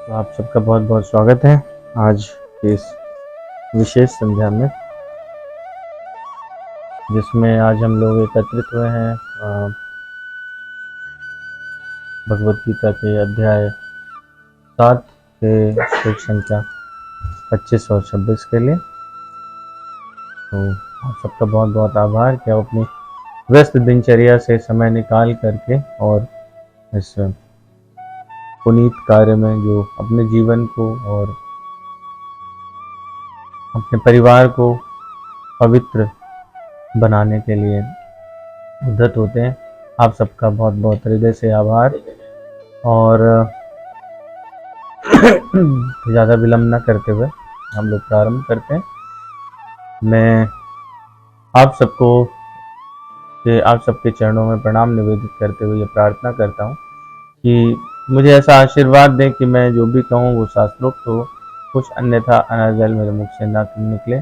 तो आप सबका बहुत बहुत स्वागत है आज की इस विशेष संध्या में, जिसमें आज हम लोग एकत्रित हुए हैं भगवत गीता के अध्याय 7 के श्लोक संख्या 25 और 26 के लिए। तो आप सबका बहुत बहुत आभार कि आप अपनी व्यस्त दिनचर्या से समय निकाल करके और इस पुनीत कार्य में जो अपने जीवन को और अपने परिवार को पवित्र बनाने के लिए उद्यत होते हैं। आप सबका बहुत बहुत हृदय से आभार। और ज़्यादा विलंब न करते हुए हम लोग प्रारंभ करते हैं। मैं आप सबके चरणों में प्रणाम निवेदित करते हुए ये प्रार्थना करता हूँ कि मुझे ऐसा आशीर्वाद दें कि मैं जो भी कहूँ वो शास्त्रोक्त हो, कुछ अन्यथा अनर्गल मेरे मुख से ना निकले।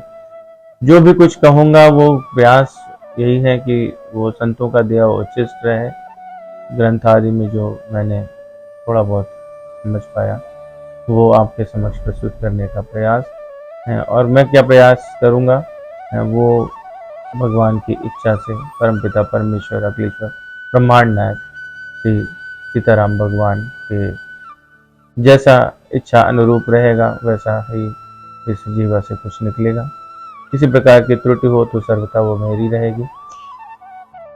जो भी कुछ कहूँगा वो प्रयास यही है कि वो संतों का दिया उचित रहे। ग्रंथ आदि में जो मैंने थोड़ा बहुत समझ पाया वो आपके समक्ष प्रस्तुत करने का प्रयास है। और मैं क्या प्रयास करूँगा वो भगवान की इच्छा से परमपिता परमेश्वर अखिलेश्वर ब्रह्मांड नायक श्री सीताराम भगवान के जैसा इच्छा अनुरूप रहेगा वैसा ही इस जीवा से कुछ निकलेगा। किसी प्रकार की त्रुटि हो तो सर्वथा वो मेरी रहेगी,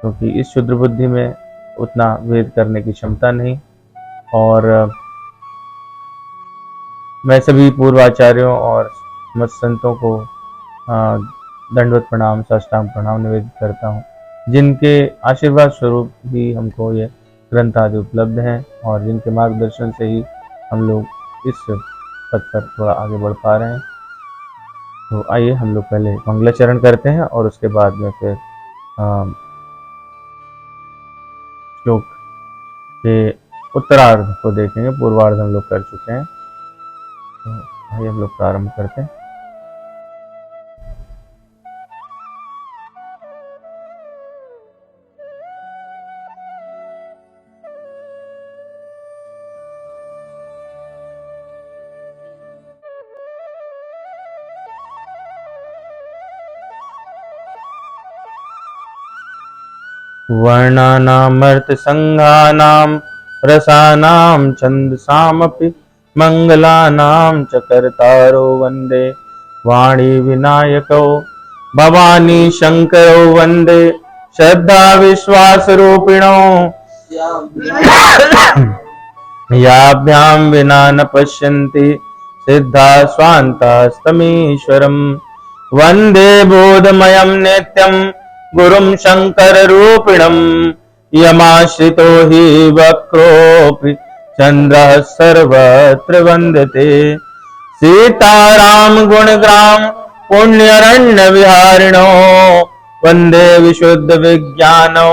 क्योंकि इस क्षुद्र बुद्धि में उतना भेद करने की क्षमता नहीं। और मैं सभी पूर्वाचार्यों और मत संतों को दंडवत प्रणाम साष्टांग प्रणाम निवेदित करता हूँ, जिनके आशीर्वाद स्वरूप ही हमको ये ग्रंथ आदि उपलब्ध हैं और जिनके मार्गदर्शन से ही हम लोग इस पथ पर थोड़ा आगे बढ़ पा रहे हैं। तो आइए हम लोग पहले मंगलाचरण करते हैं और उसके बाद में फिर श्लोक के उत्तरार्ध को देखेंगे। पूर्वार्ध हम लोग कर चुके हैं, तो आइए हम लोग प्रारंभ करते हैं। वर्णानामर्थसंघानां रसानां छन्दसामपि मंगलानां च कर्तारो वन्दे वाणी विनायकौ भवानी शंकरौ वन्दे श्रद्धा विश्वासरूपिणौ याभ्यां विना न पश्यन्ति सिद्धा स्वान्तास्तमीश्वरम् वन्दे बोधमयं नित्यं गुरुं शङ्कररूपिणं यमाश्रितो हि वक्रोऽपि चन्द्रः सर्वत्र वन्दते सीताराम गुणग्राम पुण्यरण्यविहारिणो वन्दे विशुद्ध विज्ञानो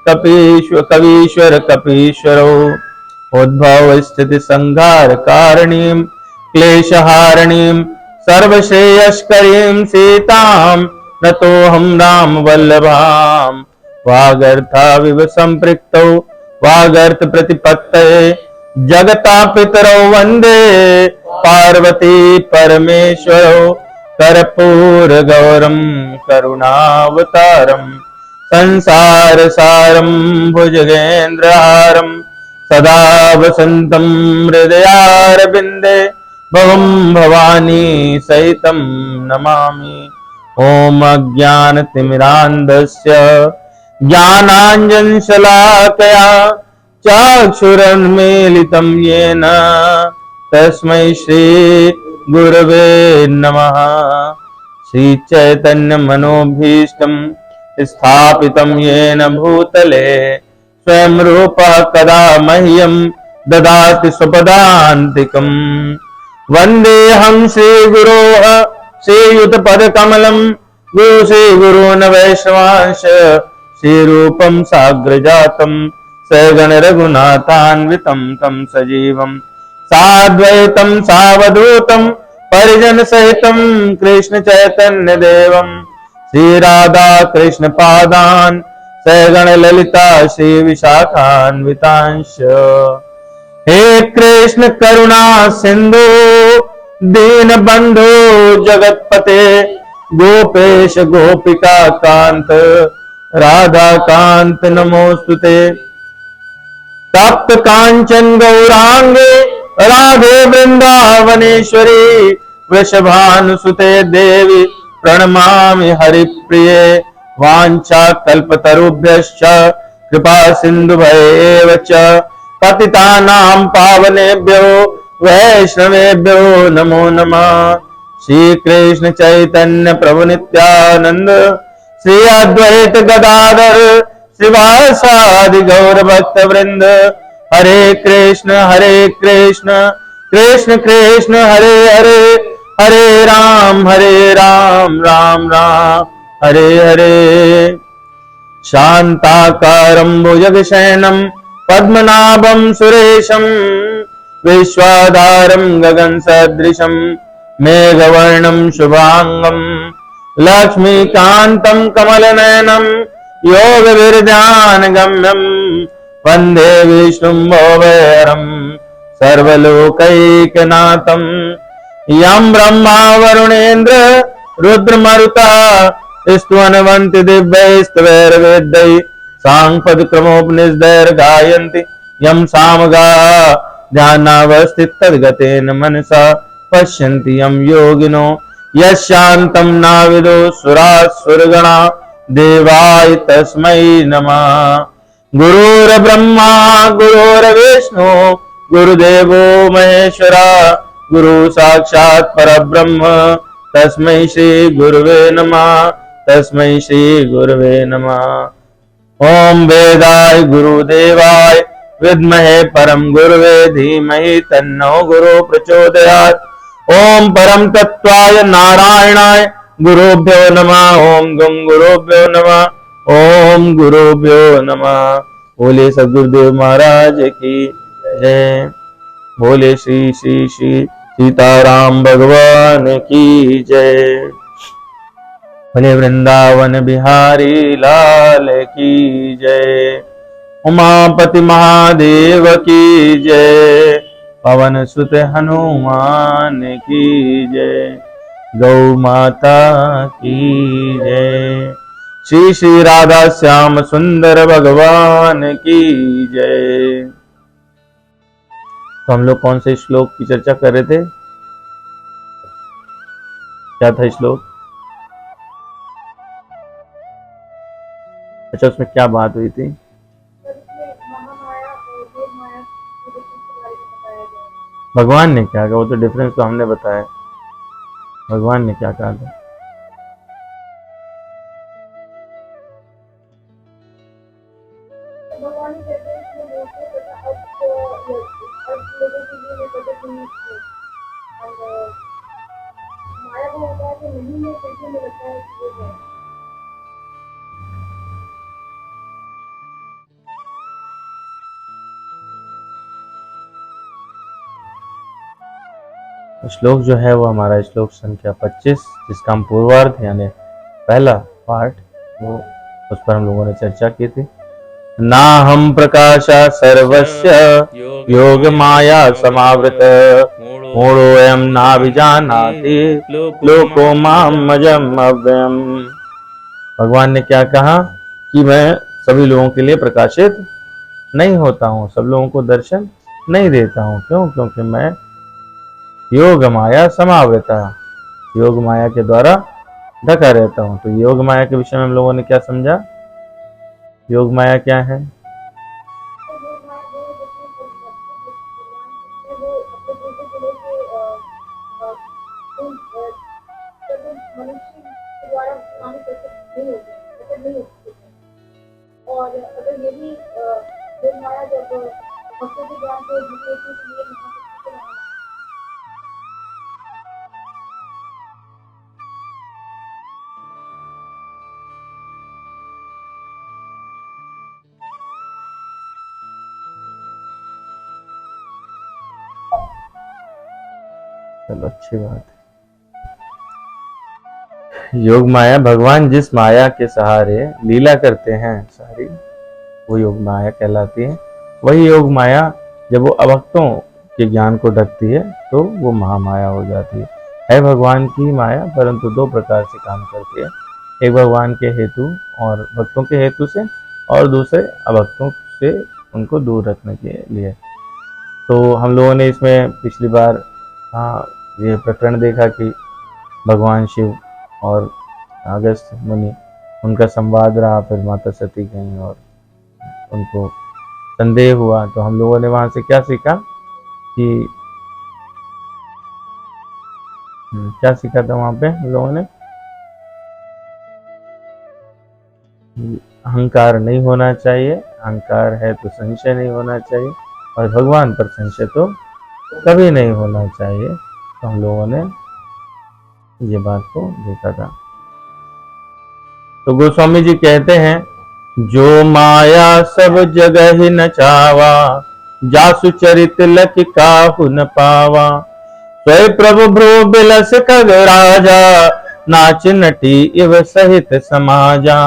कवीश्वर कपीश्वरो उद्भव स्थिति संहार कारणीं क्लेशहारणीं सर्वश्रेयस्करीं सीतां नतोऽहं राम वल्लभां वागर्थाविव संपृक्तौ वागर्थ प्रतिपत्तये जगता पितरौ वन्दे पार्वती परमेश्वरौ कर्पूर गौरं करुणावतारं संसार सारं भुजगेन्द्रहारं सदा वसन्तं हृदयारविन्दे भवं भवानी सहितं नमामि। ॐ अज्ञानतिमिरान्धस्य ज्ञानाञ्जनशलाकया चक्षुरुन्मीलितं येन तस्मै श्री गुरवे नमः। श्रीचैतन्यमनोभीष्टं स्थापितं येन भूतले स्वयं रूपः कदा मह्यं ददाति स्वपदान्तिकम्। वन्देऽहं श्रीगुरोः श्रीयुतपदकमलं गुरु श्रीगुरून् वैष्णवांश श्रीरूपं साग्रजातं सगण रघुनाथान्वितं तं सजीवं साद्वैतं सावधूतं परिजन सहितं कृष्ण चैतन्य देवं श्रीराधा कृष्ण पादान् सगण ललिता श्री विशाखान्वितांश हे कृष्ण करुणा सिंधु दीन बंधु जगतपते गोपेश गोपिका कांत राधा कांत नमोस्तुते। तप्त कांचन गौरांगे राधे वृंदावनेश्वरी वृषभानुसुते देवी प्रणमामि हरिप्रिये। वाञ्छा कल्पतरुभ्यश्च कृपा सिन्धुभ्येव च पतितानां पावनेभ्यो वैष्णवेभ्यो नमो नमः। श्री कृष्ण चैतन्य प्रभु नित्यानंद श्री अद्वैत गदाधर श्रीवासादि गौर भक्त वृंद। हरे कृष्ण कृष्ण कृष्ण हरे हरे हरे राम राम राम हरे हरे। शांताकारं भुजगशयनं पद्मनाभं सुरेशं विश्वाधारं गगन सदृशं मेघवर्णं शुभांगं लक्ष्मीकान्तं कमलनयनं योगविरजानगम्यं वन्दे विष्णुं भवभयहरं सर्वलोकैकनाथं। यं ब्रह्मा वरुणेन्द्र रुद्रमरुता स्तवन्वन्ति दिव्यैस्तवैर्वेदैः साङ्गपदक्रमोपनिषदैर्गायन्ति यं सामगा ध्यानावस्थिततद्गतेन मनसा पश्यन्ति यं योगिनो यशान्तं नाविदो सुरासुरगणा देवाय तस्मै नमः। गुरुर्ब्रह्मा गुरुर्विष्णु गुरुदेवो महेश्वरा गुरु साक्षात् परब्रह्म तस्मै श्री गुरुवे नमः। ओम वेदाय गुरुदेवाय विद्महे परम गुरुवे धीमहि तन्नो गुरु प्रचोदयात्। ओम परम तत्वाय नारायणाय गुरुभ्यो नमः। ओम गं गुरुभ्यो नमः। ओम गुरुभ्यो नमः। बोले सद्गुरुदेव महाराज की जय। बोले श्री श्री श्री सीताराम भगवान की जय। बोले वृंदावन बिहारी लाल की जय। उमापति महादेव की जय। पवन सुत हनुमान की जय। गौ माता की जय। श्री श्री राधा श्याम सुंदर भगवान की जय। तो हम लोग कौन से श्लोक की चर्चा कर रहे थे? क्या था श्लोक? अच्छा, उसमें क्या बात हुई थी? भगवान ने क्या कहा? वो तो डिफरेंस तो हमने बताया। भगवान ने क्या कहा था? श्लोक जो है वो हमारा श्लोक संख्या 25, जिसका हम पूर्वार्ध यानी पहला पार्ट वो उस पर हम लोगों ने चर्चा की थी। ना हम प्रकाशा सर्वस्य योग माया समावृत मूढ़ोऽयं नाभिजानाति लोको मामजम् अव्ययम्। भगवान ने क्या कहा कि मैं सभी लोगों के लिए प्रकाशित नहीं होता हूँ, सब लोगों को दर्शन नहीं देता हूँ। क्यों? क्योंकि मैं योग माया समावृता, योग माया के द्वारा ढका रहता हूँ। तो योग माया के विषय में हम लोगों ने क्या समझा? योग माया क्या है? और अगर ये भी योग माया जब भक्तों के ज्ञान को चलो अच्छी बात है। योग माया, भगवान जिस माया के सहारे लीला करते हैं सारी, वो योग माया कहलाती है। वही योग माया जब वो अभक्तों के ज्ञान को ढकती है तो वो महामाया हो जाती है भगवान की माया, परंतु दो प्रकार से काम करती है। एक भगवान के हेतु और भक्तों के हेतु से, और दूसरे अभक्तों से उनको दूर रखने के लिए। तो हम लोगों ने इसमें पिछली बार ये प्रकरण देखा कि भगवान शिव और अगस्त मुनि, उनका संवाद रहा, फिर माता सती गई और उनको संदेह हुआ। तो हम लोगों ने वहां से क्या सीखा कि क्या सीखा था वहां पे हम लोगों ने? अहंकार नहीं होना चाहिए, अहंकार है तो संशय नहीं होना चाहिए, और भगवान पर संशय तो कभी नहीं होना चाहिए। तो हम लोगों ने ये बात को देखा था। तो गोस्वामी जी कहते हैं, जो माया सब जगह ही नचावा, जासु चरित लख काहु न पावा। स्वयं प्रभु भ्रू बिलस खग राजा, नाच नटी इव सहित समाजा।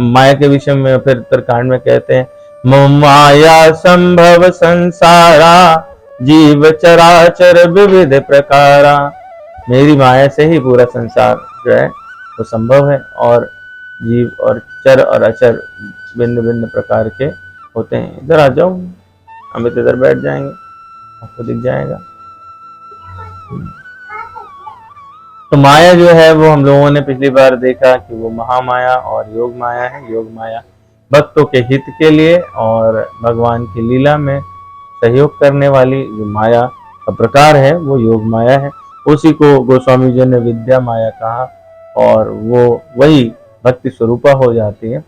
माया के विषय में फिर उत्तरकांड में कहते हैं, माया संभव संसारा, जीव चराचर विविध प्रकारा। मेरी माया से ही पूरा संसार जो है वो संभव है, और जीव और चर और अचर भिन्न भिन्न प्रकार के होते हैं। इधर आ जाओ, हम इधर बैठ जाएंगे, आपको दिख जाएगा। तो माया जो है वो हम लोगों ने पिछली बार देखा कि वो महामाया और योग माया है। योग माया भक्तों के हित के लिए और भगवान की लीला में सहयोग करने वाली जो माया का प्रकार है वो योग माया है। उसी को गोस्वामी जी ने विद्या माया कहा, और वो वही भक्ति स्वरूपा हो जाती है।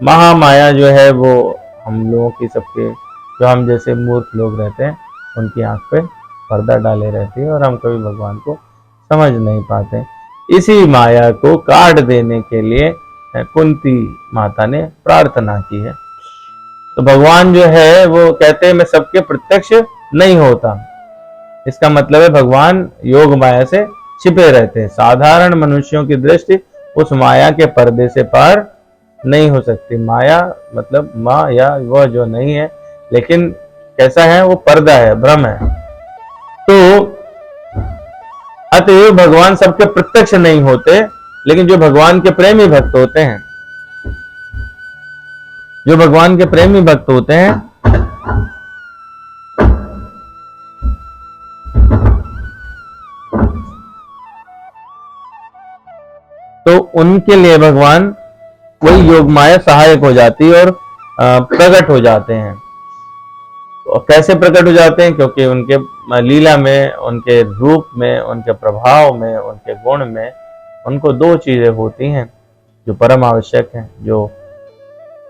महामाया जो है वो हम लोगों की, सबके जो हम जैसे मूर्ख लोग रहते हैं, उनकी आंख पे पर्दा डाले रहती है और हम कभी भगवान को समझ नहीं पाते। इसी माया को काट देने के लिए कुंती माता ने प्रार्थना की है। तो भगवान जो है वो कहते हैं मैं सबके प्रत्यक्ष नहीं होता। इसका मतलब है भगवान योग माया से छिपे रहते हैं। साधारण मनुष्यों की दृष्टि उस माया के पर्दे से पार नहीं हो सकती। माया मतलब माँ या वह जो नहीं है, लेकिन कैसा है, वो पर्दा है, भ्रम है। तो अतएव भगवान सबके प्रत्यक्ष नहीं होते, लेकिन जो भगवान के प्रेमी भक्त होते हैं, जो भगवान के प्रेमी भक्त होते हैं, तो उनके लिए भगवान वही योग माया सहायक हो जाती है और प्रकट हो जाते हैं। तो कैसे प्रकट हो जाते हैं? क्योंकि उनके लीला में, उनके रूप में, उनके प्रभाव में, उनके गुण में उनको दो चीजें होती हैं जो परम आवश्यक हैं, जो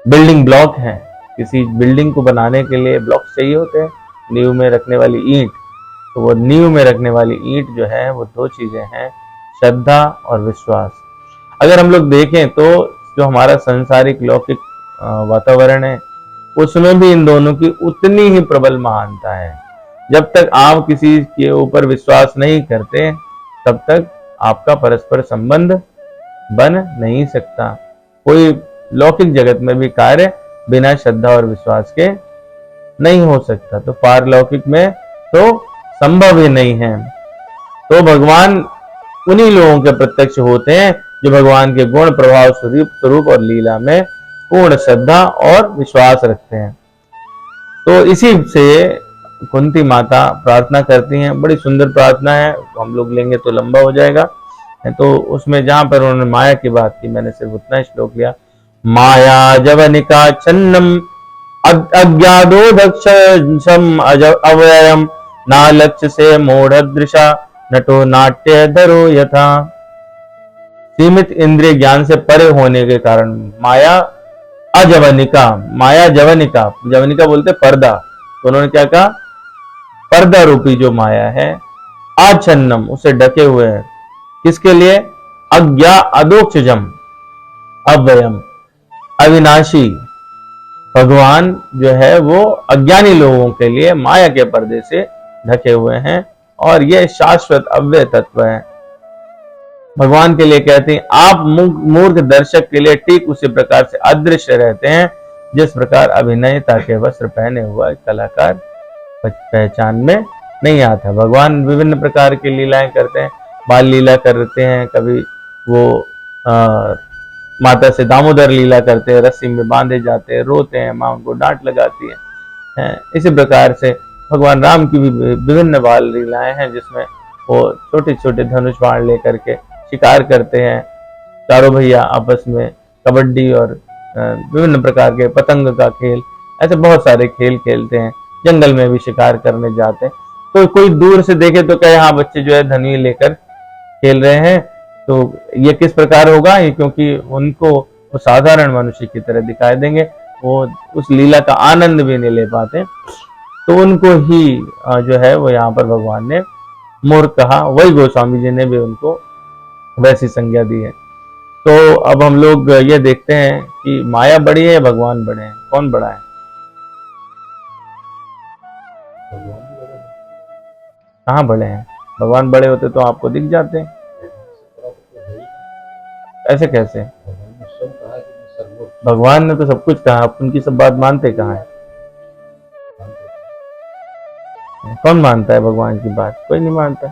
बिल्डिंग ब्लॉक हैं। किसी बिल्डिंग को बनाने के लिए ब्लॉक चाहिए होते हैं, नींव में रखने वाली ईंट। तो वो नींव में रखने वाली ईंट जो है वो दो चीजें हैं, श्रद्धा और विश्वास। अगर हम लोग देखें तो जो हमारा सांसारिक लौकिक वातावरण है, उसमें भी इन दोनों की उतनी ही प्रबल महानता है। जब तक आप किसी के ऊपर विश्वास नहीं करते, तब तक आपका परस्पर संबंध बन नहीं सकता। कोई लौकिक जगत में भी कार्य बिना श्रद्धा और विश्वास के नहीं हो सकता, तो पारलौकिक में तो संभव ही नहीं है। तो भगवान उन्हीं लोगों के प्रत्यक्ष होते हैं जो भगवान के गुण, प्रभाव, स्वरूप और लीला में पूर्ण श्रद्धा और विश्वास रखते हैं। तो इसी से कुंती माता प्रार्थना करती हैं। बड़ी सुंदर प्रार्थना है, हम लोग लेंगे तो लंबा हो जाएगा। तो उसमें जहां पर उन्होंने माया की बात की, मैंने सिर्फ उतना ही श्लोक लिया। माया जवनिका छन्नम अज्ञादो दक्षम अव्ययम, ना लक्ष्य से मूढ़ दृशा, नटो नाट्य धरो यथा। सीमित इंद्रिय ज्ञान से परे होने के कारण माया अजवनिका, माया जवनिका, जवनिका बोलते पर्दा, तो उन्होंने क्या कहा, पर्दा रूपी जो माया है, आच्छन्नम, उसे ढके हुए हैं। किसके लिए? अज्ञा अदोक्षजम, अव्ययम, अविनाशी। भगवान जो है वो अज्ञानी लोगों के लिए माया के पर्दे से ढके हुए हैं, और यह शाश्वत अव्यय तत्व है। भगवान के लिए कहते हैं आप मूर्ख दर्शक के लिए ठीक उसी प्रकार से अदृश्य रहते हैं, जिस प्रकार अभिनयता के वस्त्र पहने हुआ कलाकार पहचान में नहीं आता। भगवान विभिन्न प्रकार की लीलाएं करते हैं, बाल लीला करते हैं, कभी वो माता से दामोदर लीला करते हैं, रस्सी में बांधे जाते हैं, रोते हैं, माँ उनको डांट लगाती है। इसी प्रकार से भगवान राम की भी विभिन्न बाल लीलाएं हैं, जिसमें वो छोटे छोटे धनुष बाण लेकर के शिकार करते हैं। चारों भैया आपस में कबड्डी और विभिन्न प्रकार के पतंग का खेल, ऐसे बहुत सारे खेल खेलते हैं। जंगल में भी शिकार करने जाते हैं। तो कोई दूर से देखे तो कहे हाँ बच्चे जो है धनुष लेकर खेल रहे हैं, तो ये किस प्रकार होगा, ये क्योंकि उनको वो साधारण मनुष्य की तरह दिखाई देंगे, वो उस लीला का आनंद भी नहीं ले पाते। तो उनको ही जो है वो यहाँ पर भगवान ने मूर्ख कहा। वही गोस्वामी जी ने भी उनको वैसी संज्ञा दी है। तो अब हम लोग ये देखते हैं कि माया बड़ी है, भगवान बड़े हैं, कौन बड़ा है? कहाँ बड़े हैं? भगवान बड़े होते तो आपको दिख जाते हैं। ऐसे कैसे? भगवान ने तो सब कुछ कहा, आप उनकी सब बात मानते कहाँ है? कौन मानता है भगवान की बात? कोई नहीं मानता।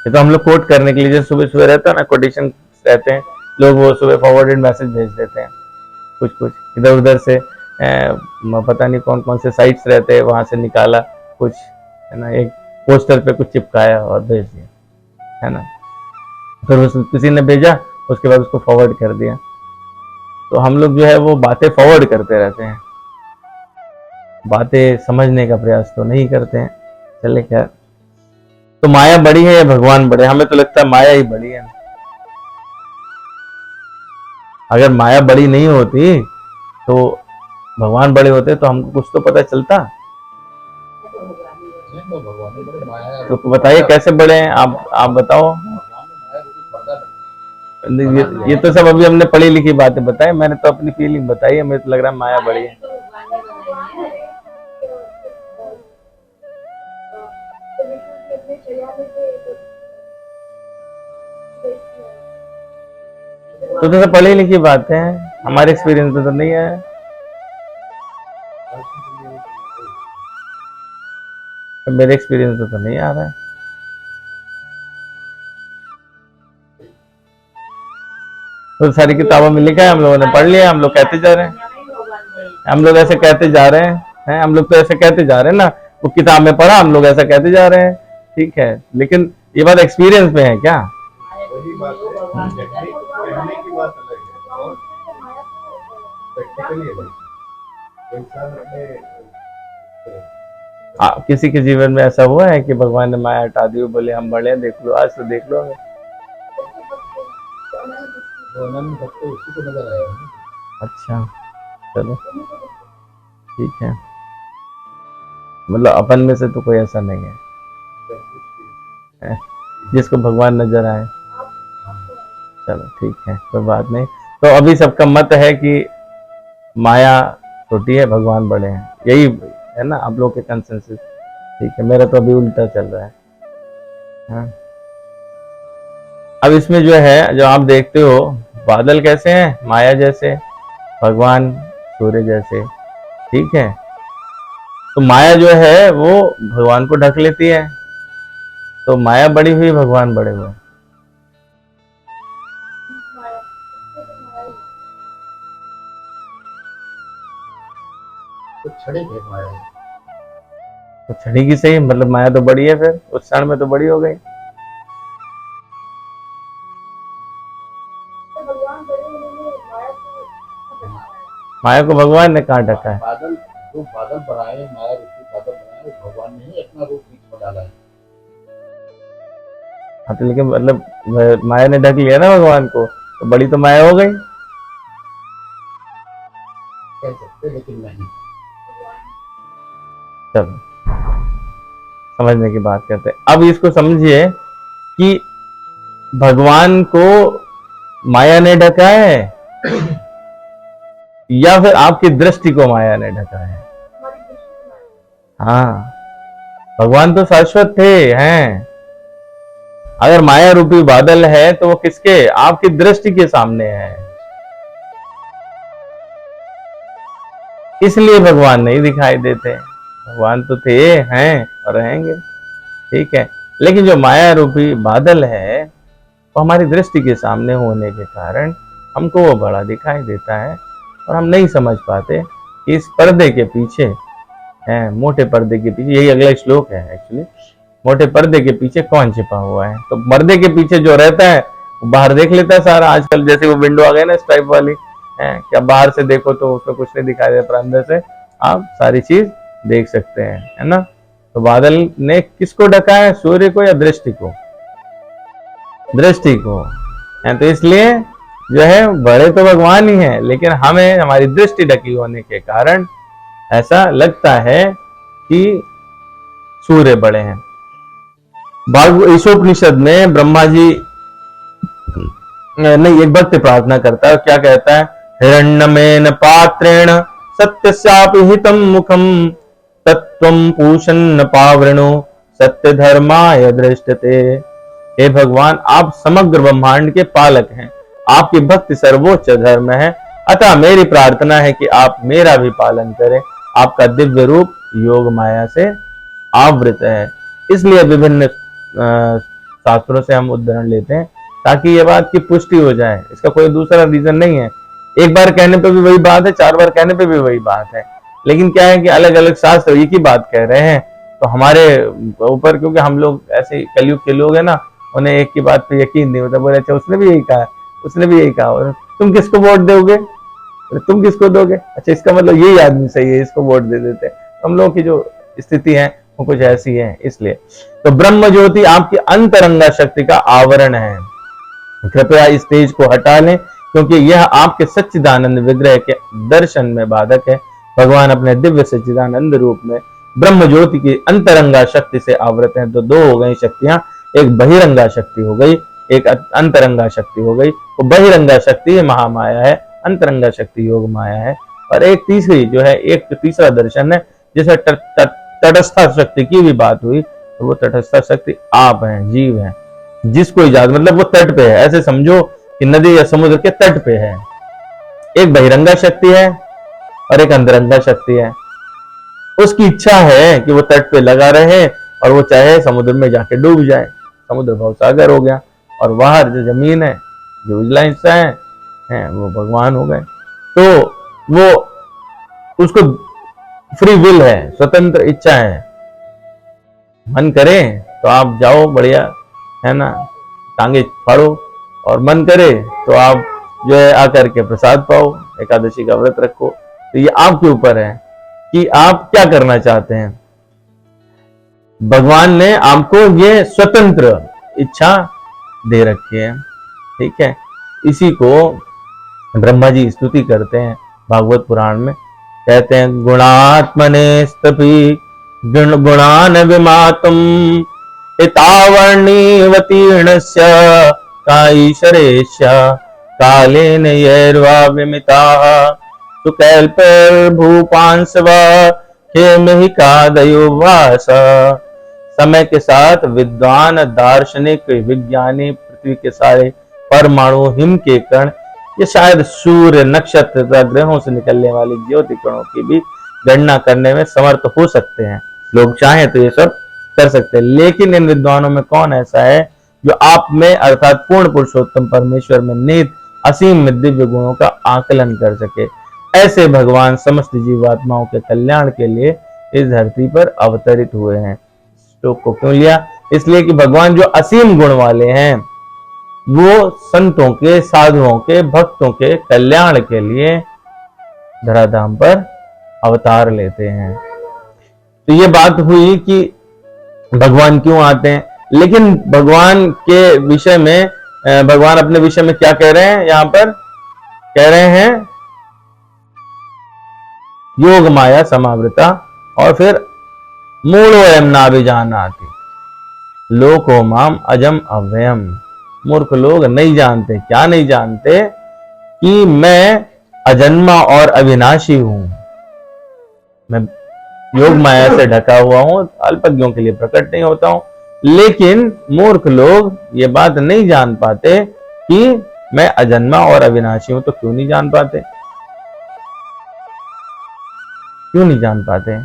ये तो हम लोग कोट करने के लिए, जैसे सुबह सुबह रहता है ना, कोटेशन रहते हैं लोग, वो सुबह फॉरवर्डेड मैसेज भेज देते हैं कुछ कुछ इधर उधर से, पता नहीं कौन कौन से साइट्स रहते हैं, वहां से निकाला कुछ, है ना, एक पोस्टर पे कुछ चिपकाया और भेज दिया, है ना। फिर किसी ने भेजा, उसके बाद उसको फॉरवर्ड कर दिया। तो हम लोग जो है वो बातें फॉरवर्ड करते रहते हैं, बातें समझने का प्रयास तो नहीं करते हैं। चले क्या, तो माया बड़ी है या भगवान बड़े? हमें तो लगता है माया ही बड़ी है। अगर माया बड़ी नहीं होती तो भगवान बड़े होते तो हमको कुछ तो पता चलता। तो बताइए कैसे बड़े हैं आप बताओ। ये तो सब अभी हमने पढ़ी लिखी बातें बताई, मैंने तो अपनी फीलिंग बताई है। मुझे तो लग रहा है माया बड़ी है। तो पढ़ी लिखी बातें हैं, हमारे एक्सपीरियंस में तो नहीं है। मेरे एक्सपीरियंस में तो नहीं आ रहा है। तो सारी किताबों में लिखा है, हम लोगों ने पढ़ लिया, हम लोग कहते जा रहे हैं, हम लोग ऐसे कहते जा रहे हैं, हम लोग तो ऐसे कहते जा रहे हैं ना, वो किताब में पढ़ा, हम लोग ऐसा कहते जा रहे हैं, ठीक है। लेकिन ये बात एक्सपीरियंस में है क्या? वही बात है, कहने की बात अलग है और प्रैक्टिकली किसी के जीवन में ऐसा हुआ है कि भगवान ने माया हटा दी, बोले हम बड़े हैं, देख लो, आज तो देख लो। उसी को नजर आया। अच्छा, चलो ठीक है, मतलब अपन में से तो कोई ऐसा नहीं है जिसको भगवान नजर आए। चलो ठीक है, कोई बात नहीं। तो अभी सबका मत है कि माया छोटी है, भगवान बड़े हैं, यही है ना आप लोग के कंसेंसस? ठीक है, मेरा तो अभी उल्टा चल रहा है। हाँ, अब इसमें जो है, जो आप देखते हो, बादल कैसे हैं? माया जैसे, भगवान सूर्य जैसे, ठीक है। तो माया जो है वो भगवान को ढक लेती है, तो माया बड़ी हुई, भगवान बड़े हुए। तो छड़ी की सही, मतलब माया तो बड़ी है, फिर उस क्षण में तो बड़ी हो गई। माया को भगवान ने कहाँ ढका है? बादल, जो बादल बनाए, माया रूपी बादल बनाए, भगवान ने ही अपना रूप बीच में डाला है। हाँ, तो लेकिन मतलब माया ने ढक लिया ना भगवान को, तो बड़ी तो माया हो गई। कह सकते, लेकिन नहीं। चलो समझने की बात करते हैं। अब इसको समझिए कि भगवान को माया ने ढका है या फिर आपकी दृष्टि को माया ने ढका है? हाँ, भगवान तो शाश्वत थे, हैं, अगर माया रूपी बादल है तो वो किसके, आपकी दृष्टि के सामने है, इसलिए भगवान नहीं दिखाई देते। भगवान तो थे, हैं और रहेंगे, ठीक है। लेकिन जो माया रूपी बादल है वो हमारी दृष्टि के सामने होने के कारण हमको वो बड़ा दिखाई देता है और हम नहीं समझ पाते कि इस पर्दे के पीछे है, मोटे पर्दे के पीछे, यही अगला श्लोक है एक्चुअली, मोटे पर्दे के पीछे कौन छिपा हुआ है। तो पर्दे के पीछे जो रहता है वो बाहर देख लेता है सारा। आजकल जैसे वो विंडो आ गए ना इस टाइप वाली है, क्या बाहर से देखो तो उसमें कुछ नहीं दिखाई देता, पर अंदर से आप सारी चीज देख सकते हैं, है ना। तो बादल ने किसको ढका है, सूर्य को या दृष्टि को, दृष्टि को है। तो इसलिए जो है बड़े तो भगवान ही हैं, लेकिन हमें हमारी दृष्टि ढकी होने के कारण ऐसा लगता है कि सूर्य बड़े हैं। ईशोपनिषद में ब्रह्मा जी नहीं, एक भक्त प्रार्थना करता है, क्या कहता है, हिरण्यमेन पात्रेण सत्यस्यापि हितं मुखम तत्त्वं पूषन्न पावृणो सत्य धर्माय दृष्टते। हे भगवान, आप समग्र ब्रह्मांड के पालक हैं, आपकी भक्ति सर्वोच्च धर्म है, अतः मेरी प्रार्थना है कि आप मेरा भी पालन करें। आपका दिव्य रूप योग माया से आवृत है। इसलिए विभिन्न शास्त्रों से हम उदाहरण लेते हैं ताकि ये बात की पुष्टि हो जाए, इसका कोई दूसरा रीजन नहीं है। एक बार कहने पे भी वही बात है, 4 बार कहने पे भी वही बात है, लेकिन क्या है कि अलग अलग शास्त्र एक ही बात कह रहे हैं, तो हमारे ऊपर, क्योंकि हम लोग ऐसे कलयुग के लोग हैं ना, उन्हें एक की बात पे यकीन नहीं होता, बोले अच्छा उसने भी यही कहा, उसने भी यही कहा, और तुम किसको वोट दोगे, तुम किसको दोगे, अच्छा इसका मतलब यही आदमी सही है, इसको वोट दे देते हैं। हम लोग की जो स्थिति है वो कुछ ऐसी है। इसलिए तो ब्रह्म ज्योति आपकी अंतरंगा शक्ति का आवरण है, कृपया इस तेज को हटा लें, क्योंकि यह आपके सच्चिदानंद विग्रह के दर्शन में बाधक है। भगवान अपने दिव्य सच्चिदानंद रूप में ब्रह्म ज्योति की अंतरंगा शक्ति से आवृत हैं। तो 2 हो गई शक्तियां, एक बहिरंगा शक्ति हो गई, एक अंतरंगा शक्ति हो गई। तो बहिरंगा शक्ति महामाया है, अंतरंगा शक्ति योग माया है, और एक तीसरी जो है, एक तीसरा दर्शन है जिसे तटस्थ शक्ति की भी बात हुई, तो वो तटस्थ शक्ति आप हैं, जीव हैं, जिसको इजाजत, मतलब वो तट पे है, ऐसे समझो कि नदी या समुद्र के तट पे है। एक बहिरंगा शक्ति है और एक अंतरंगा शक्ति है। उसकी इच्छा है कि वो तट पे लगा रहे और वो चाहे समुद्र में जाके डूब जाए, समुद्र भवसागर हो गया, और बाहर जो जमीन है, जो उजला हिस्सा है वो भगवान हो गए। तो वो उसको फ्री विल है, स्वतंत्र इच्छा है, मन करे तो आप जाओ बढ़िया, है ना, टांगे फाड़ो, और मन करे तो आप जो है आकर के प्रसाद पाओ, एकादशी का व्रत रखो। तो ये आपके ऊपर है कि आप क्या करना चाहते हैं। भगवान ने आपको ये स्वतंत्र इच्छा दे रखी है, ठीक है। इसी को ब्रह्मा जी स्तुति करते हैं भागवत पुराण में, कहते हैं गुणात्मने स्तपि गुणान विमातुम एतावर्णीवतीर्णस्य काईशरेश्य कालेन यैर्वा विमिताः सुकल्पभूपांसवा खेमहिकादयो वास। समय के साथ विद्वान, दार्शनिक, विज्ञानी पृथ्वी के सारे परमाणु, हिम के कण, ये शायद सूर्य, नक्षत्र तथा ग्रहों से निकलने वाली ज्योति कणों की भी गणना करने में समर्थ हो सकते हैं। लोग चाहें तो ये सब कर सकते हैं, लेकिन इन विद्वानों में कौन ऐसा है जो आप में अर्थात पूर्ण पुरुषोत्तम परमेश्वर में निहित असीम दिव्य गुणों का आकलन कर सके। ऐसे भगवान समस्त जीवात्माओं के कल्याण के लिए इस धरती पर अवतरित हुए हैं। श्लोक को क्यों लिया, इसलिए कि भगवान जो असीम गुण वाले हैं वो संतों के, साधुओं के, भक्तों के कल्याण के लिए धराधाम पर अवतार लेते हैं। तो ये बात हुई कि भगवान क्यों आते हैं, लेकिन भगवान के विषय में, भगवान अपने विषय में क्या कह रहे हैं, यहां पर कह रहे हैं योग माया समावृता, और फिर मूलो एम नाभिजानाति लोको माम अजम अव्ययम। मूर्ख लोग नहीं जानते, क्या नहीं जानते, कि मैं अजन्मा और अविनाशी हूं, मैं योग माया से ढका हुआ हूं, अल्पज्ञों के लिए प्रकट नहीं होता हूं, लेकिन मूर्ख लोग ये बात नहीं जान पाते कि मैं अजन्मा और अविनाशी हूं। तो क्यों नहीं जान पाते? क्यों नहीं जान पाते?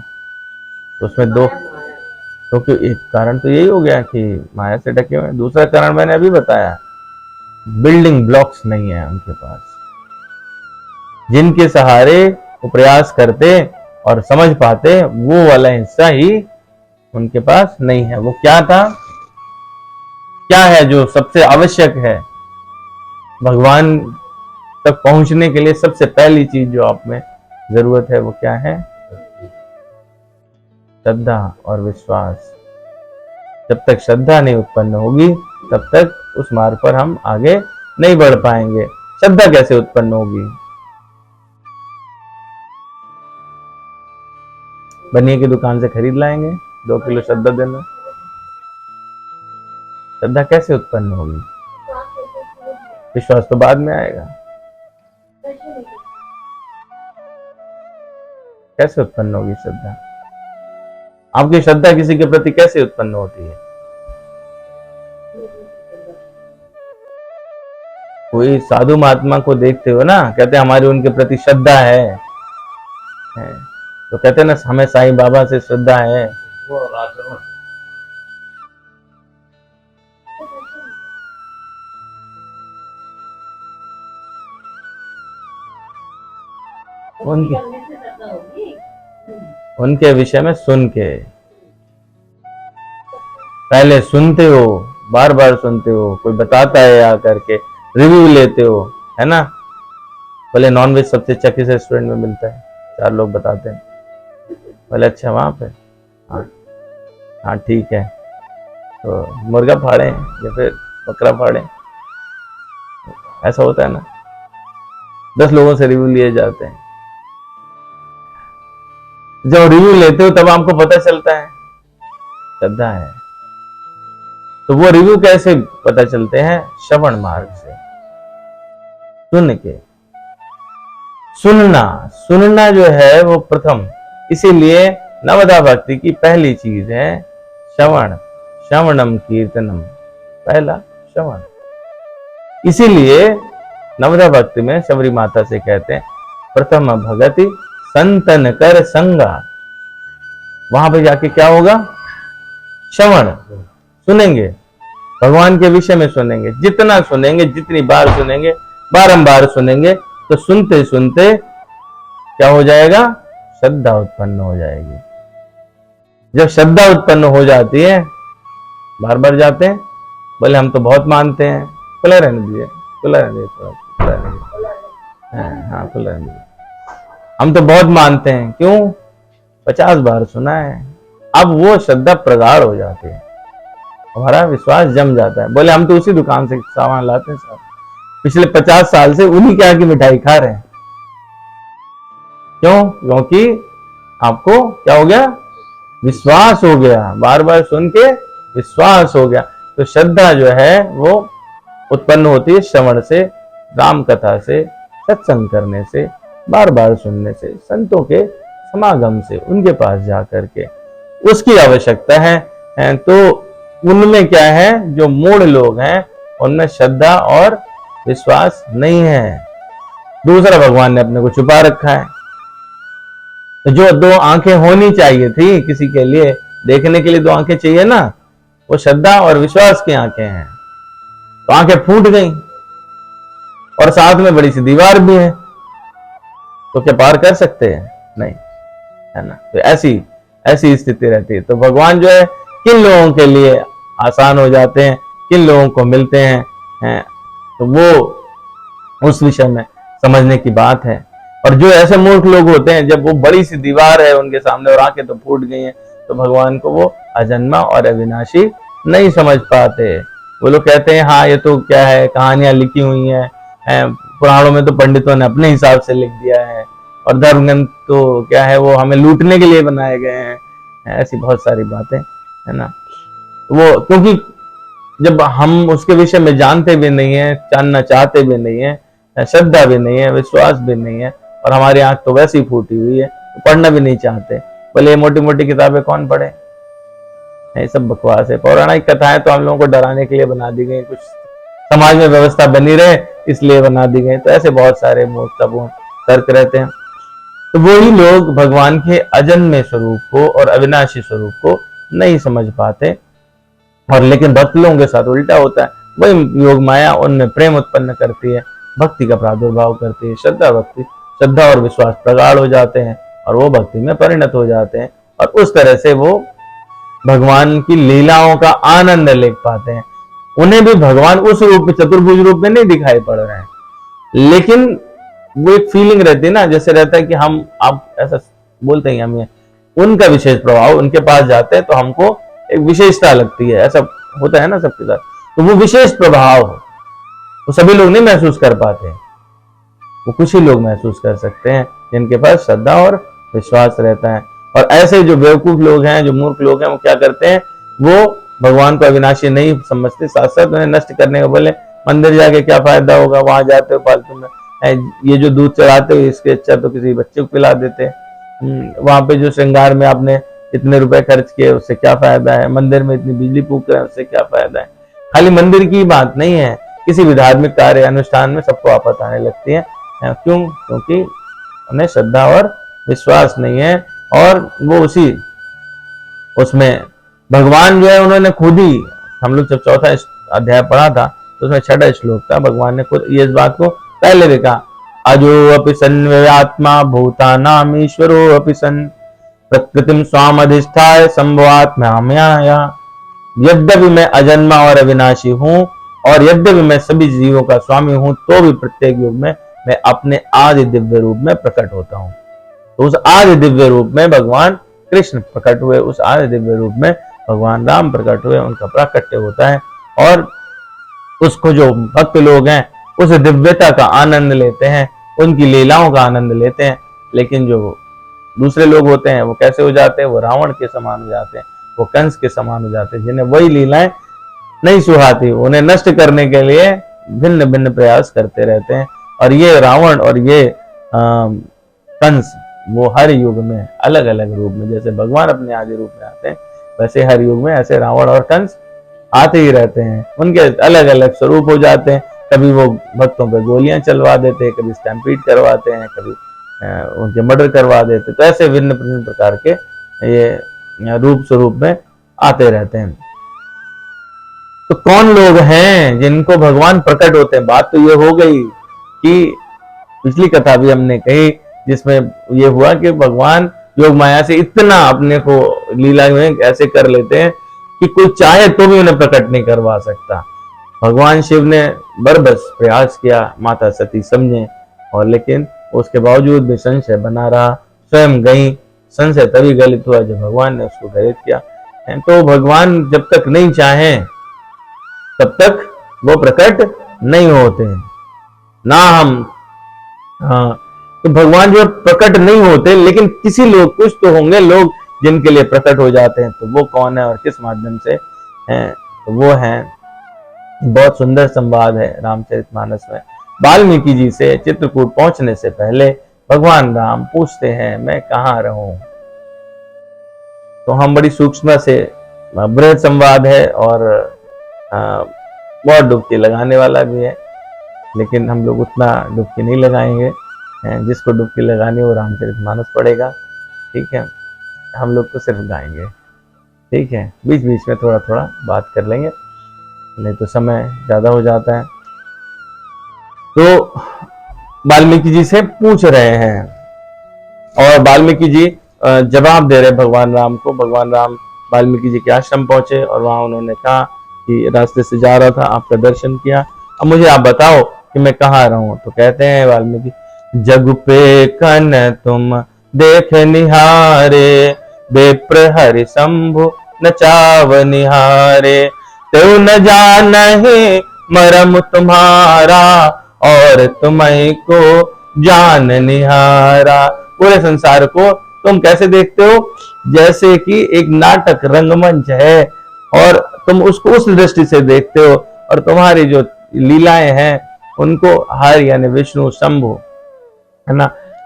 तो उसमें दो, क्योंकि एक कारण तो यही हो गया कि माया से ढके हुए। दूसरा कारण मैंने अभी बताया, बिल्डिंग ब्लॉक्स नहीं है उनके पास, जिनके सहारे वो प्रयास करते और समझ पाते, वो वाला हिस्सा ही उनके पास नहीं है। वो क्या था, क्या है जो सबसे आवश्यक है भगवान तक पहुंचने के लिए? सबसे पहली चीज जो आप में जरूरत है वो क्या है? श्रद्धा और विश्वास। जब तक श्रद्धा नहीं उत्पन्न होगी तब तक उस मार्ग पर हम आगे नहीं बढ़ पाएंगे। श्रद्धा कैसे उत्पन्न होगी? बनिए की दुकान से खरीद लाएंगे, 2 किलो श्रद्धा देना। श्रद्धा कैसे उत्पन्न होगी? विश्वास तो बाद में आएगा। कैसे उत्पन्न होगी श्रद्धा? आपकी श्रद्धा किसी के प्रति कैसे उत्पन्न होती है? कोई साधु महात्मा को देखते हो ना, कहते हैं हमारी उनके प्रति श्रद्धा है। तो कहते हैं ना हमें साईं बाबा से श्रद्धा है। वो आचरण से। उनके विषय में सुन के, पहले सुनते हो, बार बार सुनते हो, कोई बताता है आकर के, रिव्यू लेते हो, है ना। बोले नॉनवेज सबसे अच्छा किस रेस्टोरेंट में मिलता है? 4 लोग बताते हैं। बोले अच्छा वहां पे, हाँ ठीक है, तो मुर्गा फाड़े या फिर बकरा फाड़े, ऐसा होता है ना। 10 लोगों से रिव्यू लिए जाते हैं। जब रिव्यू लेते हो तब आपको पता चलता है श्रद्धा है। तो वो रिव्यू कैसे पता चलते हैं? श्रवण मार्ग से, सुन के। सुनना जो है वो प्रथम, इसीलिए नवदा भक्ति की पहली चीज है श्रवण। श्रवणम कीर्तनम, पहला श्रवण। इसीलिए नवदा भक्ति में शबरी माता से कहते हैं प्रथम भगति संतन कर संगा। वहां पे जाके क्या होगा? श्रवण, सुनेंगे, भगवान के विषय में सुनेंगे। जितना सुनेंगे, जितनी बार सुनेंगे, बारंबार सुनेंगे, तो सुनते सुनते क्या हो जाएगा? श्रद्धा उत्पन्न हो जाएगी। जब श्रद्धा उत्पन्न हो जाती है, बार बार जाते हैं, बोले हम तो बहुत मानते हैं, खुला रहने दीजिए, खुला रहने दीजिए, हाँ खुला रहने दीजिए, हम तो बहुत मानते हैं। क्यों? 50 बार सुना है। अब वो श्रद्धा प्रगाढ़ हो जाती है, हमारा विश्वास जम जाता है। बोले हम तो उसी दुकान से सामान लाते हैं साहब, पिछले 50 साल से उन्हीं के यहाँ की मिठाई खा रहे हैं। क्यों? क्योंकि आपको क्या हो गया? विश्वास हो गया, बार बार सुन के विश्वास हो गया। तो श्रद्धा जो है वो उत्पन्न होती है श्रवण से, राम कथा से, सत्संग करने से, बार बार सुनने से, संतों के समागम से, उनके पास जाकर के। उसकी आवश्यकता है। तो उनमें क्या है, जो मूढ़ लोग हैं उनमें श्रद्धा और विश्वास नहीं है। दूसरा, भगवान ने अपने को छुपा रखा है। तो जो 2 आंखें होनी चाहिए थी किसी के लिए, देखने के लिए 2 आंखें चाहिए ना, वो श्रद्धा और विश्वास की आंखें हैं। तो आंखें फूट गई और साथ में बड़ी सी दीवार भी है, तो क्या पार कर सकते हैं? नहीं, है ना। तो ऐसी स्थिति रहती है। तो भगवान जो है किन लोगों के लिए आसान हो जाते हैं, किन लोगों को मिलते हैं, तो वो उस विषय में समझने की बात है। और जो ऐसे मूर्ख लोग होते हैं, जब वो बड़ी सी दीवार है उनके सामने और आंखें तो फूट गई हैं, तो भगवान को वो अजन्मा और अविनाशी नहीं समझ पाते। वो लोग कहते हैं हाँ ये तो क्या है, कहानियां लिखी हुई हैं, पुराणों में तो पंडितों ने अपने हिसाब से लिख दिया है, और धर्म ग्रंथ तो क्या है, वो हमें लूटने के लिए बनाए गए हैं। ऐसी बहुत सारी बातें, है ना। वो क्योंकि जब हम उसके विषय में जानते भी नहीं है, जानना चाहते भी नहीं है, श्रद्धा भी नहीं है, विश्वास भी नहीं है, और हमारी आंख तो वैसी फूटी हुई है, तो पढ़ना भी नहीं चाहते। बोले ये मोटी मोटी किताबें कौन पढ़े? ये सब बकवास है। पौराणिक कथाएं तो हम लोगों को डराने के लिए बना दी गई, कुछ समाज में व्यवस्था बनी रहे इसलिए बना दी गई। तो ऐसे बहुत सारे मूर्खतापूर्ण तर्क रहते हैं। तो वही लोग भगवान के अजन्मे स्वरूप को और अविनाशी स्वरूप को नहीं समझ पाते, और लेकिन भक्त लोगों के साथ उल्टा होता है। वही योग माया उनमें प्रेम उत्पन्न करती है, भक्ति का प्रादुर्भाव करती है, श्रद्धा और विश्वास प्रगाढ़ हो जाते हैं और वो भक्ति में परिणत हो जाते हैं, और उस तरह से वो भगवान की लीलाओं का आनंद ले पाते हैं। उन्हें भी भगवान उस रूप में, चतुर्भुज रूप में नहीं दिखाई पड़ रहे हैं, लेकिन वो एक फीलिंग रहती है ना, जैसे रहता है कि हम, आप ऐसा बोलते हैं हमें उनका विशेष प्रभाव, उनके पास जाते हैं तो हमको एक विशेषता लगती है, ऐसा होता है ना सबके साथ। तो वो विशेष प्रभाव वो सभी लोग नहीं महसूस कर पाते, वो कुछ ही लोग महसूस कर सकते हैं जिनके पास श्रद्धा और विश्वास रहता है। और ऐसे जो बेवकूफ लोग हैं, जो मूर्ख लोग हैं, वो क्या करते हैं, वो भगवान को अविनाशी नहीं समझते, साथ साथ उन्हें नष्ट करने को बोले मंदिर जाके क्या फायदा होगा, वहां जाते हो फालतू में, ये जो दूध चढ़ाते हो इसके अच्छा तो किसी बच्चे को पिला देते। वहां पे जो श्रृंगार में आपने इतने रुपए खर्च किए उससे क्या फायदा है, मंदिर में इतनी बिजली फूक रहे हैं उससे क्या फायदा है। खाली मंदिर की बात नहीं है, किसी भी धार्मिक कार्य अनुष्ठान में सबको आफत आने लगती है। क्यों? क्योंकि उन्हें श्रद्धा और विश्वास नहीं है, और वो उसमें भगवान जो है उन्होंने खुद ही, हम लोग जब चौथा अध्याय पढ़ा था तो उसमें 6वां श्लोक था, भगवान ने खुद ये इस बात को पहले भी कहा, अजो अपि सन् आत्मा भूतानाम ईश्वरो अपि सन् प्रकृतिम स्वाम अधिष्ठाय संभवात्म्यामया। यद्यपि मैं अजन्मा और अविनाशी हूँ, और यद्यपि मैं सभी जीवों का स्वामी हूँ, तो भी प्रत्येक युग में मैं अपने आदि दिव्य रूप में प्रकट होता हूँ। तो उस आदि दिव्य रूप में भगवान कृष्ण प्रकट हुए, उस आदि दिव्य रूप में भगवान राम प्रकट हुए, उनका प्राकट्य होता है, और उसको जो भक्त लोग हैं उस दिव्यता का आनंद लेते हैं, उनकी लीलाओं का आनंद लेते हैं। लेकिन जो दूसरे लोग होते हैं वो कैसे हो जाते हैं, वो रावण के समान हो जाते हैं, वो कंस के समान हो जाते हैं, जिन्हें वही लीलाएं नहीं सुहाती, उन्हें नष्ट करने के लिए भिन्न भिन्न प्रयास करते रहते हैं। और ये रावण और ये कंस वो हर युग में अलग अलग रूप में, जैसे भगवान अपने आदि रूप में आते हैं, वैसे हर युग में ऐसे रावण और कंस आते ही रहते हैं। उनके अलग अलग स्वरूप हो जाते हैं, कभी वो भक्तों पे गोलियां चलवा देते हैं, कभी स्टैम्पीड करवाते हैं, कभी उनके मर्डर करवा देते। तो ऐसे भिन्न भिन्न प्रकार के ये रूप स्वरूप में आते रहते हैं। तो कौन लोग हैं जिनको भगवान प्रकट होते हैं? बात तो ये हो गई कि पिछली कथा भी हमने कही, जिसमें ये हुआ कि भगवान योग माया से इतना अपने को लीला में ऐसे कर लेते हैं कि कोई चाहे तो भी उन्हें प्रकट नहीं करवा सकता। भगवान शिव ने बरबस प्रयास किया, माता सती समझे, और लेकिन उसके बावजूद भी संशय बना रहा। स्वयं गई, संशय तभी गलित हुआ जब भगवान ने उसको गलित किया। तो भगवान जब तक नहीं चाहे तब तक वो प्रकट नहीं होते हैं ना। हम तो भगवान जो प्रकट नहीं होते, लेकिन किसी लोग, कुछ तो होंगे लोग जिनके लिए प्रकट हो जाते हैं। तो वो कौन है और किस माध्यम से हैं? तो वो हैं, बहुत सुंदर संवाद है रामचरितमानस में। वाल्मीकि जी से चित्रकूट पहुंचने से पहले भगवान राम पूछते हैं, मैं कहाँ रहूं? तो हम बड़ी सूक्ष्म से, बृहद संवाद है और बहुत डुबकी लगाने वाला भी है, लेकिन हम लोग उतना डुबकी नहीं लगाएंगे। जिसको डुबकी लगानी वो रामचरितमानस पढ़ेगा, ठीक है। हम लोग तो सिर्फ गाएंगे, ठीक है। बीच बीच में थोड़ा थोड़ा बात कर लेंगे, नहीं तो समय ज्यादा हो जाता है। तो वाल्मीकि जी से पूछ रहे हैं, और वाल्मीकि जी जवाब दे रहे भगवान राम को। भगवान राम वाल्मीकि जी के आश्रम पहुंचे, और वहां उन्होंने कहा कि रास्ते से जा रहा था, आपका दर्शन किया, अब मुझे आप बताओ कि मैं कहाँ रहूं। तो कहते हैं वाल्मीकि, जग पे कन तुम देख निहारे, बेप्र हरि शंभु नचाव निहारे, तेऊ न जानहि मरम तुम्हारा, और तुम्हें को जान निहारा। पूरे संसार को तुम कैसे देखते हो? जैसे कि एक नाटक रंगमंच है, और तुम उसको उस दृष्टि से देखते हो, और तुम्हारी जो लीलाएं हैं उनको हरि यानी विष्णु, शंभु है ना,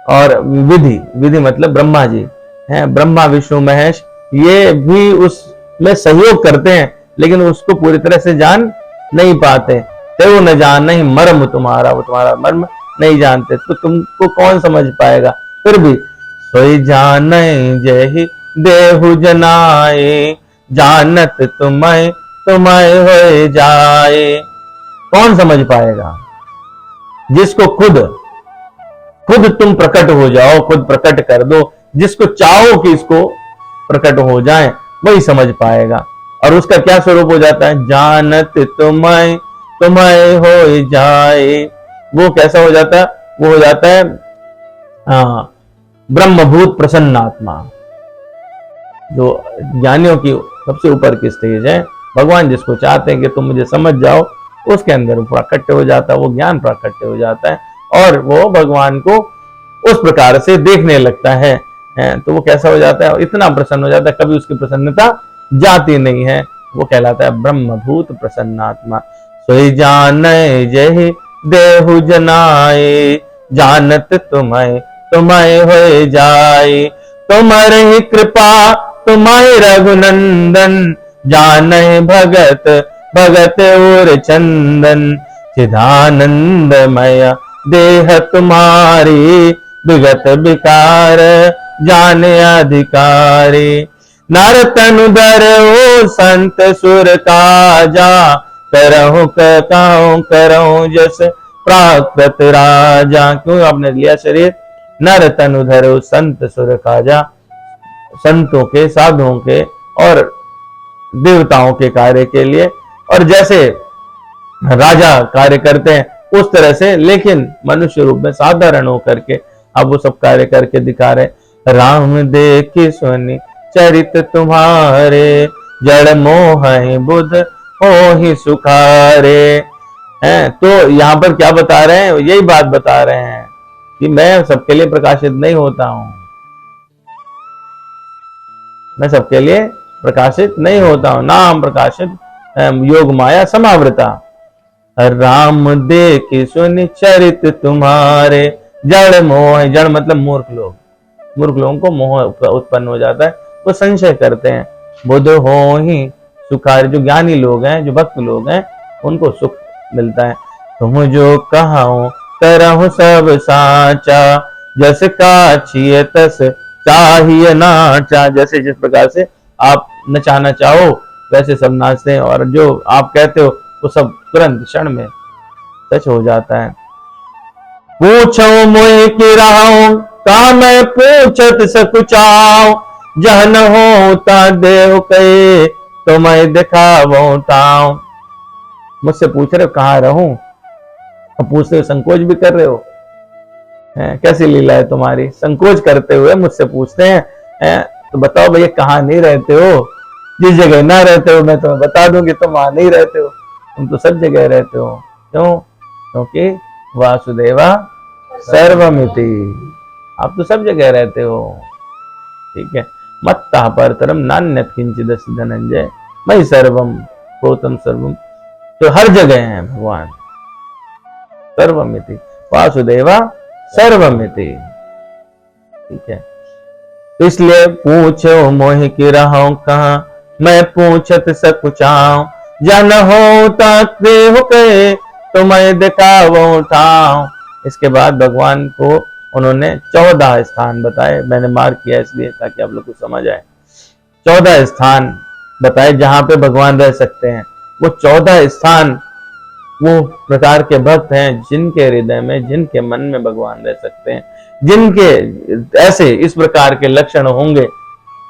और विधि, विधि मतलब ब्रह्मा जी हैं, ब्रह्मा विष्णु महेश, ये भी उस में सहयोग करते हैं, लेकिन उसको पूरी तरह से जान नहीं पाते। तो न जान नहीं मर्म तुम्हारा, वो तुम्हारा मर्म नहीं जानते, तो तुमको कौन समझ पाएगा। फिर भी सोई जान जही देहु जनाए, जानत तुम्हें तुम्हें हो जाए। कौन समझ पाएगा? जिसको खुद तुम प्रकट हो जाओ, खुद प्रकट कर दो, जिसको चाहो कि इसको प्रकट हो जाए, वही समझ पाएगा। और उसका क्या स्वरूप हो जाता है? जानत तुम्हें तुम्हें हो जाए। वो कैसा हो जाता है? वो हो जाता है ब्रह्मभूत प्रसन्नात्मा, जो ज्ञानियों की सबसे ऊपर की स्टेज है। भगवान जिसको चाहते हैं कि तुम मुझे समझ जाओ, उसके अंदर प्राकट्य हो जाता है, वो ज्ञान प्राकट्य हो जाता है और वो भगवान को उस प्रकार से देखने लगता है। तो वो कैसा हो जाता है? इतना प्रसन्न हो जाता है, कभी उसकी प्रसन्नता जाती नहीं है। वो कहलाता है ब्रह्मभूत प्रसन्नात्मा। सोई जान जही देहु जनाए, जानत तुम्हें तुम्हें हो जाए। तुम्हारे ही कृपा तुम्हारे रघुनंदन, जाने भगत भगत और चंदन। चिदानंदमय देह तुम्हारी, विगत विकार जाने अधिकारी। नर तनु धर ओ संत सुर काजा, करहु करहु जस प्राकृत राजा। क्यों आपने लिया शरीर? नर तनु धर ओ संत सुर काजा, संतों के, साधुओं के और देवताओं के कार्य के लिए, और जैसे राजा कार्य करते हैं उस तरह से, लेकिन मनुष्य रूप में साधारण होकर के अब वो सब कार्य करके दिखा रहे। राम देखी सुनी चरित तुम्हारे, जड़ मोह बुध हो ही सुखारे। हैं तो यहाँ पर क्या बता रहे हैं? यही बात बता रहे हैं कि मैं सबके लिए प्रकाशित नहीं होता हूं, मैं सबके लिए प्रकाशित नहीं होता हूं। नाम प्रकाशित योग माया समावृता। राम देखी सुनि चरित तुम्हारे, जड़ मोह। जड़ मतलब मूर्ख लोग, मूर्ख लोगों को मोह उत्पन्न हो जाता है, वो संशय करते हैं। बुध हो ही सुखार, जो ज्ञानी लोग हैं, जो भक्त लोग हैं, उनको सुख मिलता है। तुम जो कहो करहु सब साचा, जस काछिए तस चाहिए नाचा। जैसे जिस प्रकार से आप नचाना चाहो वैसे सब नाचते हैं, और जो आप कहते हो वो सब तुरंत क्षण में सच हो जाता है। पूछो मोहि की राहो, का मैं पूछत सकुचाओ। जहन होता देव कहे, तो मैं दिखावो ताऊ। मुझसे पूछ रहे हो कहाँ रहूं, अब पूछते हो संकोच भी कर रहे हो। कैसी लीला है तुम्हारी, संकोच करते हुए मुझसे पूछते हैं। तो बताओ भैया कहाँ नहीं रहते हो? जिस जगह ना रहते हो मैं तुम्हें बता दूं कि तुम वहां नहीं रहते हो, तुम तो सब जगह रहते हो। क्यों? क्योंकि वासुदेवा सर्वमिति, आप तो सब जगह रहते हो। ठीक है। मत्तः परतरम नान्यत् किंचिदस्ति धनंजय, मयि सर्वम प्रोतम सर्वम। तो हर जगह है भगवान, सर्वमिति वासुदेवा सर्वमिति। ठीक है। तो इसलिए पूछो मोहि की रहो कहाँ, मैं पूछत सकुचाऊं। जन होता देहु कहे, तो मैं दिखावो ठाऊं। इसके बाद भगवान को उन्होंने 14 स्थान बताए। मैंने मार्क किया इसलिए ताकि आप लोग को समझ आए। 14 स्थान बताए जहां पे भगवान रह सकते हैं। वो 14 स्थान वो प्रकार के भक्त हैं जिनके हृदय में, जिनके मन में भगवान रह सकते हैं, जिनके ऐसे इस प्रकार के लक्षण होंगे,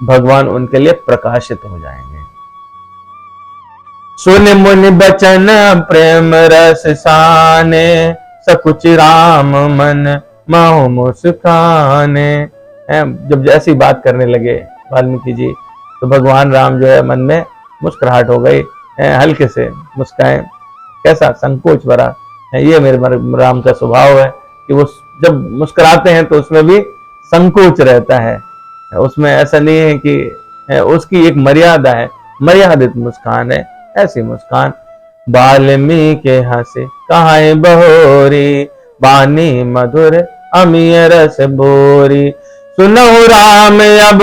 भगवान उनके लिए प्रकाशित हो जाएंगे। सुन मुनि बचन प्रेम रस साने, सकुच राम मन माहु मुस्काने। जब ऐसी बात करने लगे वाल्मीकि जी, तो भगवान राम जो है मन में मुस्कुराहट हो गई, हल्के से मुस्काए। कैसा संकोच भरा है, ये मेरे राम का स्वभाव है कि वो जब मुस्कुराते हैं तो उसमें भी संकोच रहता है। उसमें ऐसा नहीं है कि, उसकी एक मर्यादा है, मर्यादित मुस्कान है। ऐसी मुस्कान वाल्मीकि हंसे कहाए बहोरी, बानी मधुर अमीय रस बोरी। सुनो राम अब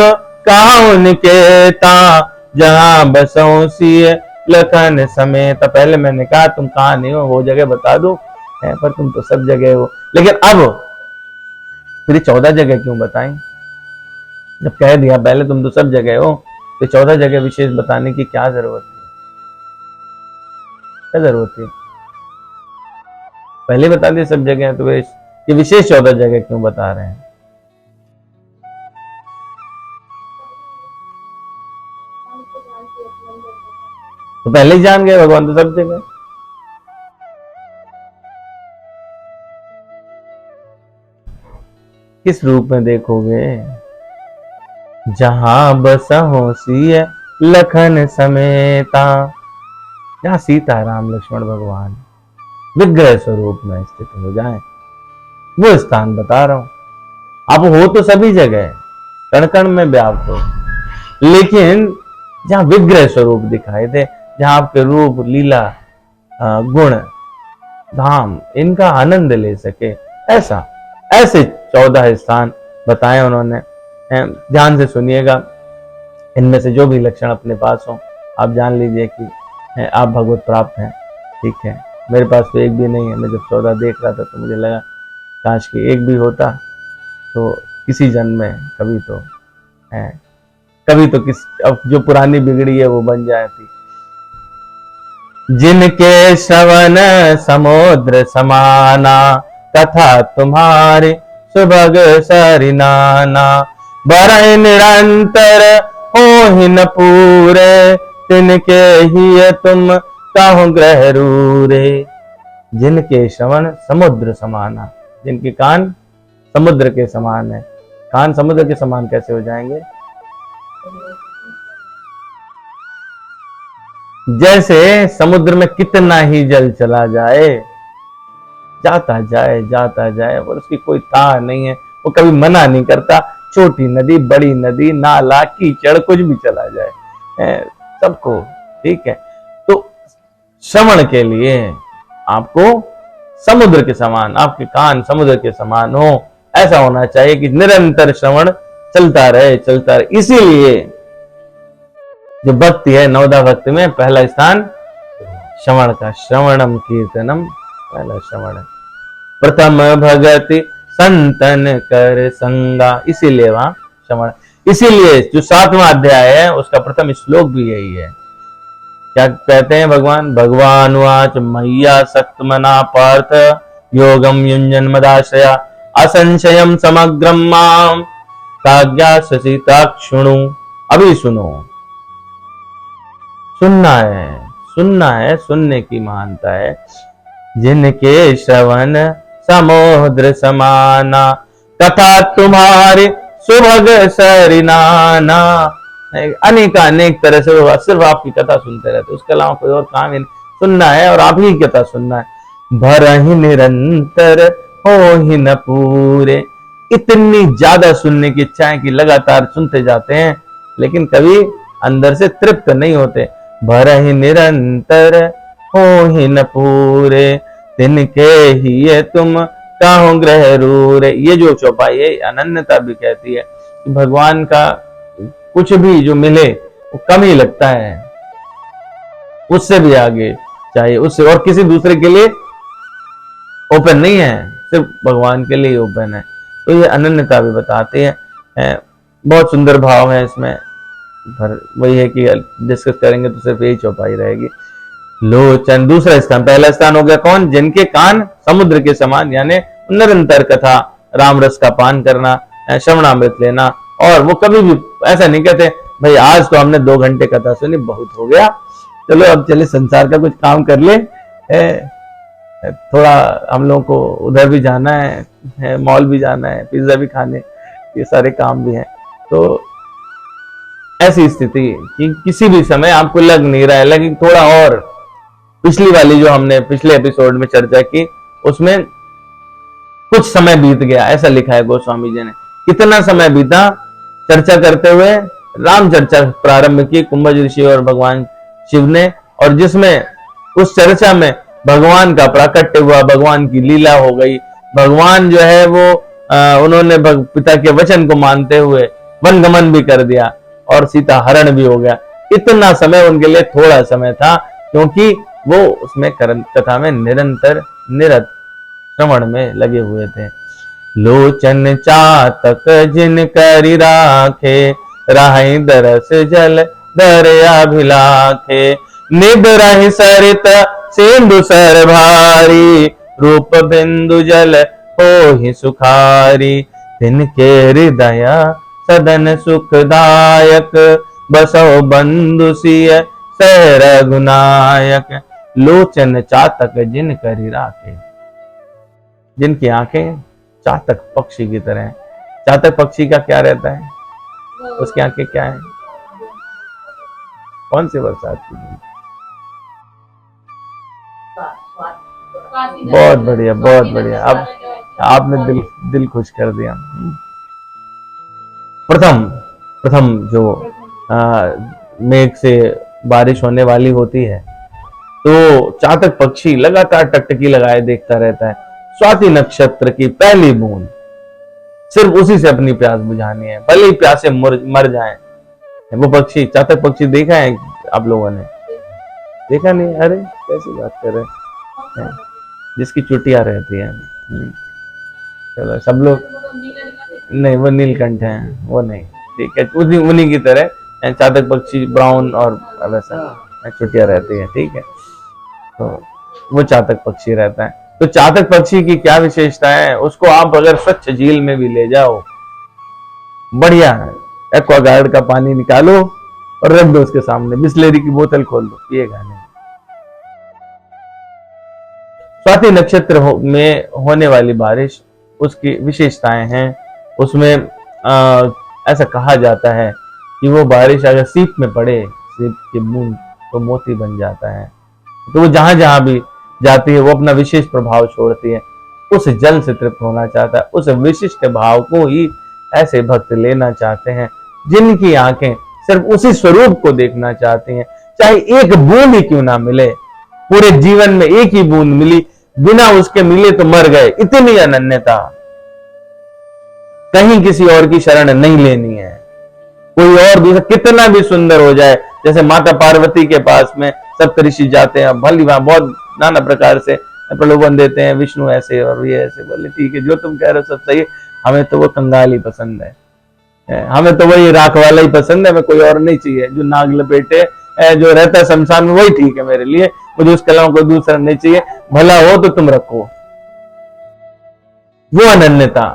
कौन केता, जहां बसों सिय लखन समेत। पहले मैंने कहा तुम कहाँ नहीं हो, वो जगह बता दो, पर तुम तो सब जगह हो। लेकिन अब फिर 14 जगह क्यों बताएं? जब कह दिया पहले तुम तो सब जगह हो, तो 14 जगह विशेष बताने की क्या जरूरत है? क्या जरूरत है? पहले बता दिए सब जगह, तो ये विशेष 14 जगह क्यों बता रहे हैं? हमको जानते हैं अपने अंदर से। तो पहले ही जान गए भगवान तो सब जगह। किस रूप में देखोगे? जहां बसहों सिय लखन समेता, जहां सीता राम लक्ष्मण भगवान विग्रह स्वरूप में स्थित हो जाए, वो स्थान बता रहा हूं। आप हो तो सभी जगह, कण कण में व्याप्त हो, लेकिन जहां विग्रह स्वरूप दिखाई दे, जहां आपके रूप लीला गुण धाम इनका आनंद ले सके, ऐसे 14 स्थान बताए उन्होंने। ध्यान से सुनिएगा, इनमें से जो भी लक्षण अपने पास हो आप जान लीजिए कि आप भगवत प्राप्त हैं। ठीक है, मेरे पास तो एक भी नहीं है। मैं जब 14 देख रहा था तो मुझे लगा काश कि एक भी होता तो किसी जन्म में कभी तो अब जो पुरानी बिगड़ी है वो बन जाती। जिनके श्रवण समुद्र समाना, कथा तुम्हारे सुभग सरिनाना। बरहि निरंतर हो न पूरे, तिनके ही तुम काहु ग्रह रूरे। जिनके श्रवण समुद्र समाना, जिनके कान समुद्र के समान है। कान समुद्र के समान कैसे हो जाएंगे? जैसे समुद्र में कितना ही जल चला जाए, जाता जाए और उसकी कोई तार नहीं है, वो कभी मना नहीं करता। छोटी नदी, बड़ी नदी, नाला, कीचड़, कुछ भी चला जाए सबको। ठीक है, तो श्रवण के लिए आपको समुद्र के समान, आपके कान समुद्र के समान हो, ऐसा होना चाहिए कि निरंतर श्रवण चलता रहे। इसीलिए जो भक्ति है, नवदा भक्ति में पहला स्थान श्रवण का। श्रवणम कीर्तनम, पहला श्रवण है। प्रथम भगति संतन कर संगा, इसीलिए वहां श्रवण। इसीलिए जो 7वां अध्याय है उसका प्रथम श्लोक भी यही है। क्या कहते हैं भगवान? भगवान वाच मैया सक्तमना पार्थ, योगम युंजन मदाश्रया, असंशयम समग्रम माम ताज्ञा ससिताक्षुणु। अभी सुनो, सुनना है, सुनने की महानता है। जिनके श्रवण समुद्र समाना, कथा तुम्हारे सुभग सरिनाना। अनेक तरह से वो सिर्फ आपकी कथा सुनते रहते, उसके अलावा कोई और काम ही नहीं। सुनना है और आप ही की कथा सुनना है। भरहि निरंतर हो ही न पूरे। इतनी ज्यादा सुनने की इच्छा है कि लगातार सुनते जाते हैं, लेकिन कभी अंदर से तृप्त नहीं होते। भरहि निरंतर हो ही न पूरे, तिनके ही तुम काहु ग्रह रूरे। ये जो चौपाई है अनन्यता भी कहती है कि भगवान का कुछ भी जो मिले वो कम ही लगता है, उससे भी आगे चाहिए, उससे और किसी दूसरे के लिए ओपन नहीं है, सिर्फ भगवान के लिए ओपन है। तो ये अनन्यता भी बताते हैं। बहुत सुंदर भाव है इसमें, पर वही है कि डिस्कस करेंगे तो सिर्फ यही चौपाई रहेगी। लोचन दूसरा स्थान, पहला स्थान हो गया कौन? जिनके कान समुद्र के समान, यानी निरंतर कथा राम रस का पान करना, श्रवणामृत लेना। और वो कभी भी ऐसा नहीं कहते भाई आज तो हमने 2 घंटे कथा सुनी, बहुत हो गया, चलो अब चले संसार का कुछ काम कर ले, थोड़ा हम लोगों को उधर भी जाना है, मॉल भी जाना है, पिज्जा भी खाने, ये सारे काम भी हैं। तो ऐसी स्थिति कि किसी भी समय आपको लग नहीं रहा है, लेकिन थोड़ा और पिछली वाली जो हमने पिछले एपिसोड में चर्चा की उसमें कुछ समय बीत गया, ऐसा लिखा है गोस्वामी जी ने। कितना समय बीता? चर्चा करते हुए राम चर्चा प्रारंभ की कुंभज ऋषि और भगवान शिव ने, और जिसमें उस चर्चा में भगवान का प्राकट्य हुआ, भगवान की लीला हो गई। भगवान जो है वो उन्होंने पिता के वचन को मानते हुए वनगमन भी कर दिया और सीता हरण भी हो गया। इतना समय उनके लिए थोड़ा समय था, क्योंकि वो उसमें कथा में निरंतर निरत श्रवण में लगे हुए थे। लोचन चातक जिन करि राखे, राहि दरस जल दरिया भिलाखे। निब रहि सरित सिंधु सर भारी, रूप बिंदु जल होहि सुखारी। तिनके हृदय सदन सुखदायक, बसो बंधु सिय सह रघुनायक। लोचन चातक जिन करि राखे, जिनकी आंखें चातक पक्षी की तरह है। चातक पक्षी का क्या रहता है, उसकी आंखें क्या है? कौन सी बरसात की बूंद? बहुत बढ़िया, बहुत बढ़िया। अब आपने दिल खुश कर दिया। प्रथम जो मेघ से बारिश होने वाली होती है, तो चातक पक्षी लगातार टकटकी लगाए देखता रहता है। स्वाति नक्षत्र की पहली बूंद, सिर्फ उसी से अपनी प्यास बुझानी है, भले ही प्यासे मर जाएं। वो पक्षी, चातक पक्षी देखा है आप लोगों ने? देखा नहीं? अरे कैसी बात कर रहे हैं, जिसकी चुटिया रहती है। चलो सब लोग, नहीं वो नीलकंठ है, वो नहीं, ठीक है, उन्हीं की तरह चातक पक्षी ब्राउन और वैसा चुटिया रहती है, ठीक है। तो वो चातक पक्षी रहता है। तो चातक पक्षी की क्या विशेषता है? उसको आप अगर स्वच्छ झील में भी ले जाओ, बढ़िया एक्वागार्ड का पानी निकालो और रख दो उसके सामने, बिस्लेरी की बोतल खोल दो, पिएगा नहीं। स्वाति नक्षत्र में होने वाली बारिश, उसकी विशेषताएं हैं। उसमें ऐसा कहा जाता है कि वो बारिश अगर सीप में पड़े, सीप की बूंद, तो मोती बन जाता है। तो वो जहां जहां भी जाती है वो अपना विशेष प्रभाव छोड़ती है। उस जल से तृप्त होना चाहता है, उस विशिष्ट भाव को ही ऐसे भक्त लेना चाहते हैं जिनकी आंखें सिर्फ उसी स्वरूप को देखना चाहती हैं। चाहे एक बूंद ही क्यों ना मिले, पूरे जीवन में एक ही बूंद मिली, बिना उसके मिले तो मर गए, इतनी अनन्यता। कहीं किसी और की शरण नहीं लेनी है। कोई और दूसरा कितना भी सुंदर हो जाए, जैसे माता पार्वती के पास में सप्तऋषि जाते हैं, भली वहां बहुत नाना प्रकार से प्रलोभन देते हैं, विष्णु ऐसे और ये ऐसे। बोले ठीक है, जो तुम कह रहे हो सब सही है, हमें तो वो कंगाल ही पसंद है, हमें तो वही राख वाला ही पसंद है, हमें कोई और नहीं चाहिए। जो नाग लपेटे जो रहता है शमशान में, वही ठीक है मेरे लिए, मुझे उसके अलावा कोई दूसरा नहीं चाहिए, भला हो तो तुम रखो। वो अनन्यता।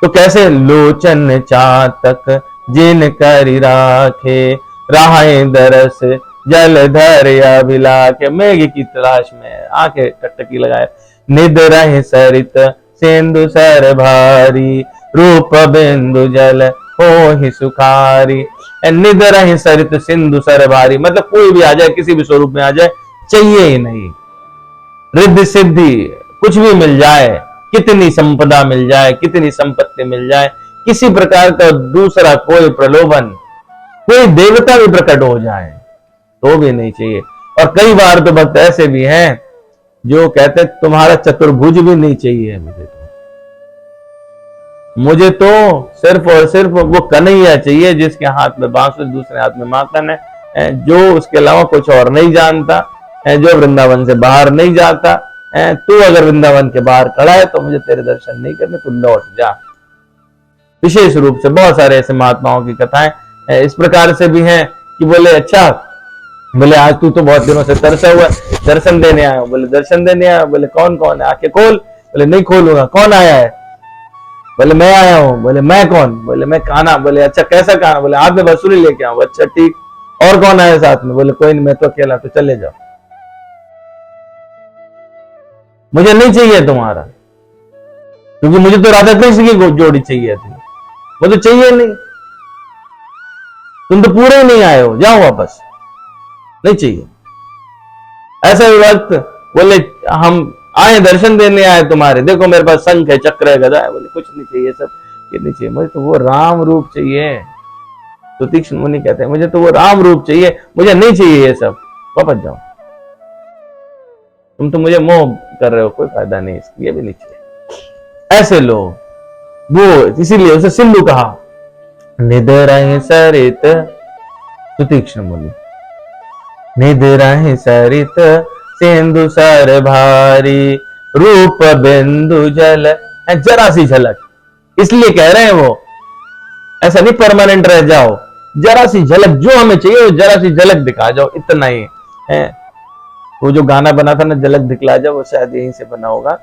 तो कैसे? लोचन चातक जिन करि राखे, राहे दरस जल धरिया भिलाखे। मेघ की तलाश में आंखें टकटकी लगाए। निद रहि सरित सिंधु सर भारी, रूप बिंदु जल होहि सुखारी। निद रहि सरित सिंधु सर भारी, मतलब कोई भी आ जाए, किसी भी स्वरूप में आ जाए, चाहिए ही नहीं। रिद्धि सिद्धि कुछ भी मिल जाए, कितनी संपदा मिल जाए, कितनी संपत्ति मिल जाए, किसी प्रकार का दूसरा कोई प्रलोभन, कोई देवता भी प्रकट हो जाए तो भी नहीं चाहिए। और कई बार तो भक्त ऐसे भी हैं जो कहते तुम्हारा चतुर्भुज भी नहीं चाहिए मुझे तो सिर्फ और सिर्फ वो कन्हैया चाहिए जिसके हाथ में बांसुरी, दूसरे हाथ में माखन है, जो उसके अलावा कुछ और नहीं जानता, जो वृंदावन से बाहर नहीं जाता। तू अगर वृंदावन के बाहर खड़ा है तो मुझे तेरे दर्शन नहीं करने, तू लौट जा। विशेष रूप से बहुत सारे ऐसे महात्माओं की कथाएं इस प्रकार से भी हैं कि बोले अच्छा, बोले आज तू तो बहुत दिनों से तरसा हुआ, दर्शन देने आया हूं। बोले दर्शन देने आया? बोले कौन कौन है, आके खोल। बोले नहीं खोलूंगा। कौन आया है? बोले मैं आया हूँ। बोले मैं कौन? बोले मैं कान्हा। बोले अच्छा कैसा कान्हा? बोले हाथ में बांसुरी लेके आऊं। अच्छा ठीक, और कौन आया साथ में? बोले कोई नहीं, मैं तो अकेला, तो चले जाओ, मुझे नहीं चाहिए तुम्हारा, क्योंकि मुझे तो राधा कृष्ण की जोड़ी चाहिए थी, मुझे चाहिए नहीं, तुम तो पूरे ही नहीं आए हो, जाओ वापस, नहीं चाहिए। ऐसा वक्त बोले हम आए दर्शन देने आए तुम्हारे, देखो मेरे पास शंख है, चक्र है, गदा है। बोले कुछ नहीं चाहिए, सब ये नहीं चाहिए, मुझे तो वो राम रूप चाहिए। तो तीक्ष्ण मुनि कहते हैं मुझे तो वो राम रूप चाहिए, मुझे नहीं चाहिए ये सब, वापस जाओ, तुम तो मुझे मोह कर रहे हो, कोई फायदा नहीं इसकी, ये भी नहीं चाहिए। ऐसे लोग वो, इसीलिए उसे सिंधु कहा। निद रहि सरित सुतीक्ष्ण बोली। निध रहे सरित सिंधु सर भारी, रूप बिंदु जल, जरा सी झलक, इसलिए कह रहे हैं वो, ऐसा नहीं परमानेंट रह जाओ, जरा सी झलक जो हमें चाहिए वो जरा सी झलक दिखा जाओ, इतना ही है। वो जो गाना बना था ना, झलक दिखला जाओ, वो शायद यहीं से बना होगा।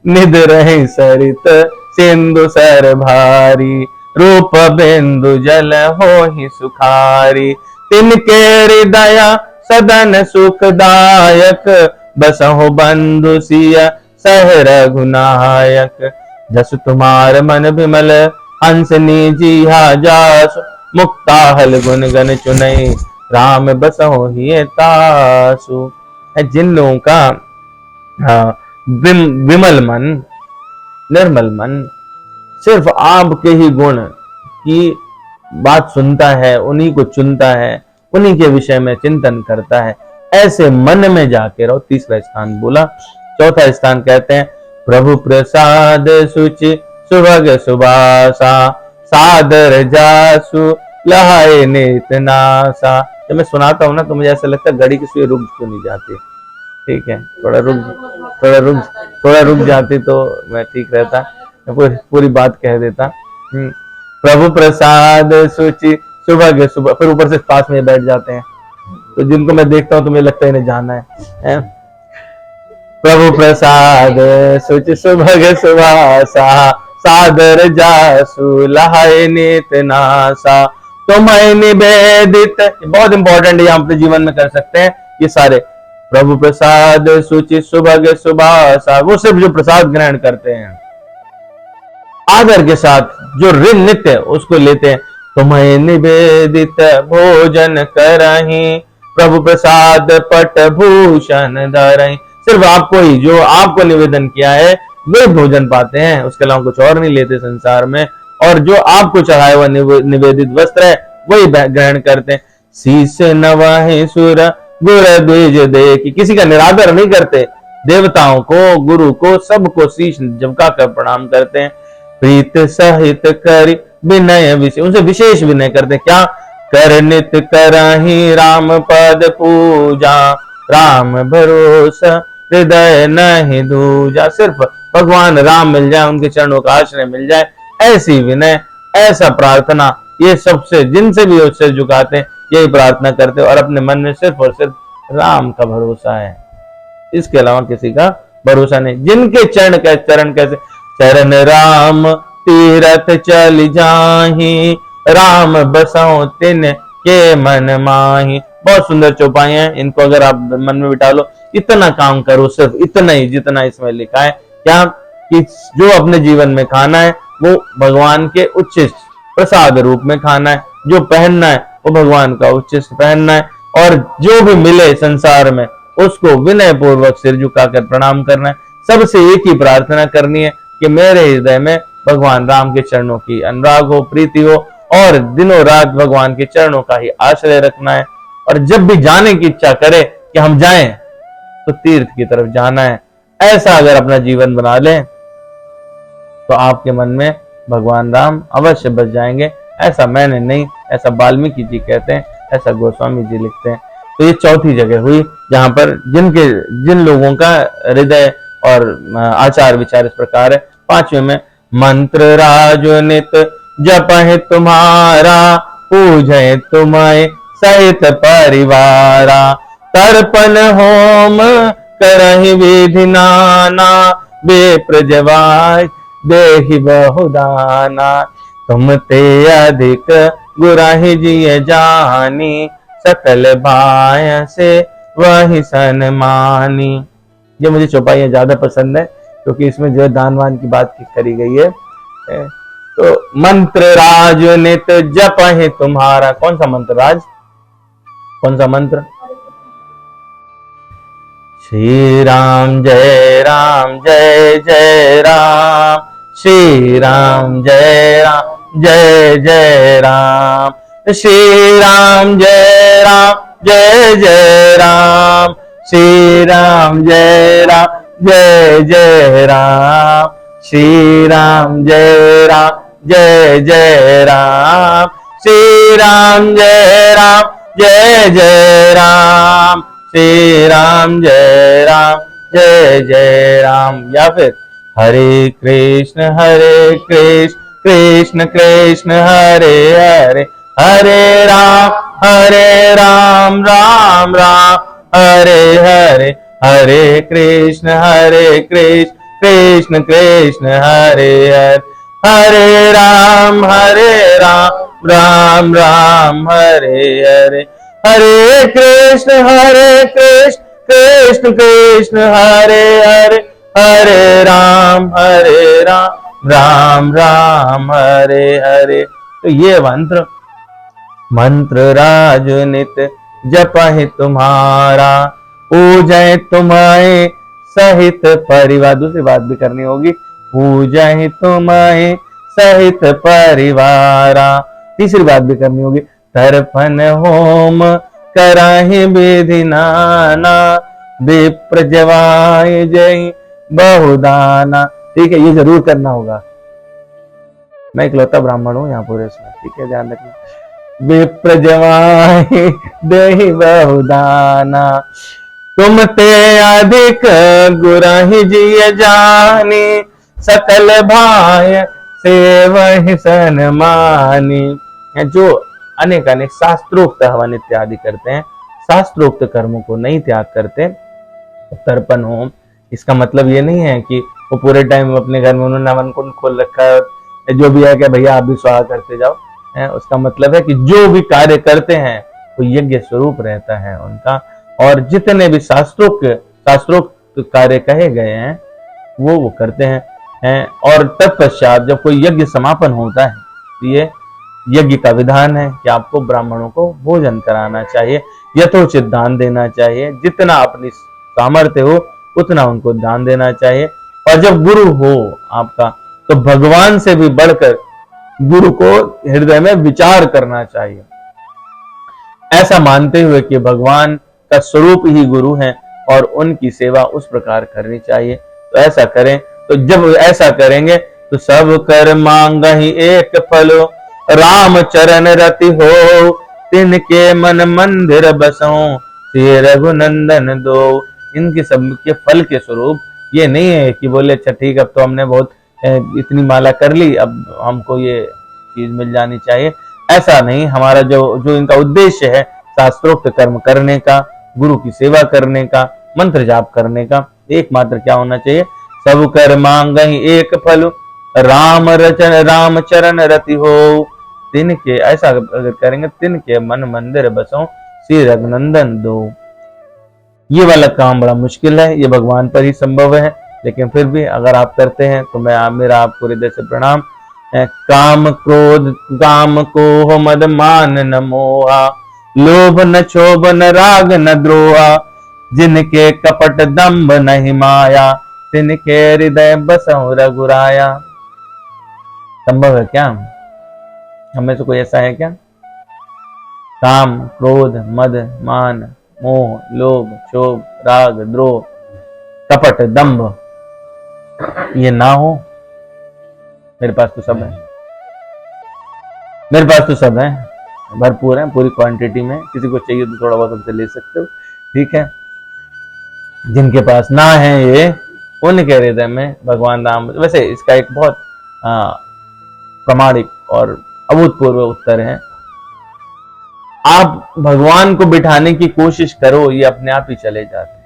निध रहे सरित सिंधु सर भारी, रूप बिंदु जल हो ही सुखारी, तिनके हृदय सदन सुखदायक, बसहु बंधु सिया सह रघुनायक, जस तुम्हार मन विमल हंसनी जीहा जासु, मुक्ताहल गुण गण चुनई राम बसहु ही तासु। जिन लोगों का विमल मन, निर्मल मन सिर्फ आपके ही गुण की बात सुनता है, उन्हीं को चुनता है, उन्हीं के विषय में चिंतन करता है, ऐसे मन में जाके रहो। तीसरा स्थान बोला। चौथा स्थान कहते हैं प्रभु प्रसाद सुचि सुभग सुबासा, सादर जासु लहाए नेत नासा। जब मैं सुनाता हूं ना तो मुझे ऐसा लगता है घड़ी की सुई रुक क्यों नहीं जाती। ठीक है, थोड़ा रुक जाती तो मैं ठीक रहता, पूरी बात कह देता। प्रभु प्रसाद सुचि सुबह सुबह, फिर ऊपर से पास में बैठ जाते हैं, तो जिनको मैं देखता हूँ तो मुझे लगता है इन्हें जाना है। प्रभु प्रसाद सुचि सुभग सुभासा, सादर जासु लहाए नित नासा, तुम्हें निवेदित। बहुत इंपॉर्टेंट है, हम अपने जीवन में कर सकते हैं ये सारे। प्रभु प्रसाद सुचि सुभग सुभासा, वो सिर्फ जो प्रसाद ग्रहण करते हैं आदर के साथ, जो ऋण नित्य उसको लेते हैं। तुम्हें निवेदित भोजन करही, प्रभु प्रसाद पट भूषण धरही। सिर्फ आपको ही, जो आपको निवेदन किया है वे भोजन पाते हैं, उसके अलावा कुछ और नहीं लेते संसार में। और जो आपको चढ़ाए हुआ निवेदित वस्त्र है वही ग्रहण करते हैं। शीश नवाहि सुर गुर द्विज देखी, किसी का निरादर नहीं करते, देवताओं को, गुरु को, सबको शीश झुका कर प्रणाम करते हैं। प्रीत सहित करि विनय विशेष, उनसे विशेष विनय करते। क्या कर नित करहि राम पद पूजा, राम भरोसा हृदय नहीं दूजा। सिर्फ भगवान राम मिल जाए, उनके चरणों का आश्रय मिल जाए, ऐसी विनय, ऐसा प्रार्थना, ये सबसे जिनसे भी उससे झुकाते यही प्रार्थना करते और अपने मन में सिर्फ और सिर्फ राम का भरोसा है, इसके अलावा किसी का भरोसा नहीं। जिनके चरण कैसे, चरण राम तीरथ चल जाही, राम बसों तिन के मन माही। बहुत सुंदर चौपाई हैं, इनको अगर आप मन में बिठा लो, इतना काम करो, सिर्फ इतना ही जितना इसमें लिखा है। क्या कि जो अपने जीवन में खाना है वो भगवान के उच्चिष्ट प्रसाद रूप में खाना है, जो पहनना है वो भगवान का उच्चिष्ट पहनना है, और जो भी मिले संसार में उसको विनय पूर्वक सिर झुकाकर प्रणाम करना है। सबसे एक ही प्रार्थना करनी है कि मेरे हृदय में भगवान राम के चरणों की अनुराग हो, प्रीति हो, और दिनों रात भगवान के चरणों का ही आश्रय रखना है। और जब भी जाने की इच्छा करे कि हम जाएं तो तीर्थ की तरफ जाना है। ऐसा अगर अपना जीवन बना लें तो आपके मन में भगवान राम अवश्य बस जाएंगे। ऐसा मैंने नहीं, ऐसा वाल्मीकि जी कहते हैं, ऐसा गोस्वामी जी लिखते हैं। तो ये चौथी जगह हुई जहां पर जिन लोगों का हृदय और आचार विचार इस प्रकार है। पांचवें में मंत्र राजनित जपहि तुम्हारा, पूजे तुम्हें सहित परिवारा, तर्पण होम करहि विधि नाना, बेप्रजवाय देहि बहुदाना, तुम ते अधिक गुराहि जिय जानी, सकल भाय से वही सन्मानी। ये मुझे चौपाइयां ज्यादा पसंद है क्योंकि इसमें जो दानवान की बात करी गई है। तो मंत्र राज नित जपहि तुम्हारा, कौन सा मंत्र राज, कौन सा मंत्र? श्री राम जय जय राम, श्री राम जय जय राम, श्री राम जय जय राम, श्री राम जय जय राम, श्री राम जय जय राम, श्री राम जय राम जय जय राम, श्री राम जय राम जय जय राम। या फिर हरे कृष्ण कृष्ण कृष्ण हरे हरे, हरे राम राम राम हरे हरे, हरे कृष्ण कृष्ण कृष्ण हरे हरे, हरे राम राम राम हरे हरे, हरे कृष्ण कृष्ण कृष्ण हरे हरे, हरे राम राम राम हरे हरे। तो ये मंत्र राजनित जपहि तुम्हारा, पूजय तुम्हें सहित परिवार। दूसरी बात भी करनी होगी, पूजय तुम्हें सहित परिवारा। तीसरी बात भी करनी होगी, तर्पण होम कराहि विधि नाना, विप्र जवाय जय बहुदाना। ठीक है, ये जरूर करना होगा। मैं इकलौता ब्राह्मण हूं यहाँ पूरे इसमें, ठीक है, ध्यान रखना। विप्र जवाय दहि बहुदाना, तुम ते अधिक गुरहि जिय जानी, सकल भाय सेवहि सन्मानी। जो अनेक अनेक शास्त्रोक्त हवन इत्यादि करते हैं, शास्त्रोक्त कर्मों को नहीं त्याग करते, तर्पण होम, इसका मतलब ये नहीं है कि वो पूरे टाइम अपने घर में उन्होंने हवन कुंड खोल रखा है, जो भी है कि भैया आप भी स्वाहा करते जाओ। उसका मतलब है कि जो भी कार्य करते हैं वो यज्ञ स्वरूप रहता है उनका, और जितने भी शास्त्रोक्त कार्य कहे गए हैं वो करते हैं। और तत्पश्चात जब कोई यज्ञ समापन होता है, तो ये यज्ञ का विधान है कि आपको ब्राह्मणों को भोजन कराना चाहिए, यथोचित दान देना चाहिए, जितना अपनी सामर्थ्य हो उतना उनको दान देना चाहिए। और जब गुरु हो आपका, तो भगवान से भी बढ़कर गुरु को हृदय में विचार करना चाहिए, ऐसा मानते हुए कि भगवान का स्वरूप ही गुरु है और उनकी सेवा उस प्रकार करनी चाहिए। तो ऐसा करें। तो जब ऐसा करेंगे तो सब कर मांगहि एक फलो, राम चरण रति हो, तिनके मन मंदिर बसों, श्री रघुनंदन दो। इनके सब के फल के स्वरूप ये नहीं है कि बोले अच्छा ठीक, अब तो हमने बहुत इतनी माला कर ली, अब हमको ये चीज मिल जानी चाहिए। ऐसा नहीं, हमारा जो इनका उद्देश्य है शास्त्रोक्त कर्म करने का, गुरु की सेवा करने का, मंत्र जाप करने का, एकमात्र क्या होना चाहिए, सब कर मांगहि एक फल, राम चरण रति हो, तिनके, ऐसा अगर करेंगे, तिनके मन मंदिर बसों, श्री रघुनंदन दो। ये वाला काम बड़ा मुश्किल है, ये भगवान पर ही संभव है, लेकिन फिर भी अगर आप करते हैं तो मेरा आपको हृदय से प्रणाम। काम क्रोध काम को मद मान न मोहा, लोभ न क्षोभ न राग न द्रोहा, जिनके कपट दंभ नहीं माया, तिनके हृदय बसहु रघुराया। संभव है क्या? हमें से कोई ऐसा है क्या? काम क्रोध मद मान मोह लोभ क्षोभ राग द्रोह कपट दंभ ये ना हो? मेरे पास तो सब है, मेरे पास तो सब है, भरपूर है, पूरी क्वांटिटी में। किसी को चाहिए तो थोड़ा बहुत हमसे ले सकते हो, ठीक है। जिनके पास ना है ये, उनके हृदय में भगवान राम। वैसे इसका एक बहुत प्रामाणिक और अभूतपूर्व उत्तर है, आप भगवान को बिठाने की कोशिश करो, ये अपने आप ही चले जाते हैं।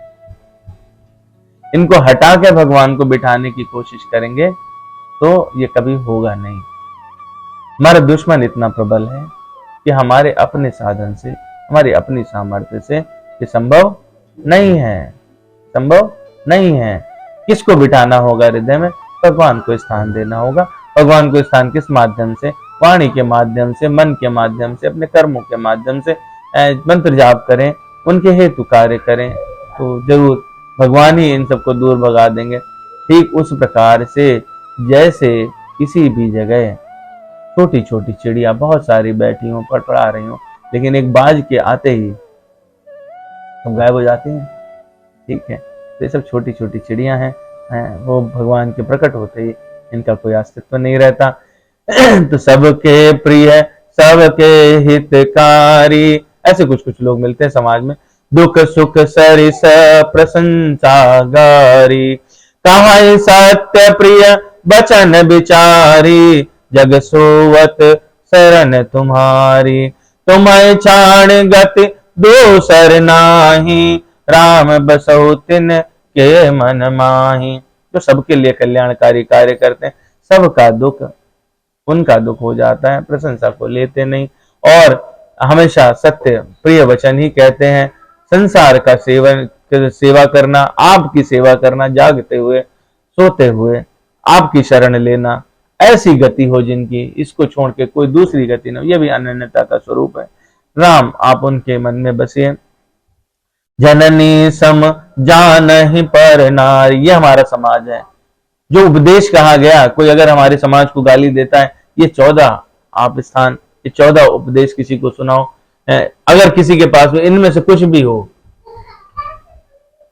इनको हटा के भगवान को बिठाने की कोशिश करेंगे तो ये कभी होगा नहीं। हमारा दुश्मन इतना प्रबल है कि हमारे अपने साधन से, हमारी अपनी सामर्थ्य से ये संभव नहीं है, संभव नहीं है। किसको बिठाना होगा हृदय में? भगवान को स्थान देना होगा। भगवान को स्थान किस माध्यम से? वाणी के माध्यम से, मन के माध्यम से, अपने कर्मों के माध्यम से मंत्र जाप करें, उनके हेतु कार्य करें, तो जरूर भगवान ही इन सबको दूर भगा देंगे। ठीक उस प्रकार से जैसे किसी भी जगह छोटी छोटी चिड़िया बहुत सारी बैठी हो, पड़पड़ा रही हो, लेकिन एक बाज के आते ही तो गायब हो जाती हैं, ठीक है। तो ये सब छोटी छोटी चिड़िया हैं, वो भगवान के प्रकट होते ही इनका कोई अस्तित्व नहीं रहता। तो सबके प्रिय सबके हितकारी। ऐसे कुछ कुछ लोग मिलते हैं समाज में। दुख सुख सरिस प्रशंसा गारी, कहाई सत्य प्रिय बचन विचारी, जग सोवत शरण तुम्हारी। तुम्हें छाण गति दूसर नाही, राम बसहु तिन के मन माही। जो सबके लिए कल्याणकारी कार्य करते हैं, सबका दुख उनका दुख हो जाता है, प्रशंसा को लेते नहीं और हमेशा सत्य प्रिय वचन ही कहते हैं। संसार का सेवा करना, आपकी सेवा करना, जागते हुए सोते हुए आपकी शरण लेना, ऐसी गति हो जिनकी, इसको छोड़ के कोई दूसरी गति न हो, यह भी अनन्यता का स्वरूप है। राम आप उनके मन में बसिए। जननी सम जानहि पर नारी, ये हमारा समाज है। जो उपदेश कहा गया, कोई अगर हमारे समाज को गाली देता है, ये 14 आप स्थान, ये 14 उपदेश किसी को सुनाओ, अगर किसी के पास में इनमें से कुछ भी हो,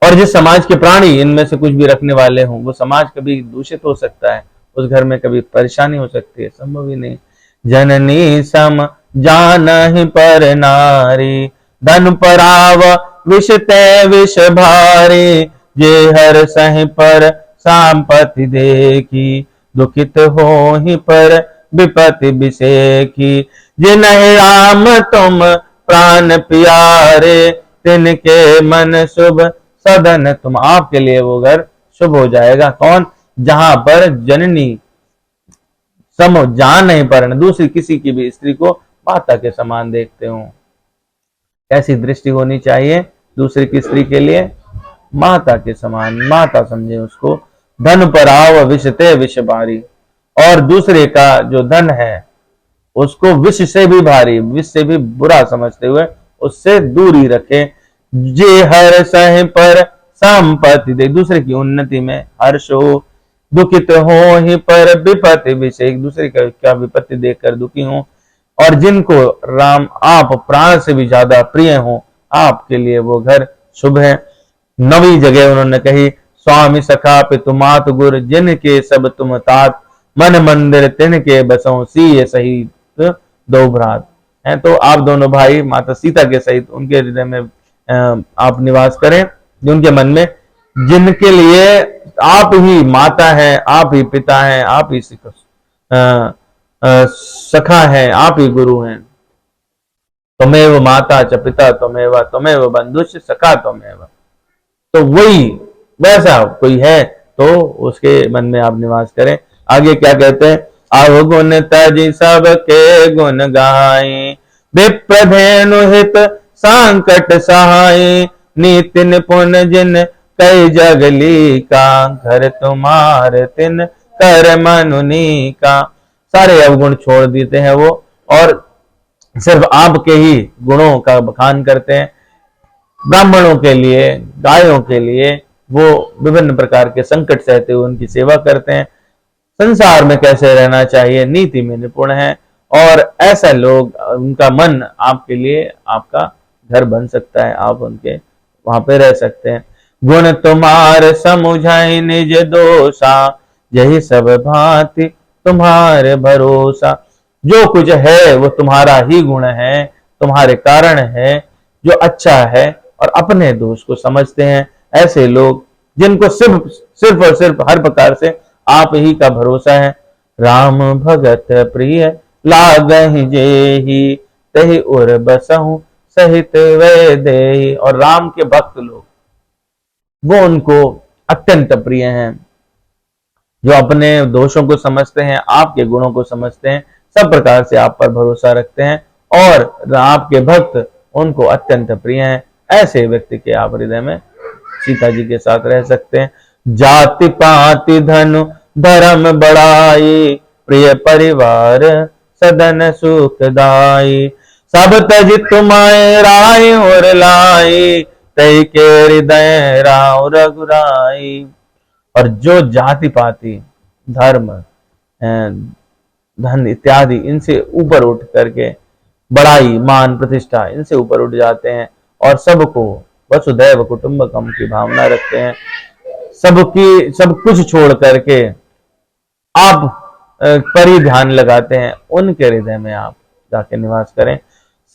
और जिस समाज के प्राणी इनमें से कुछ भी रखने वाले हों, वो समाज कभी दूषित हो सकता है, उस घर में कभी परेशानी हो सकती है, संभव ही नहीं। जननी सम जानहि पर नारी, धन पराव विष ते विष भारी, जे हर सहि पर संपत्ति देखी, दुखित होहि पर विपत्ति विषेखी। जिन्हि राम तुम प्राण प्यारे, तिनके मन शुभ सदन तुम। आपके लिए वो घर शुभ हो जाएगा। कौन? जहां पर जननी सम जान नहीं पर, दूसरी किसी की भी स्त्री को माता के समान देखते हो। ऐसी दृष्टि होनी चाहिए दूसरे की स्त्री के लिए, माता के समान, माता समझे उसको। धन पराव विष ते विष भारी, और दूसरे का जो धन है उसको विष से भी भारी, विष से भी बुरा समझते हुए उससे दूरी रखे। जे हर सह पर संपत्ति दे, दूसरे की उन्नति में हर्ष हो। दुखित हो ही पर विपत्ति विषय, एक दूसरे का क्या विपत्ति देखकर दुखी हो। और जिनको राम आप प्राण से भी ज्यादा प्रिय हो, आपके लिए वो घर शुभ है। नवी जगह उन्होंने कही, स्वामी सखा पितु मात गुर, जिनके सब तुम तात, मन मंदिर तिनके बसों, सीय सहित दो भ्रात। है तो आप दोनों भाई माता सीता के सहित उनके हृदय में आप निवास करें, जो उनके मन में, जिनके लिए आप ही माता है, आप ही पिता है, आप ही सखा है, आप ही गुरु हैं। त्वमेव माता च पिता त्वमेव, त्वमेव बंधुश्च सखा त्वमेव। तो वही वैसा कोई है तो उसके मन में आप निवास करें। आगे क्या कहते हैं? अवगुण तज सबके गुण गाई, विप्रधेनु हित संकट सहाय, नीति निपुण जिन कई जगली का, घर तुम्हारे तिन कर मनुनी का। सारे अवगुण छोड़ देते हैं वो, और सिर्फ आपके ही गुणों का बखान करते हैं। ब्राह्मणों के लिए, गायों के लिए वो विभिन्न प्रकार के संकट सहते हुए उनकी सेवा करते हैं। संसार में कैसे रहना चाहिए, नीति में निपुण है, और ऐसा लोग, उनका मन आपके लिए आपका घर बन सकता है, आप उनके वहां पे रह सकते हैं। गुण तुम्हार समुझाई निज दोषा, यही सब भांति तुम्हारे भरोसा। जो कुछ है वो तुम्हारा ही गुण है, तुम्हारे कारण है, जो अच्छा है, और अपने दोष को समझते हैं। ऐसे लोग जिनको सिर्फ और सिर्फ हर प्रकार से आप ही का भरोसा है। राम भगत प्रिय लागहि जेहि, तहि उर बसहु सहित वे देहि। और राम के भक्त लोग, वो उनको अत्यंत प्रिय हैं, जो अपने दोषों को समझते हैं, आपके गुणों को समझते हैं, सब प्रकार से आप पर भरोसा रखते हैं, और आपके भक्त उनको अत्यंत प्रिय हैं। ऐसे व्यक्ति के आप हृदय में सीता जी के साथ रह सकते हैं। जाति पाति धनु धर्म बढ़ाई, प्रिय परिवार सदन सुखदाई। सब तज तुम्हारे राय और लाई, तय के हृदय राव रघुराई। और जो जाति पाति धर्म धन इत्यादि इनसे ऊपर उठ करके, बड़ाई मान प्रतिष्ठा इनसे ऊपर उठ जाते हैं, और सबको वसुधैव कुटुंबकम की भावना रखते हैं, सबकी सब कुछ छोड़ करके आप पर ही ध्यान लगाते हैं, उनके हृदय में आप जाके निवास करें।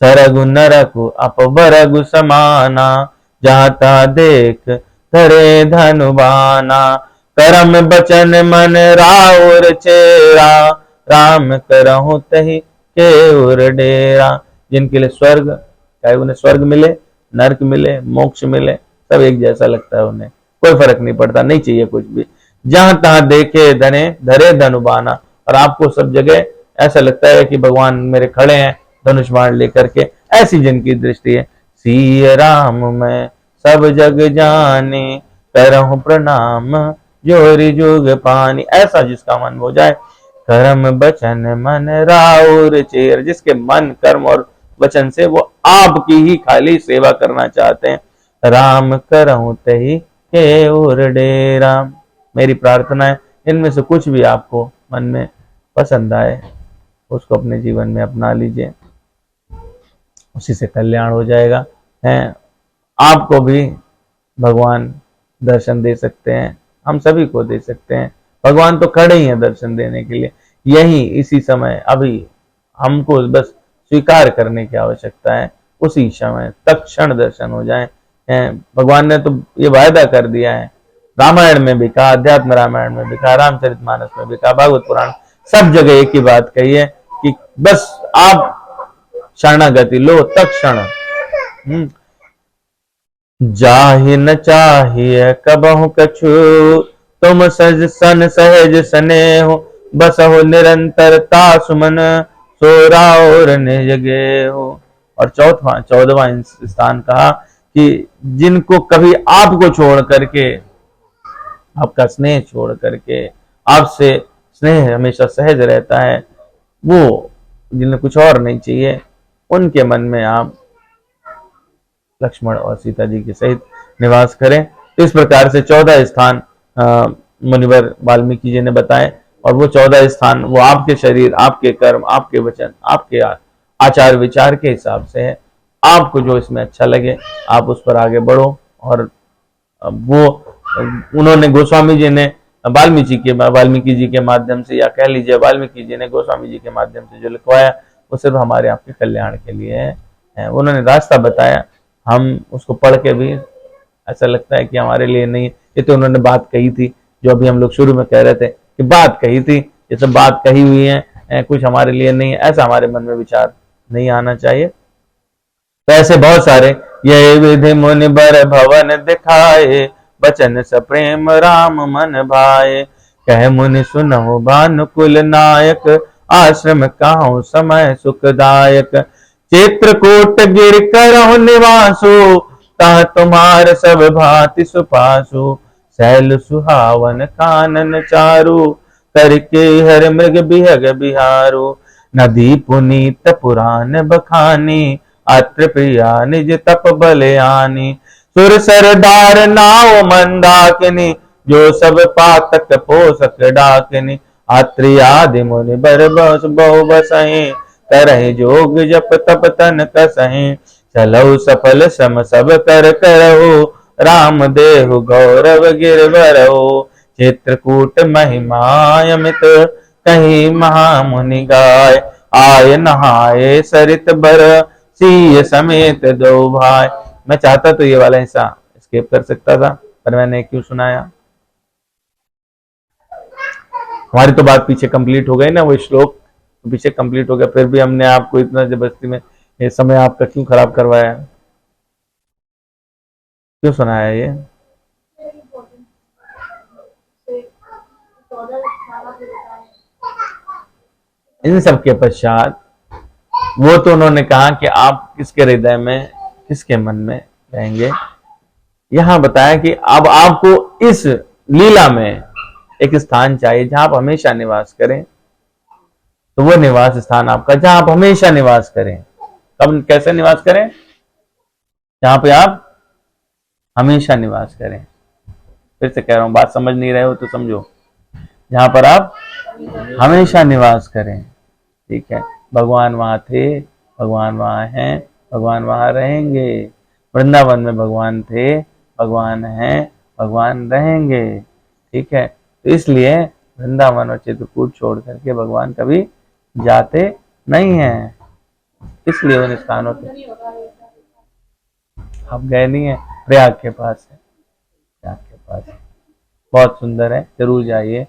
सरगु नरकु अपबरगु समाना, जहाँ तहाँ देख धरे धनुबाना। करम बचन मन राउर चेरा, राम करहु तही के उर डेरा। जिनके लिए स्वर्ग, चाहे उन्हें स्वर्ग मिले, नरक मिले, मोक्ष मिले, सब एक जैसा लगता है उन्हें, कोई फर्क नहीं पड़ता, नहीं चाहिए कुछ भी। जहां तहां देखे धरे धनुबाना, और आपको सब जगह ऐसा लगता है कि भगवान मेरे खड़े हैं धनुष बाण लेकर के, ऐसी जिनकी दृष्टि है। सिय राम मैं सब जग जाने, करहु प्रणाम जोरी जुग पानी, ऐसा जिसका मन हो जाए। कर्म बचन मन राउर चेर, जिसके मन कर्म और वचन से वो आपकी ही खाली सेवा करना चाहते हैं। राम करहु तही के उर डेरा। मेरी प्रार्थना है इनमें से कुछ भी आपको मन में पसंद आए उसको अपने जीवन में अपना लीजिए, उसी से कल्याण हो जाएगा। है आपको भी भगवान दर्शन दे सकते हैं, हम सभी को दे सकते हैं। भगवान तो खड़े ही हैं दर्शन देने के लिए, यही इसी समय अभी हमको बस स्वीकार करने की आवश्यकता है, उसी समय तत्क्षण दर्शन हो जाए। भगवान ने तो ये वायदा कर दिया है, रामायण में भी कहा, अध्यात्म रामायण में भी कहा, रामचरितमानस में भी कहा, भागवत पुराण, सब जगह एक ही बात कही है कि बस आप शरणागति लो तत्क्षण। जाहि न चाहिए कबहु कछु, तुम सज सन सहज स्नेह, बसहु निरंतरता सुमन, सोरा और निज गेहु। और 14वां स्थान कहा कि जिनको कभी आपको छोड़ करके, आपका स्नेह छोड़ करके, आपसे स्नेह हमेशा सहज रहता है, वो जिन्हें कुछ और नहीं चाहिए, उनके मन में आप लक्ष्मण और सीता जी के सहित निवास करें। तो इस प्रकार से 14 स्थान मुनिवर वाल्मीकि जी ने बताए, और वो 14 स्थान वो आपके शरीर, आपके कर्म, आपके वचन, आपके आचार विचार के हिसाब से है। आपको जो इसमें अच्छा लगे आप उस पर आगे बढ़ो। और वो उन्होंने गोस्वामी जी ने वाल्मीकि जी के माध्यम से, या कह लीजिए वाल्मीकि जी ने गोस्वामी जी के माध्यम से जो लिखवाया वो सिर्फ हमारे आपके कल्याण के लिए है। उन्होंने रास्ता बताया, हम उसको पढ़ के भी ऐसा लगता है कि हमारे लिए नहीं। ये तो उन्होंने बात कही थी जो अभी हम लोग शुरू में कह रहे थे कि बात कही थी, ये सब बात कही हुई है, कुछ हमारे लिए नहीं है, ऐसा हमारे मन में विचार नहीं आना चाहिए। तो ऐसे बहुत सारे, ये विधि मुनि बर भवन दिखाए, बचन स प्रेम राम मन भाए। कह मुनि सुनहु भानुकुल नायक, आश्रम कहूँ समय सुखदायक। चित्रकूट गिर करहु निवासु, ता तुम्हार सब भांति सुपासु। सैल सुहावन कानन चारु, करके हर मृग बिहग बिहारू। नदी पुनीत पुराण बखानी, अत्र प्रिया निज तप बलयानी। सुर सरदार नाव मंदाकिनी, जो सब पातक पोषक डाकिनी। अत्रि आदि मुनि बर बहु बसहि, करहि जोग जप तप तन कसहि। चलऊ सफल सम सब कर करहु, राम देहु गौरव गिरवरहु। चित्रकूट महिमायमित, कहीं महामुनि गाय। आय नहाए सरित बर, सीय समेत दो भाई। मैं चाहता तो ये वाला हिस्सा स्किप कर सकता था, पर मैंने क्यों सुनाया। हमारी तो बात पीछे कंप्लीट हो गई ना, वो श्लोक पीछे कंप्लीट हो गया, फिर भी हमने आपको इतना जबरदस्ती में ये समय आपका क्यों खराब करवाया, क्यों सुनाया ये। इन सब के पश्चात वो तो उन्होंने कहा कि आप किसके हृदय में, किसके मन में रहेंगे। यहां बताया कि अब आपको इस लीला में एक स्थान चाहिए जहां आप हमेशा निवास करें। तो वो निवास स्थान आपका जहां आप हमेशा निवास करें। कब, कैसे निवास करें, जहां पे आप हमेशा निवास करें। फिर से कह रहा हूं, बात समझ नहीं रहे हो तो समझो, जहां पर आप हमेशा निवास करें। ठीक है, भगवान वहां थे, भगवान वहां हैं, भगवान वहां रहेंगे। वृंदावन में भगवान थे, भगवान हैं, भगवान रहेंगे। ठीक है, तो इसलिए वृंदावन और चित्रकूट छोड़ करके भगवान कभी जाते नहीं हैं। इसलिए उन स्थानों पे आप गए नहीं है, प्रयाग के पास है, प्रयाग के पास है। बहुत सुंदर है, जरूर जाइए,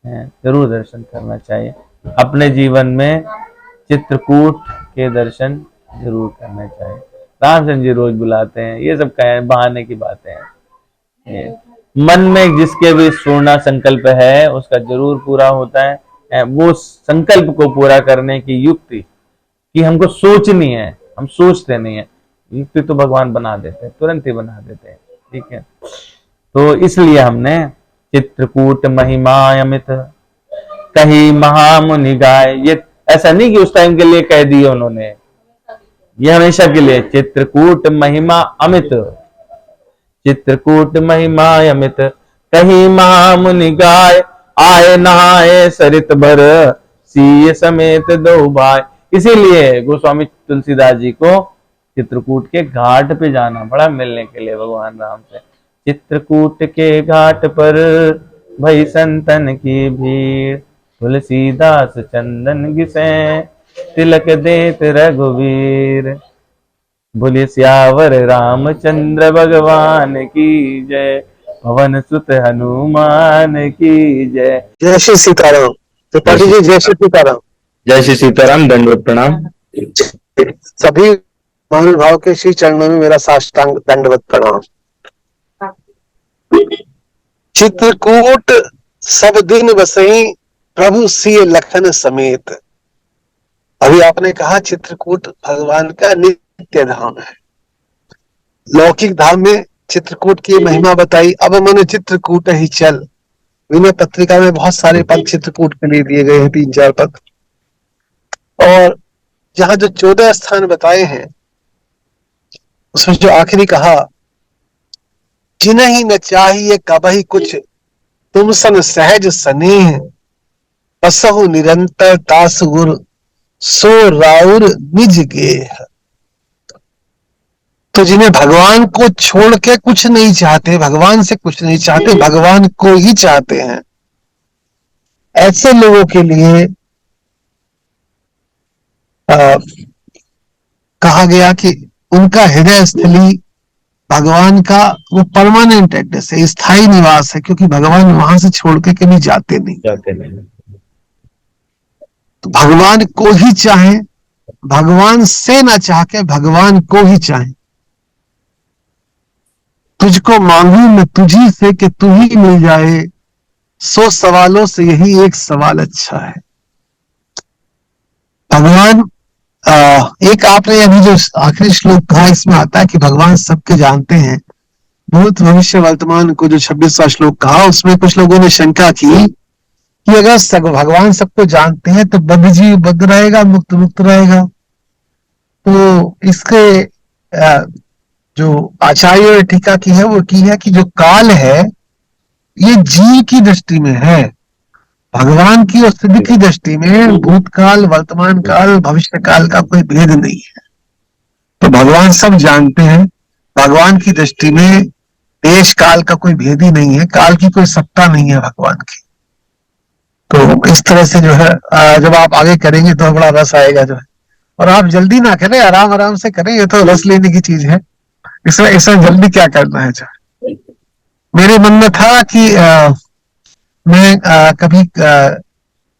जरूर दर्शन करना चाहिए। अपने जीवन में चित्रकूट के दर्शन जरूर करने चाहिए। रामचंद्र जी रोज बुलाते हैं, ये सब कहें बहाने की बातें हैं। ये मन में जिसके भी पूर्ण संकल्प है उसका जरूर पूरा होता है। वो संकल्प को पूरा करने की युक्ति कि हमको सोचनी है, हम सोचते नहीं है, युक्ति तो भगवान बना देते हैं, तुरंत ही बना देते हैं। ठीक है, तो इसलिए हमने चित्रकूट महिमा अमित कही महामुनि गाय, ये ऐसा नहीं कि उस टाइम के लिए कह दिए उन्होंने, ये हमेशा के लिए। चित्रकूट महिमा अमित, चित्रकूट महिमा अमित कही महामुनि गाय, आए नहाए सरित भर सीय समेत दो भाई। इसीलिए गोस्वामी तुलसीदास जी को चित्रकूट के घाट पे जाना पड़ा मिलने के लिए भगवान राम से। चित्रकूट के घाट पर भई संतन की भीड़, तुलसीदास चंदन घिसे तिलक देत रघुवीर। बोले सियावर रामचंद्र भगवान की जय, पवन सुत हनुमान की जय। जय श्री सीताराम। त्रिपाठी जी जय श्री सीताराम। जय श्री सीताराम, दंडवत प्रणाम। सभी महानुभाव के श्री चरणों में मेरा साष्टांग दंडवत प्रणाम। चित्रकूट सब दिन बसई प्रभु सिय लखन समेत। अभी आपने कहा चित्रकूट भगवान का नित्य धाम है। लौकिक धाम में चित्रकूट की महिमा बताई। अब मैंने चित्रकूट ही चल, विनय पत्रिका में बहुत सारे पद चित्रकूट के लिए दिए गए हैं, 3-4 पद। और जहां जो 14 स्थान बताए हैं उसमें जो आखिरी कहा, जिन्हीं न चाहिए कबहि कुछ तुम सन सहज स्नेह, बसहु निरंतर दास गुर सो राउर निज गेह। तो जिन्हें भगवान को छोड़ के कुछ नहीं चाहते, भगवान से कुछ नहीं चाहते, भगवान को ही चाहते हैं, ऐसे लोगों के लिए कहा गया कि उनका हृदय स्थली भगवान का वो परमानेंट एड्रेस है, स्थायी निवास है, क्योंकि भगवान वहां से छोड़ के कभी जाते नहीं। तो भगवान को ही चाहे, भगवान से ना चाह के भगवान को ही चाहे। तुझको मांगू मैं तुझी से कि तू ही मिल जाए, 100 सवालों से यही एक सवाल अच्छा है। भगवान एक आपने अभी जो आखिरी श्लोक कहा, इसमें आता है कि भगवान सबके जानते हैं, भूत भविष्य वर्तमान को जो 26वां श्लोक कहा, उसमें कुछ लोगों ने शंका की कि अगर भगवान सबको जानते हैं तो बद्ध जीव बद्ध रहेगा, मुक्त मुक्त रहेगा। तो इसके जो आचार्यों ने टीका की है वो की है कि जो काल है ये जीव की दृष्टि में है, भगवान की और स्थिति की दृष्टि में भूतकाल, वर्तमान काल, भविष्य काल का कोई भेद नहीं है। तो भगवान सब जानते हैं, भगवान की दृष्टि में देश काल का कोई भेद ही नहीं है, काल की कोई सत्ता नहीं है भगवान की। तो इस तरह से जो है जब आप आगे करेंगे तो बड़ा रस आएगा जो है। और आप जल्दी ना करें, आराम आराम से करें, ये तो रस लेने की चीज है, इसमें जल्दी क्या करना है। जो मेरे मन में था कि मैं कभी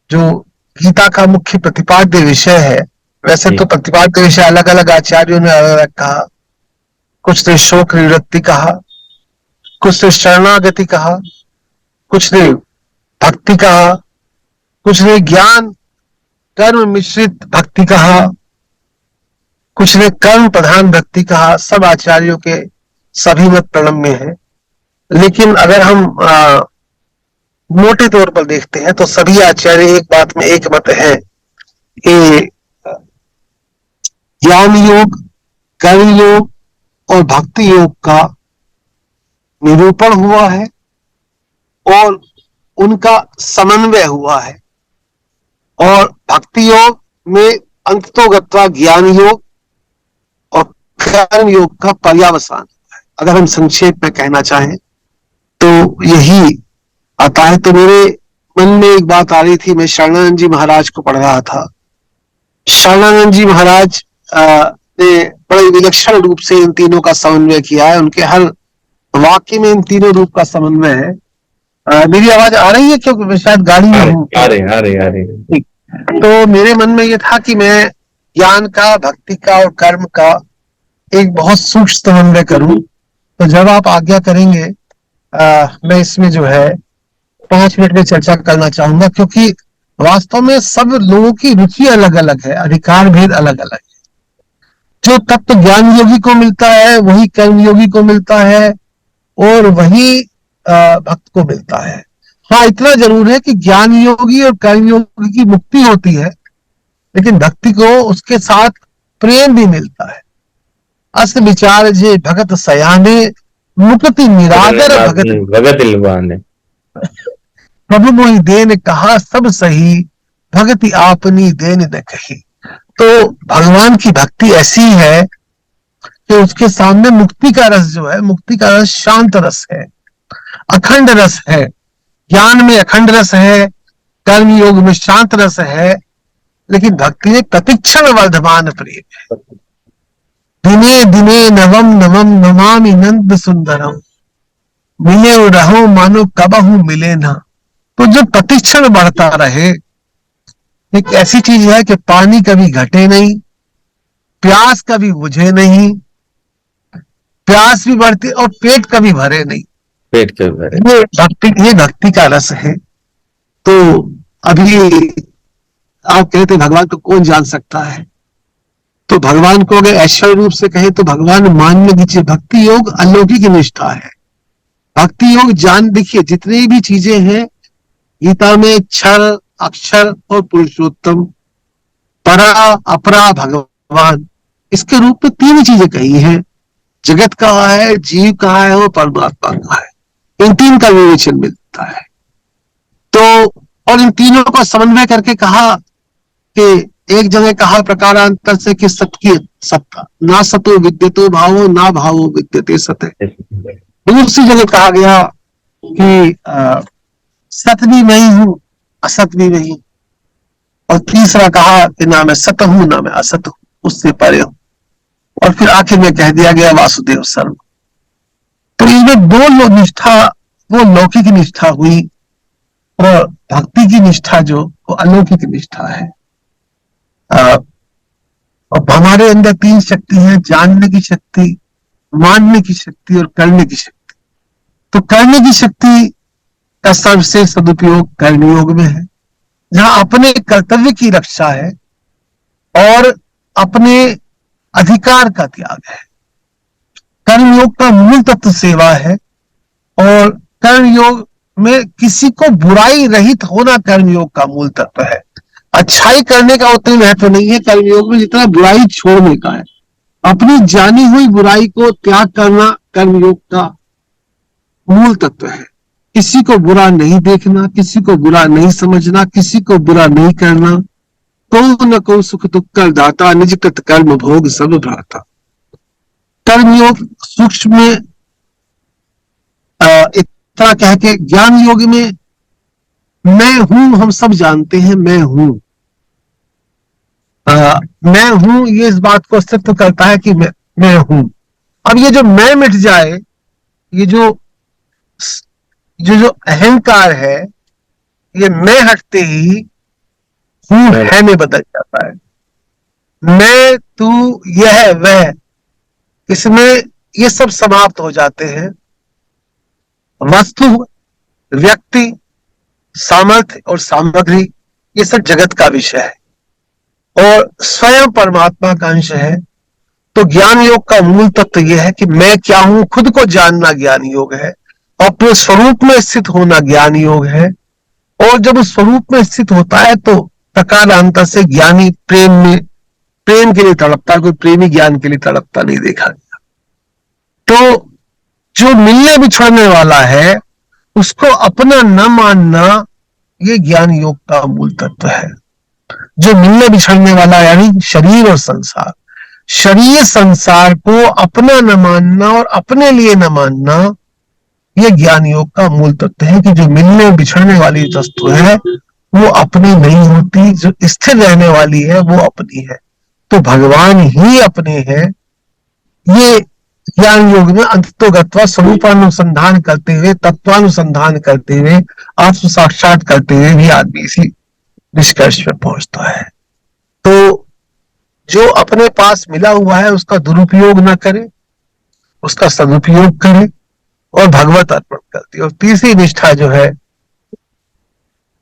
जो गीता का मुख्य प्रतिपाद्य विषय है, वैसे तो प्रतिपाद्य विषय अलग अलग आचार्यों ने अलग अलग कहा, कुछ ने शोक निवृत्ति कहा, कुछ ने शरणागति कहा, कुछ ने भक्ति कहा, कुछ ने ज्ञान कर्म मिश्रित भक्ति कहा, कुछ ने कर्म प्रधान भक्ति कहा। सब आचार्यों के सभी मत प्रणम्य है, लेकिन अगर हम मोटे तौर पर देखते हैं तो सभी आचार्य एक बात में एक मत है कि ज्ञान योग, कर्म योग और भक्ति योग का निरूपण हुआ है और उनका समन्वय हुआ है, और भक्ति योग में अंततोगत्वा ज्ञान योग और कर्म योग का पर्यावसान है। अगर हम संक्षेप में कहना चाहें तो यही आता है। तो मेरे मन में एक बात आ रही थी, मैं शरणानंद जी महाराज को पढ़ रहा था। शरणानंद जी महाराज ने बड़े विलक्षण रूप से इन तीनों का समन्वय किया है। उनके हर वाक्य में इन तीनों रूप का समन्वय है। मेरी आवाज आ रही है? क्योंकि मैं शायद गाड़ी में हूँ। आ रहे। ठीक। तो मेरे मन में ये था कि मैं ज्ञान का, भक्ति का और कर्म का एक बहुत सूक्ष्म समन्वय करूं। तो जब आप आज्ञा करेंगे मैं इसमें जो है 5 मिनट में चर्चा करना चाहूंगा, क्योंकि वास्तव में सब लोगों की रुचि अलग अलग है, अधिकार भेद अलग अलग है। जो तत्व ज्ञान योगी को मिलता है वही कर्म योगी को मिलता है और वही भक्त को मिलता है। हाँ, इतना जरूर है कि ज्ञान योगी और कर्म योगी की मुक्ति होती है, लेकिन भक्ति को उसके साथ प्रेम भी मिलता है। अस विचार जे भगत सयाने मुक्ति निरादर भगत इलवाने, प्रभु मोहि देन कहा सब सही, भगति आपनी देन न कही। तो भगवान की भक्ति ऐसी है कि उसके सामने मुक्ति का रस जो है, मुक्ति का रस शांत रस है, अखंड रस है। ज्ञान में अखंड रस है, कर्म योग में शांत रस है, लेकिन भक्ति में प्रतिक्षण वर्धमान प्रेम है। दिने दिने नवम नवम नमामि नंद सुंदरम, मिले रहो मानो कबहू मिले ना। तो जो प्रतिक्षण बढ़ता रहे, एक ऐसी चीज है कि पानी कभी घटे नहीं, प्यास कभी बुझे नहीं, प्यास भी बढ़ती और पेट कभी भरे नहीं। पेट के भरे। ये भक्ति का रस है। तो अभी आप कहते भगवान को कौन जान सकता है, तो भगवान को अगर ऐश्वर्य रूप से कहे तो भगवान मानने दीजिए। भक्ति योग अलौकिक निष्ठा है। भक्ति योग जान, देखिए जितनी भी चीजें हैं गीता में, क्षर, अक्षर और पुरुषोत्तम, परा अपरा भगवान, इसके रूप में 3 चीजें कही हैं। जगत कहा है, जीव कहा है और परमात्मा कहा है। इन 3 का विवेचन मिलता है। तो और इन तीनों का समन्वय करके कहा कि एक जगह कहा प्रकारांतर से कि सत्य सत्ता ना सतो विद्यतो भावो ना भावो विद्यते सत्य। दूसरी जगह कहा गया कि सत भी मैं ही हूं, असत भी मैं ही। और तीसरा कहा कि ना मैं सत हूं ना मैं असत हूं, उससे परे हूं। और फिर आखिर में कह दिया गया वासुदेव सर्व। तो इसमें 2 निष्ठा, वो लौकिक निष्ठा हुई और भक्ति की निष्ठा जो वो अलौकिक निष्ठा है। और हमारे अंदर 3 शक्ति हैं, जानने की शक्ति, मानने की शक्ति और करने की शक्ति। तो करने की शक्ति का सर्वश्रेष्ठ सदुपयोग कर्मयोग में है, जहां अपने कर्तव्य की रक्षा है और अपने अधिकार का त्याग है। कर्मयोग का मूल तत्व सेवा है और कर्मयोग में किसी को बुराई रहित होना कर्मयोग का मूल तत्व है। अच्छाई करने का उतना महत्व नहीं है कर्मयोग में जितना बुराई छोड़ने का है। अपनी जानी हुई बुराई को त्याग करना कर्मयोग का मूल तत्व है। किसी को बुरा नहीं देखना, किसी को बुरा नहीं समझना, किसी को बुरा नहीं करना। को न को सुख दुख कर दाता, निज कृत कर्म भोग सब भ्राता। कर्मयोग सूक्ष्म में इतना कह के, ज्ञान योग में मैं हूं, हम सब जानते हैं मैं हूं। मैं हूं ये इस बात को सिद्ध करता है कि मैं हूं। अब ये जो मैं मिट जाए, ये जो अहंकार है, ये मैं हटते ही हूं है में बदल जाता है। मैं, तू, यह, वह, इसमें ये सब समाप्त हो जाते हैं। वस्तु, व्यक्ति, सामर्थ्य और सामग्री, ये सब जगत का विषय है और स्वयं परमात्मा का अंश है। तो ज्ञान योग का मूल तत्व यह है कि मैं क्या हूं, खुद को जानना ज्ञान योग है। अपने स्वरूप में स्थित होना ज्ञान योग है। और जब उस स्वरूप में स्थित होता है तो प्रकारांतर से ज्ञानी प्रेम के लिए तड़पता, कोई प्रेमी ज्ञान के लिए तड़पता नहीं देखा गया। तो जो मिलने बिछड़ने वाला है उसको अपना न मानना, ये ज्ञान योग का मूल तत्व है। जो मिलने बिछड़ने वाला यानी शरीर और संसार, शरीर संसार को अपना न मानना और अपने लिए न मानना, ये ज्ञान योग का मूल तत्व है कि जो मिलने बिछड़ने वाली वस्तु है वो अपनी नहीं होती, जो स्थिर रहने वाली है वो अपनी है। तो भगवान ही अपने हैं। ये ज्ञान योग में अंततोगत्वा स्वरूपानुसंधान करते हुए, तत्वानुसंधान करते हुए, आत्म साक्षात करते हुए भी आदमी इसी निष्कर्ष पे पहुंचता है। तो जो अपने पास मिला हुआ है उसका दुरुपयोग ना करे, उसका सदुपयोग करे और भगवत अर्पण करती है। और तीसरी निष्ठा जो है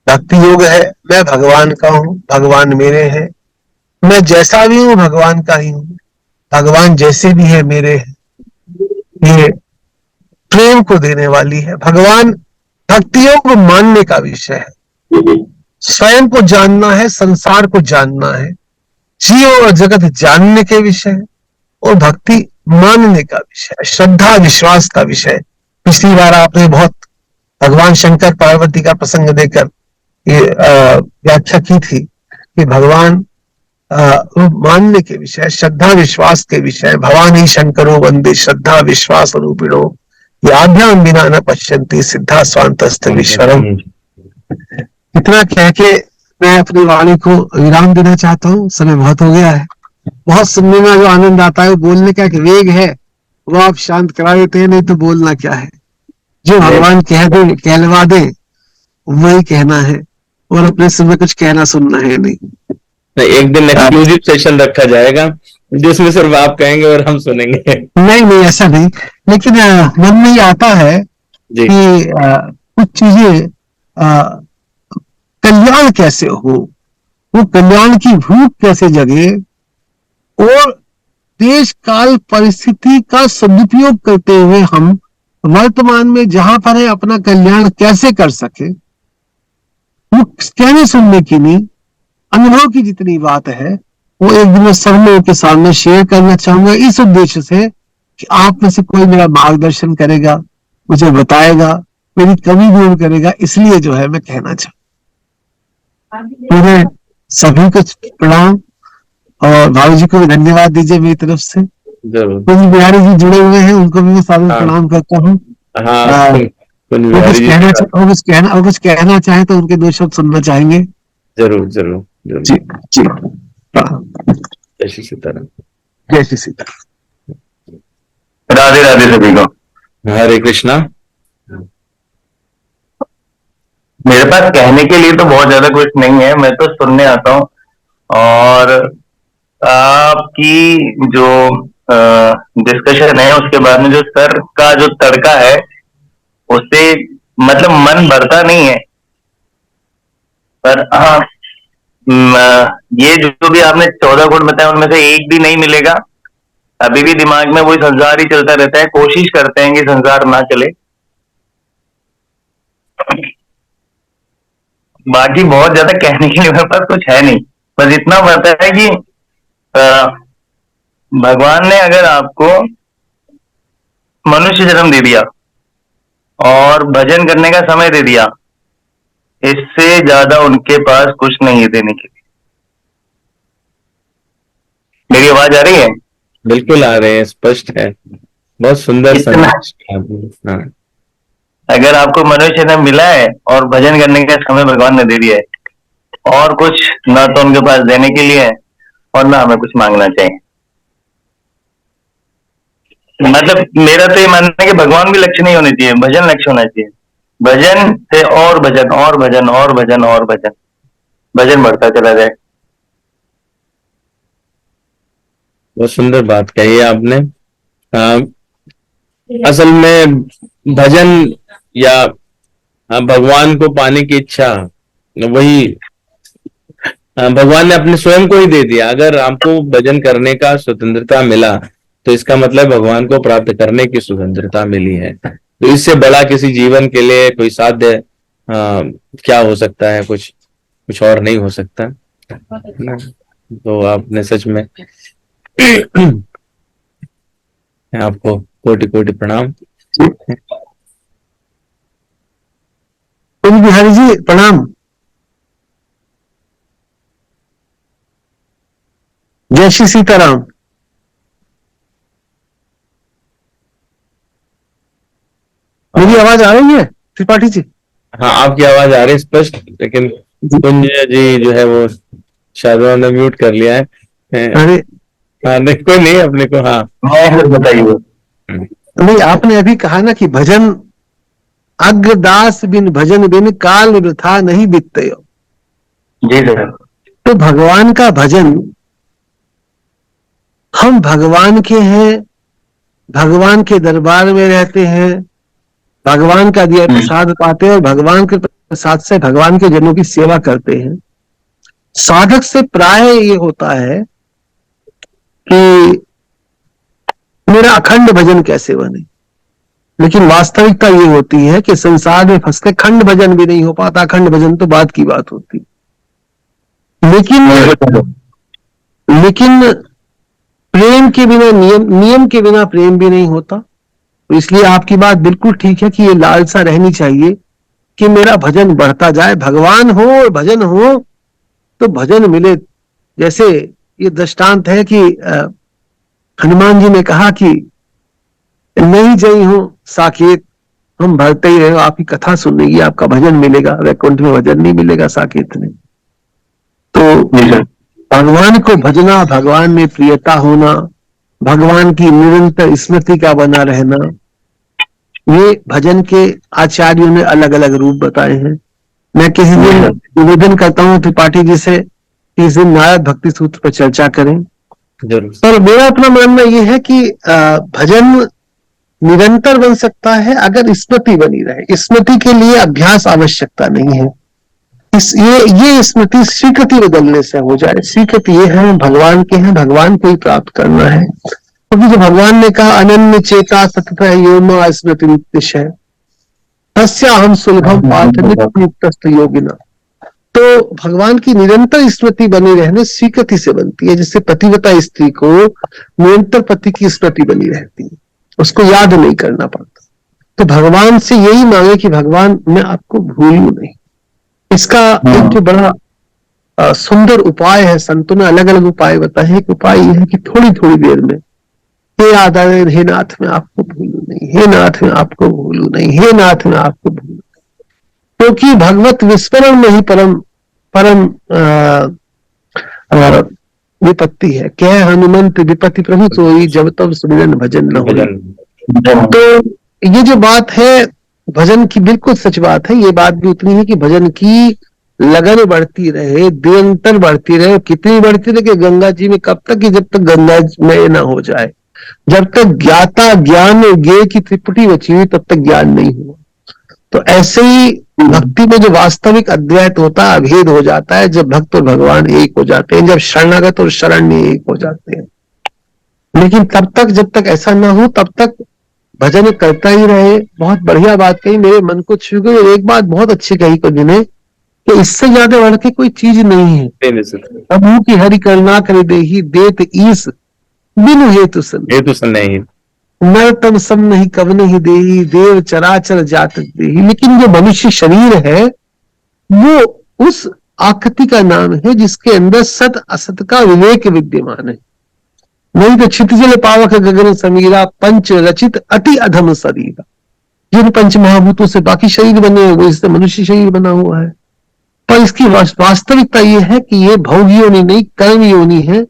भक्ति योग है। मैं भगवान का हूं, भगवान मेरे हैं, मैं जैसा भी हूं भगवान का ही हूं, भगवान जैसे भी है मेरे हैं। ये प्रेम को देने वाली है। भगवान भक्ति योग मानने का विषय है, स्वयं को जानना है, संसार को जानना है, जीव और जगत जानने के विषय है, और भक्ति मानने का विषय है, श्रद्धा विश्वास का विषय। पिछली बार आपने बहुत भगवान शंकर पार्वती का प्रसंग देकर ये व्याख्या की थी कि भगवान मानने के विषय, श्रद्धा विश्वास के विषय। भवानी शंकरो वंदे श्रद्धा विश्वास रूपिणो, ये आभ्याम बिना न पश्यन्ति सिद्धा स्वांतस्थ ईश्वरम। इतना कह के मैं अपनी वाणी को विराम देना चाहता हूँ। समय बहुत हो गया है। बहुत सुनने में जो आनंद आता है, बोलने का एक वेग है, वो आप शांत करा देते हैं। नहीं तो बोलना क्या है, जो भगवान कह दे कहलवा दे वही कहना है, और अपने से में कुछ कहना सुनना है नहीं। एक दिन एक्सक्लूसिव सेशन रखा जाएगा जिसमें सिर्फ आप कहेंगे और हम सुनेंगे। नहीं नहीं, ऐसा नहीं, लेकिन मन में ये आता है जी। कि कुछ चीजें कल्याण कैसे हो, वो कल्याण की भूख कैसे जगे, और देश काल परिस्थिति का सदुपयोग करते हुए हम वर्तमान में जहां पर है अपना कल्याण कैसे कर सके। वो कहने सुनने की नहीं, अनुभव की जितनी बात है वो एक दिन मैं सब लोगों के सामने शेयर करना चाहूंगा, इस उद्देश्य से कि आप में से कोई मेरा मार्गदर्शन करेगा, मुझे बताएगा, मेरी कमी दूर करेगा। इसलिए जो है मैं कहना चाहूँ। पूरे सभी को प्रणाम, और भावी जी को भी धन्यवाद दीजिए मेरी तरफ से। जरूर। कुछ बिहारी जी जुड़े हुए हैं, उनको भी मैं सादर प्रणाम करता हूँ। वो कुछ कहना चाहे तो उनके दो शब्द सुनना चाहेंगे। जरूर जरूर जरूर। जी जी। जय श्री सीताराम। जय श्री सीताराम। राधे राधे सभी को। हरे कृष्णा। मेरे पास कहने के लिए तो बहुत ज्यादा कुछ नहीं है, मैं तो सुनने आता हूँ। और आपकी जो डिस्कशन है उसके बाद में जो सर का जो तड़का है उससे मतलब मन भरता नहीं है। पर हाँ, ये जो भी आपने 14 गुण बताया उनमें से एक भी नहीं मिलेगा। अभी भी दिमाग में वही संसार ही चलता रहता है। कोशिश करते हैं कि संसार ना चले। बाकी बहुत ज्यादा कहने के लिए मेरे पास कुछ है नहीं, बस इतना पता है कि भगवान ने अगर आपको मनुष्य जन्म दे दिया और भजन करने का समय दे दिया, इससे ज्यादा उनके पास कुछ नहीं है देने के लिए। मेरी आवाज आ रही है? बिल्कुल आ रहे हैं, स्पष्ट है, बहुत सुंदर संदेश। हाँ। अगर आपको मनुष्य जन्म मिला है और भजन करने का समय भगवान ने दे दिया है, और कुछ ना तो उनके पास देने के लिए है और ना हमें कुछ मांगना चाहिए। मतलब मेरा तो ये मानना है कि भगवान भी लक्ष्य नहीं होने चाहिए, भजन लक्ष्य होना चाहिए। भजन से और भजन और भजन और भजन और भजन, भजन बढ़ता चला जाए। बहुत सुंदर बात कही आपने। असल में भजन या भगवान को पाने की इच्छा, वही भगवान ने अपने स्वयं को ही दे दिया। अगर आपको भजन करने का स्वतंत्रता मिला तो इसका मतलब भगवान को प्राप्त करने की स्वतंत्रता मिली है। तो इससे बड़ा किसी जीवन के लिए कोई साध्य क्या हो सकता है? कुछ और नहीं हो सकता। तो आपने सच में आपको कोटि कोटि प्रणाम। बिहारी जी प्रणाम। जय श्री सीताराम। मेरी आवाज आ रही है त्रिपाठी जी? हाँ, आपकी आवाज आ रही है स्पष्ट, लेकिन कुंज जी जो है वो शायद उन्होंने म्यूट कर लिया है। अरे हाँ नहीं, कोई नहीं अपने को। हाँ मैं बताइए। नहीं, आपने अभी कहा ना कि भजन अग्रदास बिन भजन बिन काल वृथा नहीं बीतते हो। जी सर। तो भगवान का भजन, हम भगवान के हैं, भगवान के दरबार में रहते हैं, भगवान का दिया प्रसाद पाते हैं और भगवान के प्रसाद से भगवान के जनों की सेवा करते हैं। साधक से प्राय ये होता है कि मेरा अखंड भजन कैसे बने, लेकिन वास्तविकता ये होती है कि संसार में फंस के खंड भजन भी नहीं हो पाता। अखंड भजन तो बात की बात होती। लेकिन प्रेम के बिना नियम, नियम के बिना प्रेम भी नहीं होता। तो इसलिए आपकी बात बिल्कुल ठीक है कि ये लालसा रहनी चाहिए कि मेरा भजन बढ़ता जाए। भगवान हो और भजन हो तो भजन मिले। जैसे ये दृष्टांत है कि हनुमान जी ने कहा कि नहीं जई हो साकेत, हम भरते ही रहे, आपकी कथा सुनेगी, आपका भजन मिलेगा। वैकुंठ में भजन नहीं मिलेगा साकेत में। तो भगवान को भजना, भगवान में प्रियता होना, भगवान की निरंतर स्मृति का बना रहना, ये भजन के आचार्यों ने अलग अलग रूप बताए हैं। मैं किसी दिन निवेदन करता हूँ त्रिपाठी जी से कि इस दिन नारद भक्ति सूत्र पर चर्चा करें। जरूर। पर मेरा अपना मानना यह है कि भजन निरंतर बन सकता है अगर स्मृति बनी रहे। स्मृति के लिए अभ्यास आवश्यकता नहीं है। ये स्मृति स्वीकृति बदलने से हो जाए। स्वीकृति ये है भगवान के हैं, भगवान को ही प्राप्त करना है। क्योंकि जो भगवान ने कहा अनन्य चेता सतत योमा स्मृति नित्य है तस्या हम सुलभम पार्थ नित्य योगिना। तो भगवान की निरंतर स्मृति बनी रहने स्वीकृति से बनती है। जिससे पतिव्रता स्त्री को निरंतर पति की स्मृति बनी रहती है, उसको याद नहीं करना पड़ता। तो भगवान से यही मांगे कि भगवान मैं आपको भूलूं नहीं। इसका एक बड़ा सुंदर उपाय है, संतों ने अलग अलग उपाय बताए। एक उपाय यह है कि थोड़ी थोड़ी देर में हे आदरण, हे नाथ मैं आपको भूलूं नहीं, हे नाथ मैं आपको भूलूं नहीं, हे नाथ मैं आपको भूलूं नहीं। क्योंकि भगवत विस्मरण में ही परम विपत्ति है। कह हनुमंत विपत्ति प्रभु सोई, जब तब सुमिरन भजन न हो। तो ये जो बात है भजन की, बिल्कुल सच बात है। ये बात भी उतनी है कि भजन की लगन बढ़ती रहे, निरंतर बढ़ती रहे। कितनी बढ़ती रहे कि गंगा जी में कब तक कि जब तक गंगा में ना हो जाए। जब तक ज्ञाता ज्ञान ज्ञेय की त्रिपुटी बची हुई तब तक ज्ञान नहीं हुआ। तो ऐसे ही भक्ति में जो वास्तविक अद्वैत होता है, अभेद हो जाता है जब भक्त और भगवान एक हो जाते हैं, जब शरणागत और शरण्य एक हो जाते हैं। लेकिन तब तक, जब तक ऐसा ना हो तब तक भजन करता ही रहे। बहुत बढ़िया बात कही, मेरे मन को छू गई। एक बात बहुत अच्छी कही को जिन्हें कि इससे ज्यादा बढ़ के कोई चीज नहीं है। प्रभु की हरि करुणा करे देही, देत ईस बिनु हेतु सन नहीं, नर तम सम नहीं कव नहीं देही, देव चराचर जात देही। लेकिन जो मनुष्य शरीर है वो उस आकृति का नाम है जिसके अंदर सत असत का विवेक विद्यमान है। नहीं तो क्षितिजल पावक गगन समीरा, पंच रचित अति अधम शरीर। जिन पंच महाभूतों से बाकी शरीर बने हुए, इससे मनुष्य शरीर बना हुआ है। पर इसकी वास्तविकता यह है कि ये भोग योनि नहीं, कर्म योनि है।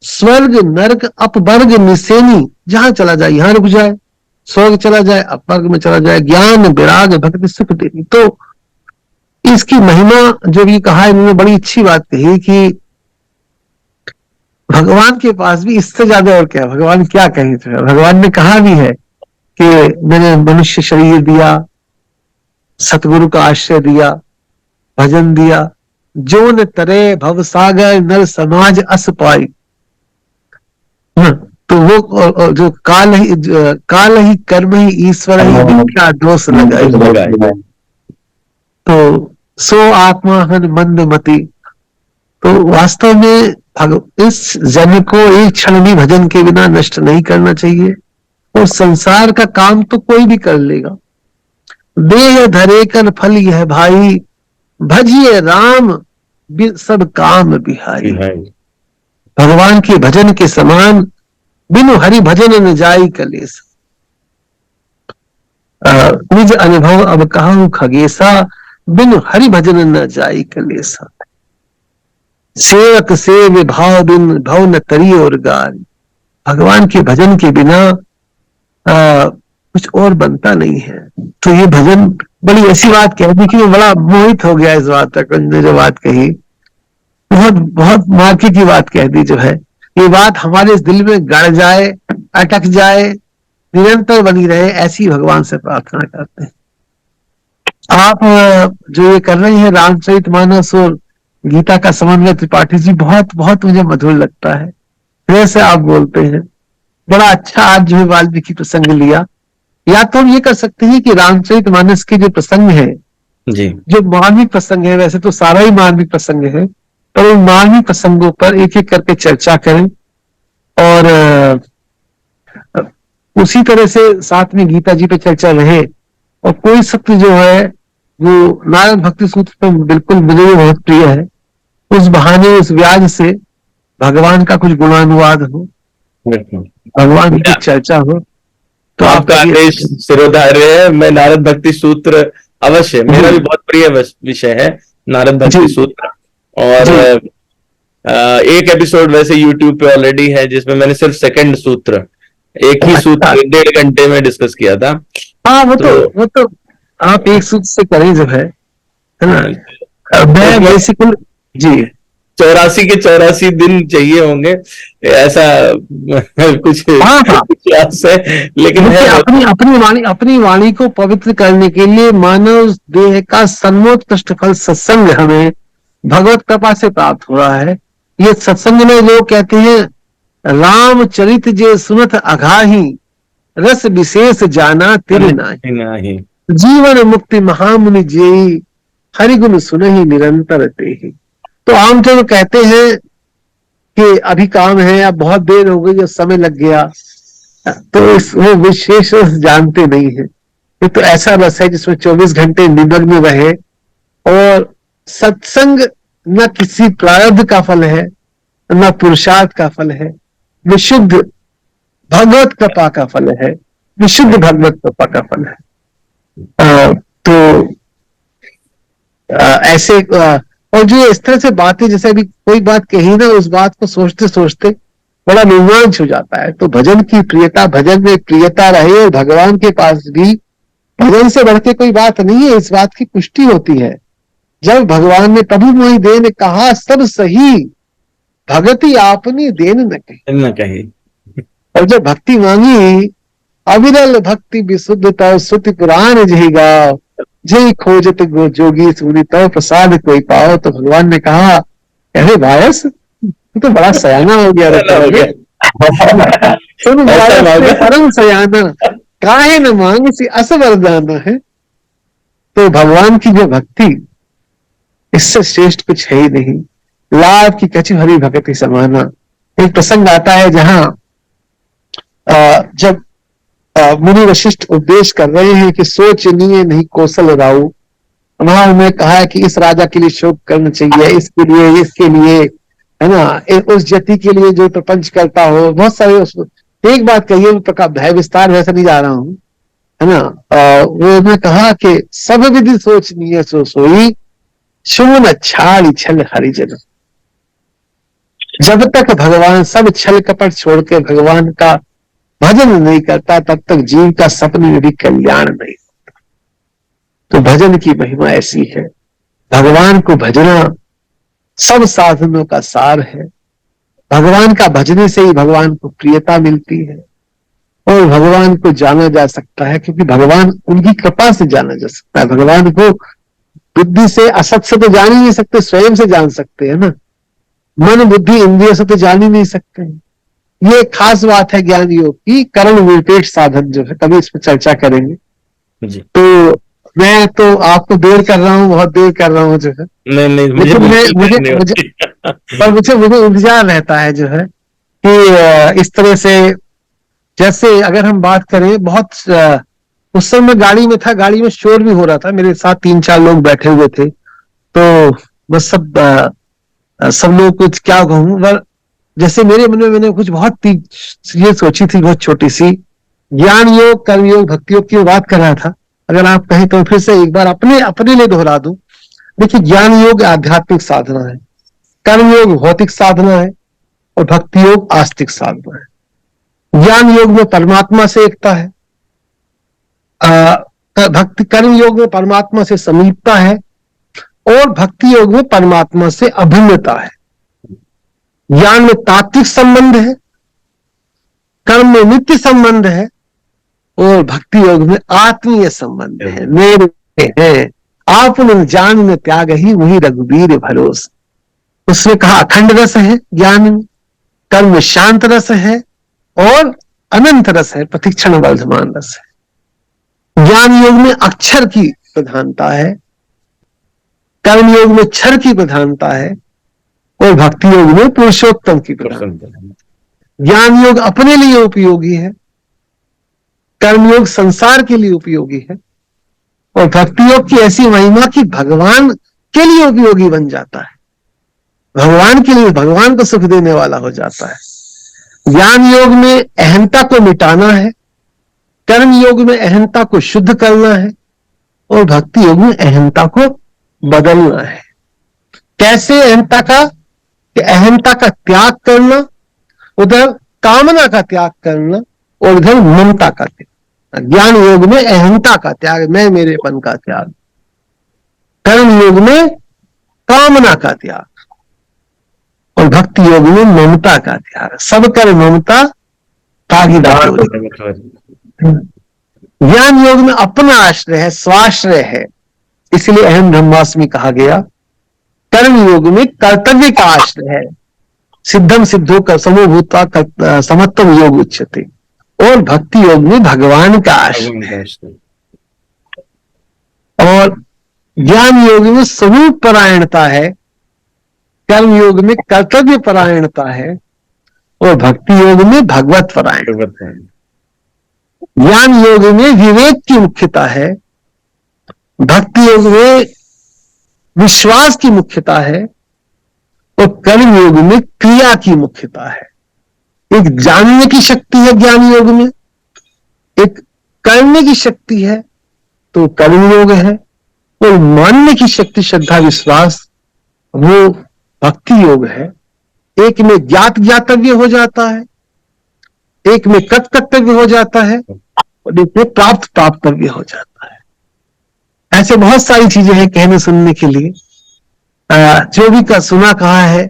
स्वर्ग नरक अपवर्ग निसेनी, जहां चला जाए यहां रुक जाए, स्वर्ग चला जाए अपवर्ग में चला जाए, ज्ञान विराग भक्ति सुख देवी। तो इसकी महिमा जो भी कहा, इन्होंने बड़ी अच्छी बात कही कि भगवान के पास भी इससे ज्यादा और क्या, भगवान क्या कहे। भगवान ने कहा भी है कि मैंने मनुष्य शरीर दिया, सतगुरु का आश्रय दिया, भजन दिया, जो न तरे भव सागर नर समाज अस पाई। तो वो जो काल ही कर्म ही ईश्वर ही क्या दोष लगाए। तो सो आत्मा हन मंद मति। तो वास्तव में इस जन को एक क्षण भी भजन के बिना नष्ट नहीं करना चाहिए। और संसार का काम तो कोई भी कर लेगा। देह धरे कर फल यह भाई, भजिए राम सब काम बिहारी। भगवान के भजन के समान बिनु हरि भजन न जाई कलेस। निज अनुभव अब कहूं खगेसा, बिनु हरि भजन न जाई कलेसा। सेवक सेव भाव बिन भव न तरी और गारी। भगवान के भजन के बिना कुछ और बनता नहीं है। तो ये भजन बड़ी ऐसी बात कह दी कि मैं बड़ा मोहित हो गया इस बात तक, ने जो बात कही बहुत बहुत मार्के की बात कह दी जो है। ये बात हमारे इस दिल में गड़ जाए, अटक जाए, निरंतर बनी रहे, ऐसी भगवान से प्रार्थना करते हैं। आप जो ये कर रही हैं रामचरितमानस और गीता का समन्वय, त्रिपाठी जी, बहुत बहुत मुझे मधुर लगता है। जैसे आप बोलते हैं, बड़ा अच्छा आज जो है वाल्मीकि प्रसंग लिया। या तो हम ये कर सकते हैं कि रामचरितमानस के जो प्रसंग है, जी जो मार्मिक प्रसंग है, वैसे तो सारा ही मार्मिक प्रसंग है, पर उन मार्मिक प्रसंगों पर एक एक करके चर्चा करें और उसी तरह से साथ में गीता जी पे चर्चा रहे। और कोई सत्य जो है वो नारायण भक्ति सूत्र पर बिल्कुल मुझे बहुत प्रिय है, उस बहाने उस व्याज से भगवान का कुछ गुणानुवाद हो, भगवान की चर्चा हो। तो आपका आदेश सिरोधार्य है। मैं नारद भक्ति सूत्र अवश्य, मेरा भी बहुत प्रिय विषय है नारद भक्ति सूत्र। और एक एपिसोड वैसे YouTube पे ऑलरेडी है जिसमें मैंने सिर्फ सेकंड सूत्र, एक ही सूत्र 1.5 घंटे में डिस्कस किया था। हाँ वो तो आप एक सूत्र से करें जो है ना। मैं बेसिकली जी 84 के 84 दिन चाहिए होंगे ऐसा कुछ प्रयास है, लेकिन अपनी वाणी को पवित्र करने के लिए मानव देह का सर्वोत्कृष्ट फल सत्संग हमें भगवत कृपा से प्राप्त हो रहा है। ये सत्संग में लोग कहते हैं रामचरित जे सुनत अघाही, रस विशेष जाना तिल नाही, जीवन मुक्ति महामुनि जेई, हरिगुण सुनहि निरंतर तेहि। तो आमतौर कहते हैं कि अभी काम है, अब बहुत देर हो गई, जब समय लग गया, तो वो विशेष रस जानते नहीं है। ये तो ऐसा रस है जिसमें 24 घंटे निमग्न रहे। और सत्संग न किसी प्रारब्ध का फल है, न पुरुषार्थ का फल है, विशुद्ध भगवत कृपा का फल है, विशुद्ध भगवत कृपा का फल है। तो ऐसे और जो इस तरह से बातें, जैसे अभी कोई बात कही ना, उस बात को सोचते सोचते बड़ा रोमांच हो जाता है। तो भजन की प्रियता, भजन में प्रियता रहे, और भगवान के पास भी भजन से बढ़ के कोई बात नहीं है। इस बात की पुष्टि होती है जब भगवान ने प्रभु मोहि देन कहा सब सही, भगति आपनी देन न कही। और जब भक्ति मांगी, अविरल भक्ति विशुद्ध तव सुति पुराण जही गाओ, जय खोजत जोगी सुनी तव प्रसाद कोई पाओ। तो भगवान ने कहा, अरे वायस तो बड़ा सयाना हो गया सुन परम सयाना, काहे न मांग सी अस वरदाना है। तो भगवान की जो भक्ति, इससे श्रेष्ठ कुछ है ही नहीं। लाभ की कछु हरि भक्ति समाना। एक प्रसंग आता है जहां जब मुनि वशिष्ठ उपदेश कर रहे हैं कि सोचनीय नहीं कौशल राऊ, वहां उन्होंने कहा है कि इस राजा के लिए शोक करना चाहिए, इसके लिए, इसके लिए, है ना, उस जाति के लिए जो प्रपंच करता हो, बहुत सारे एक बात कहिए, भय विस्तार वैसे नहीं जा रहा हूं, है ना। उन्होंने कहा कि सब विधि सोचनीय सो सोई, सुन छाड़ छल हरिजन। जब तक भगवान सब छल कपट छोड़ के भगवान का भजन नहीं करता, तब तक जीव का सपने में भी कल्याण नहीं होता। तो भजन की महिमा ऐसी है, भगवान को भजना सब साधनों का सार है। भगवान का भजने से ही भगवान को प्रियता मिलती है और भगवान को जाना जा सकता है, क्योंकि भगवान उनकी कृपा से जाना जा सकता है। भगवान को बुद्धि से, असत से तो जान ही नहीं सकते, स्वयं से जान सकते हैं ना। मन बुद्धि इंद्रिय से तो जान ही नहीं सकते हैं। ये खास बात है ज्ञान योग की, कर्म निरपेक्ष साधन जो है, कभी इस पर चर्चा करेंगे जी। तो मैं तो आपको देर कर रहा हूँ, बहुत देर कर रहा हूँ जो है। नहीं, मुझे इंतजार रहता है जो है कि इस तरह से, जैसे अगर हम बात करें, बहुत उस समय मैं गाड़ी में था, गाड़ी में शोर भी हो रहा था, मेरे साथ 3-4 लोग बैठे हुए थे, तो बस सब लोग कुछ क्या कहूँ, जैसे मेरे मन में मैंने कुछ बहुत ये सोची थी, बहुत छोटी सी, ज्ञान योग, कर्म योग, भक्ति योग की बात कर रहा था। अगर आप कहें तो फिर से एक बार अपने लिए दोहरा दूं। देखिए, ज्ञान योग आध्यात्मिक साधना है, कर्म योग भौतिक साधना है और भक्ति योग आस्तिक साधना है। ज्ञान योग में परमात्मा से एकता है, भक्ति कर्म योग में परमात्मा से समीपता है और भक्ति योग में परमात्मा से अभिन्नता है। ज्ञान में तात्विक संबंध है, कर्म में नित्य संबंध है और भक्ति योग में आत्मीय संबंध है। मेरे हैं आप जान में त्याग ही वही रघुवीर भरोस। उसने कहा अखंड रस है ज्ञान में, कर्म में शांत रस है और अनंत रस है, प्रतिक्षण वर्धमान रस है। ज्ञान योग में अक्षर की प्रधानता है, कर्म योग में क्षर की प्रधानता है और भक्ति योग में पुरुषोत्तम की प्रधानता है। ज्ञान योग अपने लिए उपयोगी है, कर्म योग संसार के लिए उपयोगी है और भक्ति योग की ऐसी महिमा कि भगवान के लिए उपयोगी बन जाता है, भगवान के लिए, भगवान को सुख देने वाला हो जाता है। ज्ञान योग में अहंता को मिटाना है, कर्म योग में अहंता को शुद्ध करना है और भक्ति योग में अहंता को बदलना है। कैसे अहंता का? कि अहंता का त्याग करना, उधर कामना का त्याग करना और उधर ममता का त्याग। ज्ञान योग में अहंता का त्याग, मैं मेरेपन का त्याग, कर्म योग में कामना का त्याग और भक्ति योग में ममता का त्याग। सब कर ममता तागीदार। ज्ञान योग में अपना आश्रय है, स्वाश्रय है, इसलिए अहम ब्रह्मास्मि कहा गया। कर्म योग में कर्तव्य का आश्रय है, सिद्धम सिद्धो का समूभूता समत्वम योग उच्यते और भक्ति योग में भगवान का आश्रय है। और ज्ञान योग में स्वरूप परायणता है, कर्म योग में कर्तव्य परायणता है और भक्ति योग में भगवत परायणता है। ज्ञान योग में विवेक की मुख्यता है, भक्ति योग में विश्वास की मुख्यता है और कर्म योग में क्रिया की मुख्यता है। एक जानने की शक्ति है ज्ञान योग में, एक करने की शक्ति है तो कर्म योग है, और मानने की शक्ति श्रद्धा विश्वास वो भक्ति योग है। एक में ज्ञात ज्ञातव्य हो जाता है, एक में कर्तव्य हो जाता है और एक में प्राप्त प्राप्तव्य हो जाता है। ऐसे बहुत सारी चीजें हैं कहने सुनने के लिए। जो भी का सुना कहा है,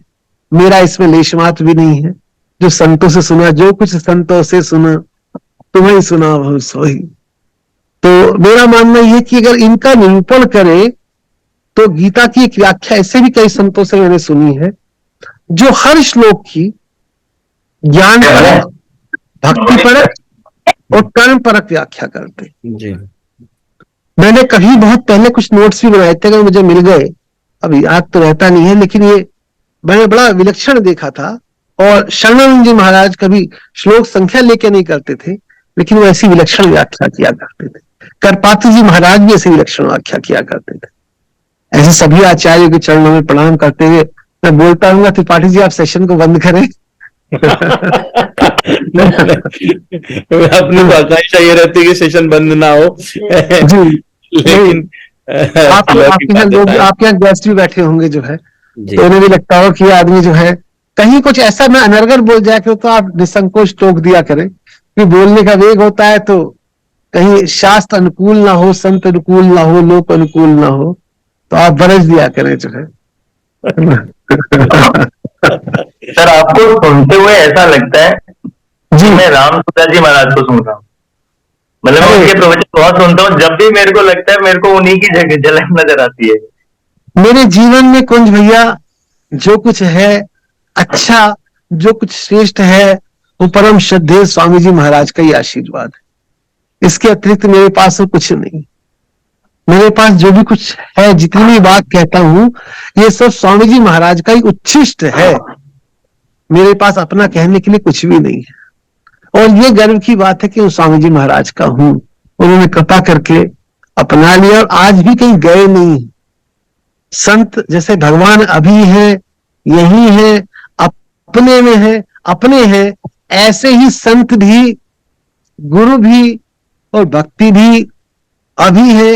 मेरा इसमें लेश मात्र भी नहीं है। जो संतों से सुना, जो कुछ संतों से सुना तुम्हें सुना वह सोई। तो मेरा मानना यह कि अगर इनका निरूपण करें तो गीता की एक व्याख्या ऐसे भी कई संतों से मैंने सुनी है जो हर श्लोक की ज्ञान परक, भक्ति परक और कर्म परक व्याख्या करते जी। मैंने कभी बहुत पहले कुछ नोट्स भी बनाए थे, अगर मुझे मिल गए, अभी याद तो रहता नहीं है, लेकिन ये मैंने बड़ा विलक्षण देखा था। और शरणानंद जी महाराज कभी श्लोक संख्या लेके नहीं करते थे, लेकिन वो ऐसी विलक्षण व्याख्या किया करते थे। करपात्री जी महाराज भी ऐसी विलक्षण व्याख्या किया करते थे। ऐसे सभी आचार्यों के चरणों में प्रणाम करते हुए मैं बोलता हूँ, त्रिपाठी जी आप सेशन को बंद करें। अपनी आकांक्षा ये रहती है कि सेशन बंद ना हो जी, लेकिन आपके यहाँ गेस्ट भी बैठे होंगे जो है, तो उन्हें भी लगता हो कि ये आदमी जो है कहीं कुछ ऐसा मैं अनर्गल बोल जाए तो आप निसंकोच टोक दिया करें, कि बोलने का वेग होता है तो कहीं शास्त्र अनुकूल ना हो, संत अनुकूल ना हो, लोक अनुकूल ना हो, तो आप बरस दिया करें जो है। सर आपको सुनते हुए ऐसा लगता है जी मैं रामसूत्र जी महाराज को सुन रहा हूँ। मतलब मैं उनके प्रवचन बहुत सुनता हूँ, जब भी मेरे को लगता है मेरे को उन्हीं की जगह झलक नजर आती है। मेरे जीवन में कुंज भैया जो कुछ है अच्छा, जो कुछ श्रेष्ठ है वो परम श्रद्धेय स्वामी जी महाराज का ही आशीर्वाद है। इसके अतिरिक्त मेरे पास तो कुछ नहीं। मेरे पास जो भी कुछ है, जितनी भी बात कहता हूं, ये सब स्वामी जी महाराज का ही उच्छिष्ट है। मेरे पास अपना कहने के लिए कुछ भी नहीं है। और ये गर्व की बात है कि मैं स्वामी जी महाराज का हूं। उन्होंने कृपा करके अपना लिया और आज भी कहीं गए नहीं। संत जैसे भगवान अभी है, यही है, अपने में है, अपने हैं, ऐसे ही संत भी, गुरु भी और भक्ति भी अभी है,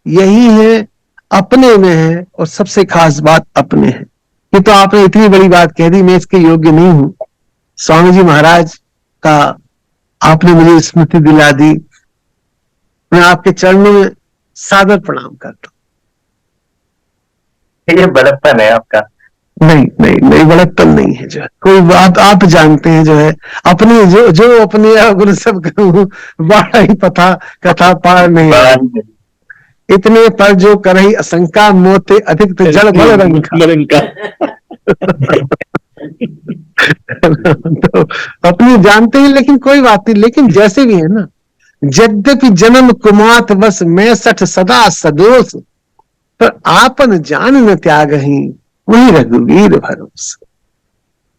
यही है, अपने में है और सबसे खास बात अपने है। ये तो आपने इतनी बड़ी बात कह दी, मैं इसके योग्य नहीं हूं। स्वामी जी महाराज का आपने मुझे स्मृति दिला दी, मैं आपके चरणों में सादर प्रणाम करता हूं। ये बड़प्पन है आपका। नहीं नहीं नहीं, बड़प्पन नहीं है। जो है कोई बात आप जानते हैं, जो है अपनी जो अपने गुरु सब करूं बड़ा ही पता कथा पार नहीं है। इतने पर जो करही असंका मोते अधिक तो जड़ बल रंग का। तो अपनी जानते हैं, लेकिन कोई बात नहीं। लेकिन जैसे भी है ना, यद्यपि जन्म कुमात बस मैं सठ सदा सदोष, पर आपन जान न त्यागही वही रघुवीर भरोस।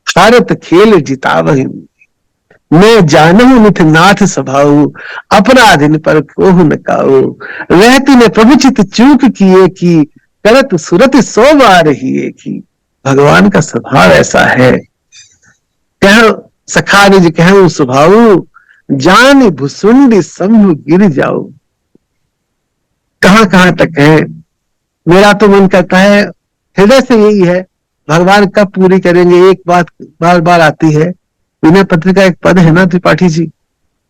भारत खेल जितावही मैं जानहु निथ नाथ स्वभाव, अपराधिन पर कोहु न काऊ। रहती ने प्रभु चित चूक किए की, करत सुरत 100 बार ही की। भगवान का स्वभाव ऐसा है। कह सखा निज कहूं स्वभाव, जान भुसुंडी संभु गिर जाओ। कहां कहां तक है, मेरा तो मन करता है, हृदय से यही है, भगवान कब पूरी करेंगे। एक बात बार बार आती है, विनय पत्र का एक पद है ना त्रिपाठी जी,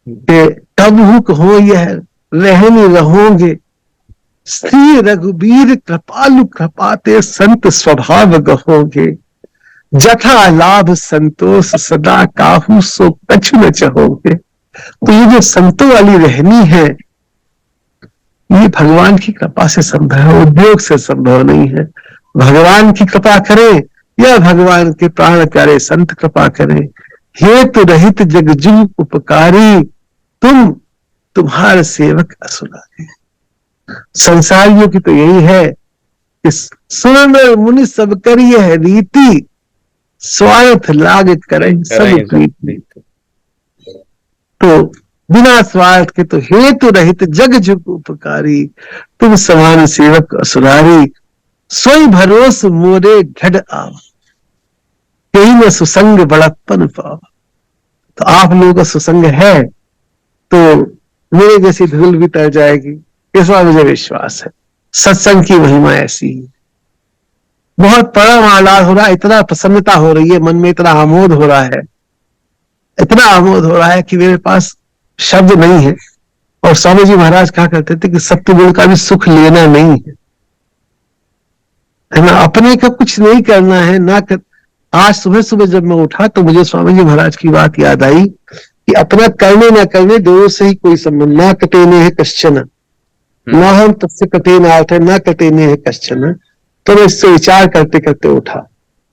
कि तब हुक हो यह रहनी रहोगे, श्री रघुबीर कृपालु कृपाते संत स्वभाव गहोगे। जथा लाभ संतोष सदा काहू सो कछु न चहोगे। तो ये जो संतों वाली रहनी है, ये भगवान की कृपा से संभव है, उद्योग से संभव नहीं है। भगवान की कृपा करें या भगवान के प्राण प्यारे संत कृपा करें। हेतु रहित जग जुग उपकारी, तुम्हारे सेवक असुरारी। संसारियों की तो यही है कि सुन मुनि सब करिए है रीति, स्वार्थ लाग करें सब प्रीति। तो बिना स्वार्थ के तो हेतु रहित जग जुग उपकारी, तुम समान सेवक असुरारी। सोई भरोस मोरे ढड आवा, यही में सुसंग बड़प्पन पावा। तो आप लोगों का सुसंग है तो मेरे जैसी धूल भी तर जाएगी, इस बार मुझे विश्वास है। सत्संग की महिमा ऐसी है। बहुत परम आह्लाद हो रहा है, इतना प्रसन्नता हो रही है मन में, इतना आमोद हो रहा है, इतना आमोद हो रहा है कि मेरे पास शब्द नहीं है। और स्वामी जी महाराज कहा करते थे कि सत्य गुण का भी सुख लेना नहीं है ना, अपने का कुछ नहीं करना है ना कर। आज सुबह सुबह जब मैं उठा तो मुझे स्वामी जी महाराज की बात याद आई कि अपना करने ना करने दोनों से ही कोई संबंध। ना कटेने है कश्चन, ना हम तस्य कटेन अर्थ, ना कटेने है कश्चन। तो मैं इससे विचार करते करते उठा।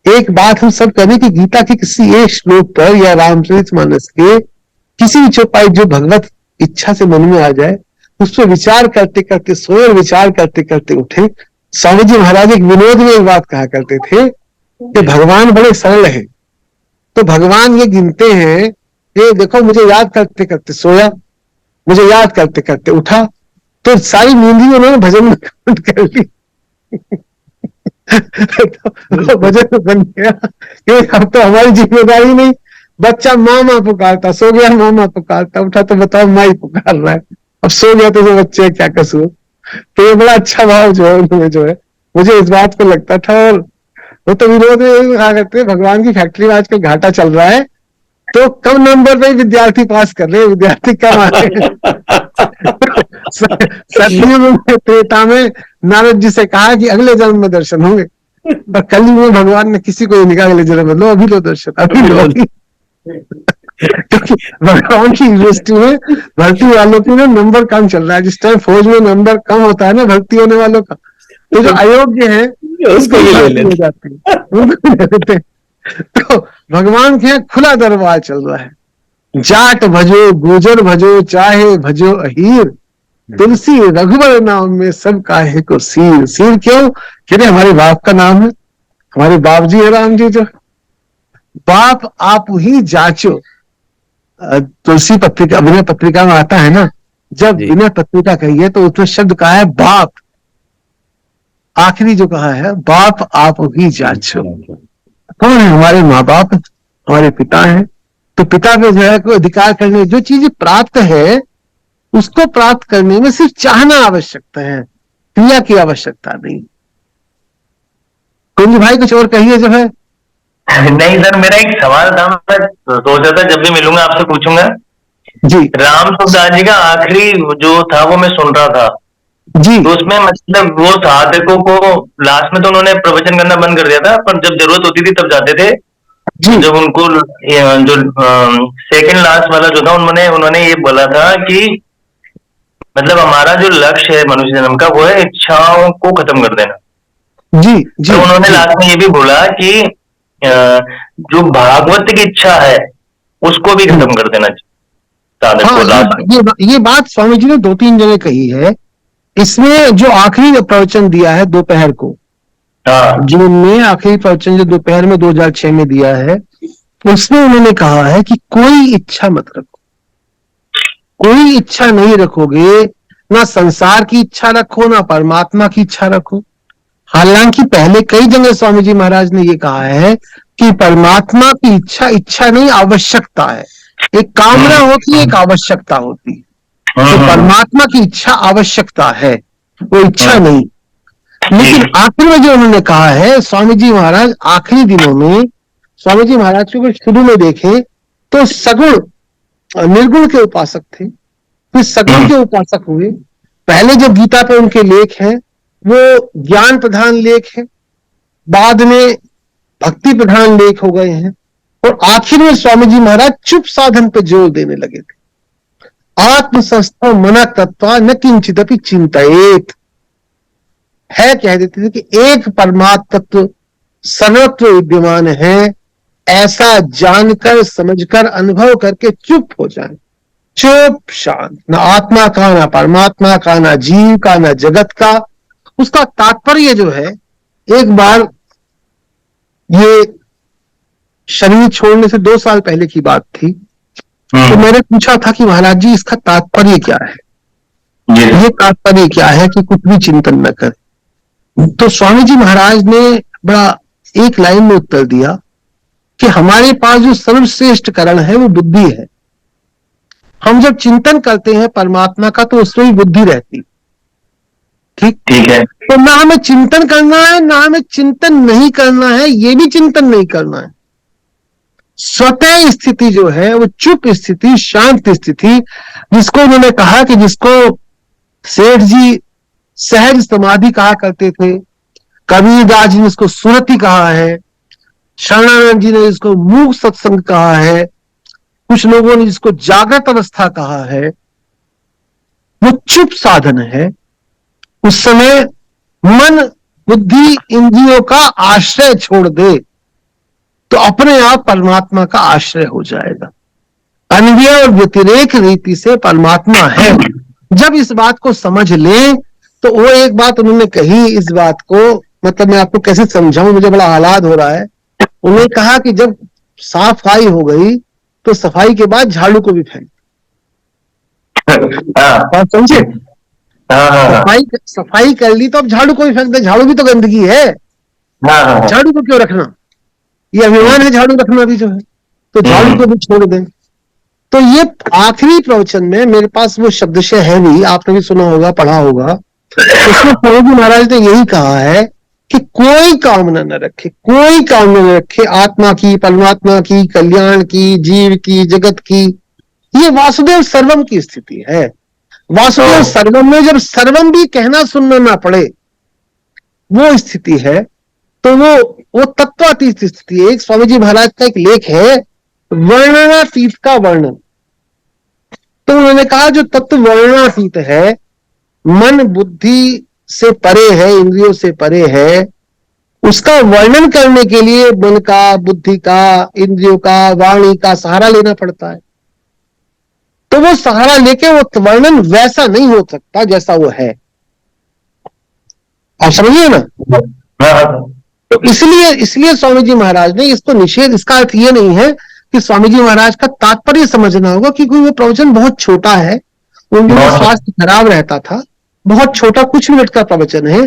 एक बात हम सब करें कि गीता के किसी एक श्लोक पर या रामचरितमानस के किसी भी चौपाई जो भगवत इच्छा से मन में आ जाए, उस पर विचार करते करते सोए, विचार करते करते उठे। स्वामी जी महाराज एक विनोद में एक बात कहा करते थे कि भगवान बड़े सरल है। तो भगवान ये गिनते हैं, ये देखो मुझे याद करते करते सोया, मुझे याद करते करते उठा, तो सारी नींद ही उन्होंने भजन में काउंट कर ली। तो भजन बन गया कि अब तो हमारी जिम्मेदारी नहीं। बच्चा मामा पुकारता, सो गया मामा पुकारता, उठा तो बताओ माई पुकार रहा है। अब सो गया तो बच्चे क्या कसूर। तो ये बड़ा अच्छा भाव जो है उन्होंने, जो है मुझे इस बात को लगता था। और वो तो विरोध में कहा करते हैं, भगवान की फैक्ट्री में आजकल घाटा चल रहा है, तो कम नंबर पे विद्यार्थी पास कर रहे हैं, विद्यार्थी कम आ रहे हैं। सतयुग में त्रेता में नारद जी से कहा कि अगले जन्म में दर्शन होंगे, पर कलयुग में भगवान ने किसी को नहीं कहा अगले जन्म में लो, अभी लो दर्शन, अभी लो। क्योंकि भगवान की यूनिवर्सिटी में भर्ती वालों की ना नंबर कम चल रहा है। जिस टाइम फौज में नंबर कम होता है ना भर्ती होने वालों का, तो जो अयोग्य है उसको ले लेते हैं। तो भगवान के यहाँ खुला दरबार चल रहा है। जाट भजो गुजर भजो चाहे भजो अहीर, तुलसी रघुबर नाम में सब काहे को सीर। सीर क्यों? कहते हमारे बाप का नाम है, हमारे बाप जी है राम जी। जो बाप आप ही जाचो, तुलसी पत्रिका विनय पत्रिका में आता है ना, जब विनय पत्रिका कही है तो उसमें शब्द कहा है बाप, आखिरी जो कहा है बाप आप ही जाचो। कौन है? हमारे माँ बाप, हमारे पिता हैं। तो पिता पे जो है कोई अधिकार करने, जो चीज प्राप्त है उसको प्राप्त करने में सिर्फ चाहना आवश्यकता है, क्रिया की आवश्यकता नहीं। कुंज भाई कुछ और कहिए जो है। नहीं सर, मेरा एक सवाल था, मैं सोचा था जब भी मिलूंगा आपसे पूछूंगा। जी राम सुखदास जी का आखिरी जो था वो मैं सुन रहा था, जी तो उसमें मतलब वो साधकों को लास्ट में तो उन्होंने प्रवचन करना बंद कर दिया था, पर जब जरूरत होती थी तब जाते थे। जी जब उनको जो सेकंड लास्ट वाला जो था, उन्होंने उन्होंने ये बोला था कि मतलब हमारा जो लक्ष्य है मनुष्य जन्म का, वो है इच्छाओं को खत्म कर देना। जी जी तो उन्होंने जी। लास्ट में ये भी बोला कि जो भागवत की इच्छा है उसको भी खत्म कर देना चाहिए साधक हाँ को लास्ट में। ये बात स्वामी जी ने 2-3 जगह कही है। इसमें जो आखिरी प्रवचन दिया है दोपहर को, हाँ जून में आखिरी प्रवचन जो दोपहर में 2006 में दिया है, उसमें उन्होंने कहा है कि कोई इच्छा मत रखो, कोई इच्छा नहीं रखोगे, ना संसार की इच्छा रखो ना परमात्मा की इच्छा रखो। हालांकि पहले कई जगह स्वामी जी महाराज ने ये कहा है कि परमात्मा की इच्छा इच्छा नहीं आवश्यकता है। एक कामना होती है, एक आवश्यकता होती है। तो परमात्मा की इच्छा आवश्यकता है, वो इच्छा नहीं। लेकिन आखिर में जो उन्होंने कहा है स्वामी जी महाराज, आखिरी दिनों में स्वामी जी महाराज को शुरू में देखें तो सगुण निर्गुण के उपासक थे, फिर सगुण के उपासक हुए। पहले जो गीता पे उनके लेख हैं वो ज्ञान प्रधान लेख है, बाद में भक्ति प्रधान लेख हो गए हैं, और आखिर में स्वामी जी महाराज चुप साधन पे जोर देने लगे थे। आत्म संस्था मना तत्वा न किंचिदपि चिंतयेत, है कह देते थे कि एक परमात्म तत्व सर्वत्र विद्यमान है, ऐसा जानकर समझकर अनुभव करके चुप हो जाए, चुप शांत, ना आत्मा का ना परमात्मा का ना जीव का ना जगत का। उसका तात्पर्य जो है, एक बार ये शरीर छोड़ने से 2 साल पहले की बात थी, तो मैंने पूछा था कि महाराज जी इसका तात्पर्य क्या है, ये तात्पर्य क्या है कि कुछ भी चिंतन न करे। तो स्वामी जी महाराज ने बड़ा एक लाइन में उत्तर दिया कि हमारे पास जो सर्वश्रेष्ठ करण है वो बुद्धि है। हम जब चिंतन करते हैं परमात्मा का तो उसमें ही बुद्धि रहती, ठीक है। तो ना हमें चिंतन करना है ना हमें चिंतन नहीं करना है, ये भी चिंतन नहीं करना है। स्वतः स्थिति जो है वो चुप स्थिति, शांत स्थिति, जिसको उन्होंने कहा कि जिसको सेठ जी सहज समाधि कहा करते थे, कबीरदास जी ने इसको सुरति कहा है, शरणानंद जी ने इसको मूक सत्संग कहा है, कुछ लोगों ने जिसको जागृत अवस्था कहा है, वो चुप साधन है। उस समय मन बुद्धि इंद्रियों का आश्रय छोड़ दे तो अपने आप परमात्मा का आश्रय हो जाएगा। अन्वय और व्यतिरेक रीति से परमात्मा है। जब इस बात को समझ लें तो वो एक बात उन्होंने कही, इस बात को मतलब मैं आपको कैसे समझाऊं, मुझे बड़ा आह्लाद हो रहा है। उन्होंने कहा कि जब सफाई हो गई तो सफाई के बाद झाड़ू को भी फेंक, बात समझे? सफाई कर ली तो अब झाड़ू को भी फेंक दे, झाड़ू भी तो गंदगी है, झाड़ू को क्यों रखना, ये अभिमान है झाड़ू रखना भी जो है, तो झाड़ू को भी छोड़ दें। तो ये आखिरी प्रवचन में मेरे पास वो शब्दशय है भी, आपने भी सुना होगा, पढ़ा होगा, उसमें स्वामी जी महाराज ने यही कहा है कि कोई कामना न रखे, कोई कामना न रखे आत्मा की, परमात्मा की, कल्याण की, जीव की, जगत की। ये वासुदेव सर्वम की स्थिति है। वासुदेव सर्वम में जब सर्वम भी कहना सुनना ना पड़े, वो स्थिति है, तो वो तत्वातीत स्थिति है। एक स्वामी जी महाराज का एक लेख है वर्णनातीत का वर्णन, तो उन्होंने कहा जो तत्व वर्णनातीत है, मन बुद्धि से परे है, इंद्रियों से परे है, उसका वर्णन करने के लिए मन का, बुद्धि का, इंद्रियों का, वाणी का सहारा लेना पड़ता है। तो वो सहारा लेके वो वर्णन वैसा नहीं हो सकता जैसा वो है। आप समझिए ना? तो इसलिए स्वामी जी महाराज ने इसको निषेध, इसका अर्थ ये नहीं है कि स्वामी जी महाराज का तात्पर्य समझना होगा कि कोई वो प्रवचन बहुत छोटा है, उनका स्वास्थ्य खराब रहता था, बहुत छोटा कुछ मिनट का प्रवचन है,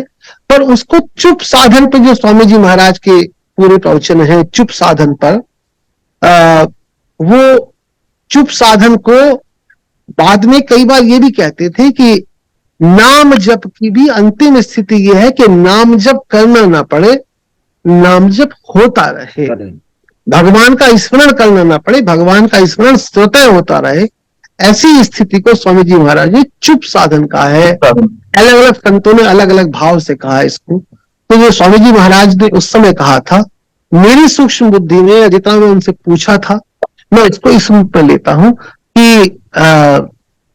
पर उसको चुप साधन पर, जो स्वामी जी महाराज के पूरे प्रवचन है चुप साधन पर, वो चुप साधन को बाद में कई बार ये भी कहते थे कि नाम जप की भी अंतिम स्थिति यह है कि नाम जप करना ना पड़े, नाम जप होता रहे, भगवान का स्मरण करना ना पड़े, भगवान का स्मरण स्वतः होता रहे, ऐसी स्थिति को स्वामी जी महाराज ने चुप साधन कहा है। अलग अलग संतों ने अलग अलग भाव से कहा है इसको। तो ये स्वामी जी महाराज ने उस समय कहा था, मेरी सूक्ष्म बुद्धि ने जितना मैं उनसे पूछा था, मैं इसको इस रूप में लेता हूं कि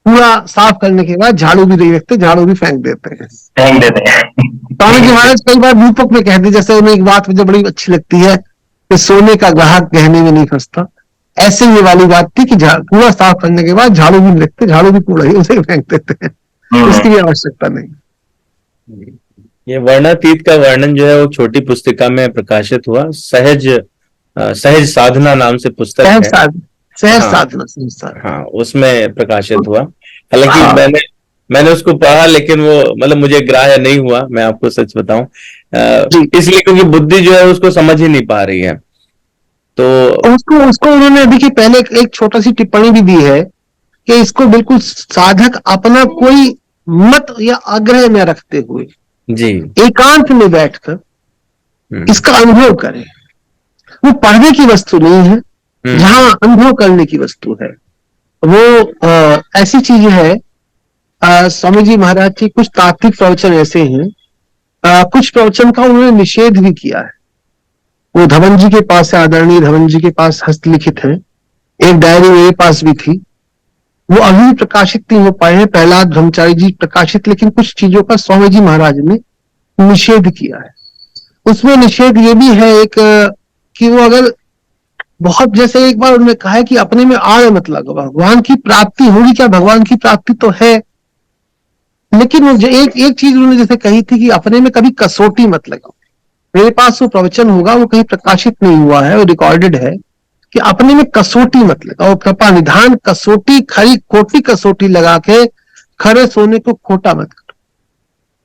पूरा साफ करने के बाद झाड़ू भी नहीं रखते, झाड़ू भी फेंक देते हैं। स्वामी जी महाराज कई बार रूपक में कहते, जैसे उन्हें एक बात मुझे बड़ी अच्छी लगती है कि सोने का ग्राहक गहने में नहीं फंसता, ऐसे ये वाली बात थी कि पूरा साफ करने के बाद झाड़ू भी नहीं रखते, झाड़ू भी कूड़ा ही उसे फेंक देते हैं, उसकी भी आवश्यकता नहीं। ये वर्णातीत का वर्णन जो है वो छोटी पुस्तिका में प्रकाशित हुआ, सहज साधना नाम से पुस्तक है। सहज साधना, हाँ, उसमें प्रकाशित हुआ। हालांकि मैंने उसको पढ़ा, लेकिन वो मतलब मुझे ग्राह्य नहीं हुआ, मैं आपको सच बताऊं, इसलिए क्योंकि बुद्धि जो है उसको समझ ही नहीं पा रही है। तो उसको उन्होंने अभी के पहले एक छोटा सी टिप्पणी भी दी है कि इसको बिल्कुल साधक अपना कोई मत या आग्रह न रखते हुए जी एकांत में बैठकर इसका अनुभव करें। वो पढ़ने की वस्तु नहीं है, जहां अनुभव करने की वस्तु है। वो ऐसी चीज है, स्वामी जी महाराज की कुछ तात्विक प्रवचन ऐसे हैं, कुछ प्रवचन का उन्होंने निषेध भी किया है। वो धवन जी के पास है, आदरणीय धवन जी के पास हस्तलिखित है, एक डायरी मेरे पास भी थी, वो अभी प्रकाशित नहीं हो पाए हैं, प्रहलाद ब्रह्मचारी जी प्रकाशित, लेकिन कुछ चीजों का स्वामी जी महाराज ने निषेध किया है। उसमें निषेध ये भी है एक कि वो अगर बहुत, जैसे एक बार उन्होंने कहा है कि अपने में आड़ मत लगो, भगवान की प्राप्ति होगी क्या, भगवान की प्राप्ति तो है, लेकिन वो एक चीज उन्होंने जैसे कही थी कि अपने में कभी कसौटी मत लगाओ। मेरे पास वो प्रवचन होगा, वो कहीं प्रकाशित नहीं हुआ है, वो रिकॉर्डेड है कि अपने में कसौटी मत लगाओ, कृपा निधान कसौटी, खरी खोटी कसौटी लगा के खरे सोने को खोटा मत करो।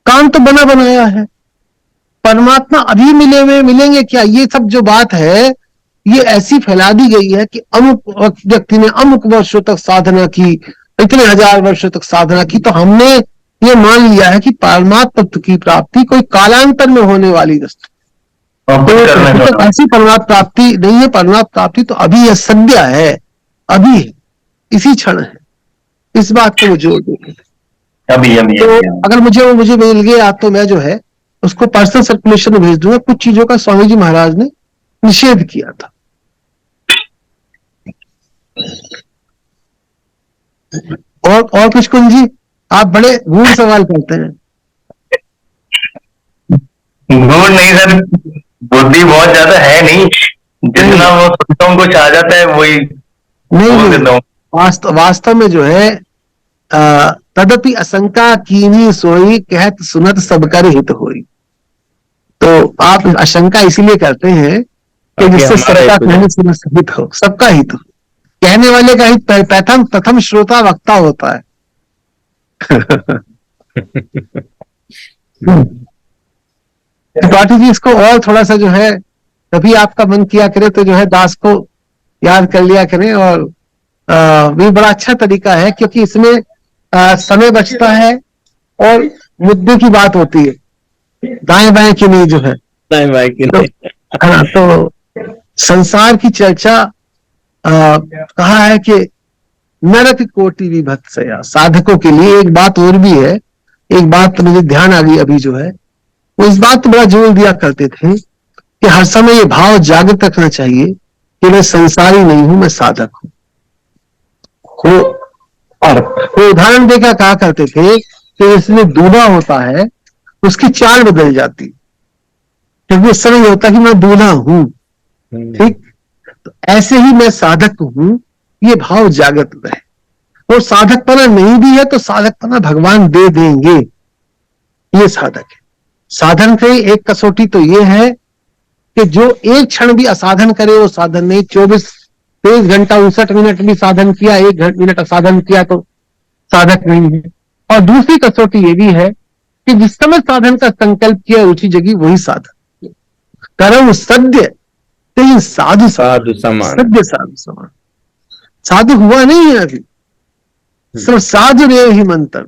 काम तो बना बनाया है, परमात्मा अभी मिलेंगे क्या, ये सब जो बात है ये ऐसी फैला दी गई है कि अमुक व्यक्ति ने अमुक वर्षों तक साधना की, इतने हजार वर्षों तक साधना की, तो हमने ये मान लिया है कि परमात्मा तत्व की प्राप्ति कोई कालांतर में होने वाली वस्तु, तो ऐसी परमात्मा प्राप्ति नहीं है। परमात्मा प्राप्ति तो अभी है, सद्य है, अभी है, इसी क्षण है। इस बात को जोर देंगे। तो अगर मुझे मिल गया तो मैं जो है उसको पर्सनल सर्कुलेशन में भेज दूंगा। कुछ चीजों का स्वामी जी महाराज ने निषेध किया था। और कुछ कुंज जी, आप बड़े गूढ़ सवाल करते हैं। गूढ़ नहीं सर, बुद्धि बहुत ज्यादा है नहीं, जितना वो सुनता कुछ आ जाता है वही नहीं। वास्तव में जो है तदपि आशंका कीनी सोई, कहत सुनत सब कर हित होई। तो आप आशंका इसीलिए करते हैं कि जिससे सबका कहने सुनत हित हो, सबका हित हो। कहने वाले का हित प्रथम श्रोता वक्ता होता है। त्रिपाठी जी, इसको और थोड़ा सा जो है कभी आपका मन किया करे तो जो है दास को याद कर लिया करें, और भी बड़ा अच्छा तरीका है, क्योंकि इसमें समय बचता है और मुद्दे की बात होती है, दाएं बाएं की नहीं जो है, दाएं बाएं की नहीं। तो संसार की चर्चा कहा है कि नरक कोटि विभक्त सया। साधकों के लिए एक बात और भी है, एक बात मुझे ध्यान आ गई अभी जो है, वो इस बात पर बड़ा जोर दिया करते थे कि हर समय ये भाव जागृत रखना चाहिए कि मैं संसारी नहीं हूं, मैं साधक हूं। और वो उदाहरण देकर कहा करते थे कि इसमें दूल्हा होता है उसकी चाल बदल जाती, क्योंकि उस समय होता कि मैं दूल्हा हूं, ठीक। तो ऐसे ही मैं साधक हूं, ये भाव जागृत रहे। और साधकपना नहीं भी है तो साधकपना भगवान दे देंगे, ये साधक है। साधन से एक कसौटी तो ये है कि जो एक क्षण भी असाधन करे वो साधन नहीं। 23 घंटा 59 मिनट भी साधन किया, 1 मिनट असाधन किया तो साधक नहीं है। और दूसरी कसौटी ये भी है कि जिस समय साधन का संकल्प किया, रुचि जगी, वही साधन। कर्म सद्य तेई साधु समान, सद्य साधु समान। साधु हुआ नहीं है अभी, सिर्फ साधु रे ही मंत्र।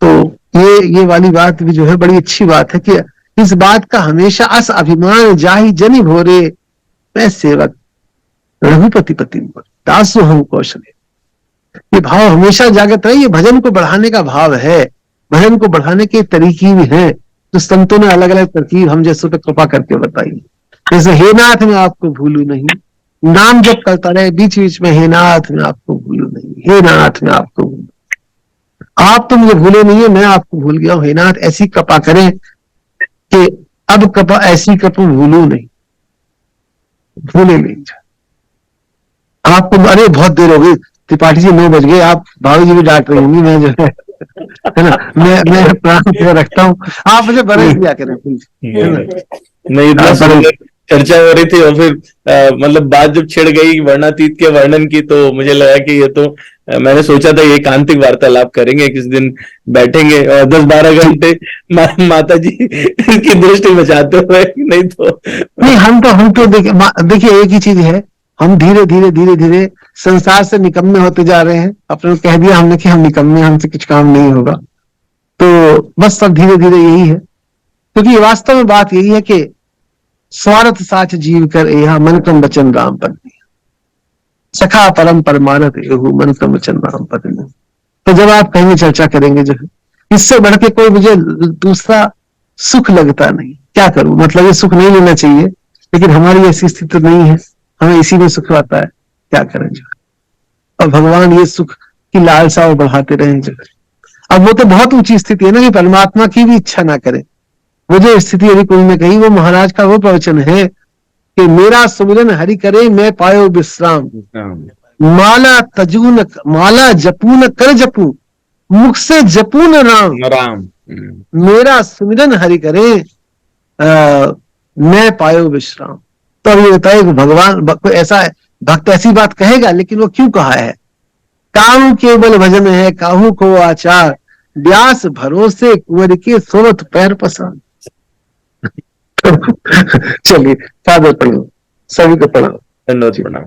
तो ये वाली बात भी जो है बड़ी अच्छी बात है कि इस बात का हमेशा अस अभिमान जाहि जनि भोरे, मैं सेवक रघुपति पति मोर, दासो हम कौशले। ये भाव हमेशा जागृत रहे। ये भजन को बढ़ाने का भाव है, भजन को बढ़ाने के तरीके भी हैं, तो संतों ने अलग अलग तरकीब हम जैसों पे कृपा करके बताई। जैसे हे नाथ मैं आपको भूलू नहीं, नाम जब करता रहे बीच बीच में, हे नाथ मैं आपको भूलू नहीं, हे नाथ मैं आपको भूलू, आप तो मुझे भूले नहीं है, मैं आपको भूल गया हूं। हे नाथ ऐसी कृपा करें कि अब कृपा ऐसी कृपा भूलू नहीं, भूले नहीं। आपको अरे बहुत देर हो गई त्रिपाठी जी, 9 बज गए, आप भाभी जी भी डांट रही होंगी, मैं जो है ना, मैं प्राण रखता हूँ, आप मुझे बरस दिया करें प्लीज। नहीं, इतना सुंदर चर्चा हो रही थी और फिर मतलब बात जब छिड़ गई वर्णातीत के वर्णन की, तो मुझे लगा कि ये तो मैंने सोचा था ये एकांतिक वार्तालाप करेंगे, किस दिन बैठेंगे और 10-12 घंटे माता जी की दृष्टि बचाते हुए, नहीं तो नहीं हम तो देखिए एक ही चीज है, हम धीरे धीरे संसार से निकम्मे होते जा रहे हैं। अपने कह दिया हमने कि हम निकम्मे, हमसे कुछ काम नहीं होगा, तो बस सब धीरे धीरे यही है। क्योंकि वास्तव में बात यही है कि स्वार्थ साच जीव कर एहा, मन क्रम वचन राम पर सखा परम परमानत एहू, मन क्रम वचन राम पर। तो जब आप कहेंगे चर्चा करेंगे, जो है इससे बढ़ के कोई मुझे दूसरा सुख लगता नहीं। क्या करूं, मतलब ये सुख नहीं लेना चाहिए, लेकिन हमारी ऐसी स्थिति नहीं है, हमें इसी में सुख आता है, क्या करें जो। और भगवान ये सुख की लालसा और बढ़ाते रहे जो। अब वो तो बहुत ऊंची स्थिति है ना कि परमात्मा की भी इच्छा ना करे। वो जो स्थिति अभी कोई ने कही, वो महाराज का वो प्रवचन है कि मेरा सुमिरन हरि करे मैं पायो विश्राम, माला जपून कर जपू, मुख से जपून राम, मेरा सुमिरन हरि करे मैं पायो विश्राम। तो ये बताए कि भगवान कोई ऐसा भक्त ऐसी बात कहेगा, लेकिन वो क्यों कहा है? काम केवल भजन है काहू को आचार, व्यास भरोसे कुंवर के सोरठ पैर पसार। चलिए फादर प्रणाम, सभी को प्रणाम। धन्यवाद, प्रणाम।